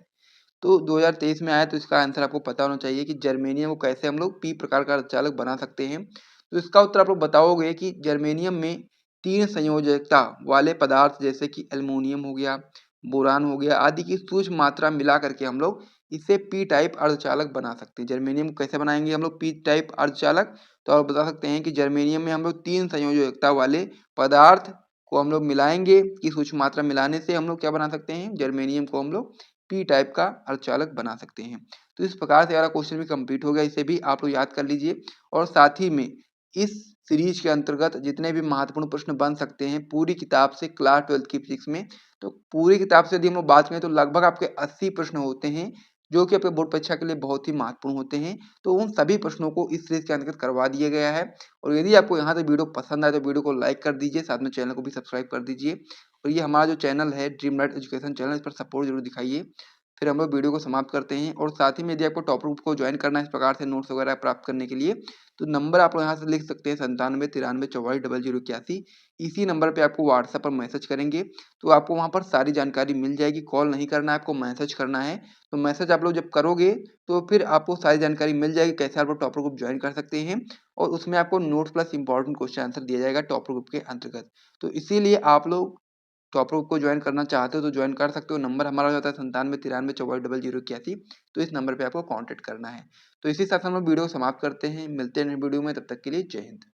तो 2023 में आया, तो इसका आंसर आपको पता होना चाहिए कि जर्मेनियम को कैसे हम लोग पी प्रकार का अर्धचालक बना सकते हैं। तो इसका उत्तर आप लोग बताओगे कि जर्मेनियम में 3 संयोजकता वाले पदार्थ जैसे कि एल्युमिनियम हो गया, बोरान हो गया आदि की सूक्ष्म मात्रा मिला करके हम लोग इसे पी टाइप अर्धचालक बना सकते हैं। जर्मेनियम को कैसे बनाएंगे हम लोग पी टाइप अर्धचालक? तो आप बता सकते हैं कि जर्मेनियम में हम लोग 3 संयोजकता वाले पदार्थ को हम लोग मिलाएंगे कि सूक्ष्म मात्रा मिलाने से हम लोग क्या बना सकते हैं, जर्मेनियम को हम लोग पी टाइप का अर्धचालक बना सकते हैं। तो इस प्रकार से हमारा क्वेश्चन भी कंप्लीट हो गया, इसे भी आप लोग याद कर लीजिए। और साथ ही में इस सीरीज के अंतर्गत जितने भी महत्वपूर्ण प्रश्न बन सकते हैं पूरी किताब से क्लास 12 की फिजिक्स में, तो पूरी किताब से यदि हम लोग बात करें तो लगभग आपके 80 प्रश्न होते हैं जो कि आपके बोर्ड परीक्षा के लिए बहुत ही महत्वपूर्ण होते हैं। तो उन सभी प्रश्नों को इस सीरीज के अंतर्गत करवा दिया गया है। और यदि आपको यहाँ तक वीडियो पसंद आए तो वीडियो को लाइक कर दीजिए, साथ में चैनल को भी सब्सक्राइब कर दीजिए। और ये हमारा जो चैनल है ड्रीमलाइट एजुकेशन चैनल, इस पर सपोर्ट जरूर दिखाइए। फिर हम लोग वीडियो को समाप्त करते हैं। और साथ ही में यदि आपको टॉपर ग्रुप को ज्वाइन करना है इस प्रकार से नोट्स वगैरह प्राप्त करने के लिए, तो नंबर आप लोग यहाँ से लिख सकते हैं 97 93 44 0081। इसी नंबर पे आपको व्हाट्सएप पर मैसेज करेंगे तो आपको वहाँ पर सारी जानकारी मिल जाएगी। कॉल नहीं करना है, आपको मैसेज करना है। तो मैसेज आप लोग जब करोगे तो फिर आपको सारी जानकारी मिल जाएगी कैसे आप लोग टॉपर ग्रुप ज्वाइन कर सकते हैं। और उसमें आपको notes plus important question answer दिया जाएगा टॉपर ग्रुप के अंतर्गत। तो इसीलिए आप लोग टॉपर ग्रुप को ज्वाइन करना चाहते हो तो ज्वाइन कर सकते हो। नंबर हमारा हो जाता है 97 93 44 0081। तो इस नंबर पे आपको कांटेक्ट करना है। तो इसी साथ हम लोग वीडियो समाप्त करते हैं, मिलते हैं वीडियो में, तब तक के लिए जय हिंद।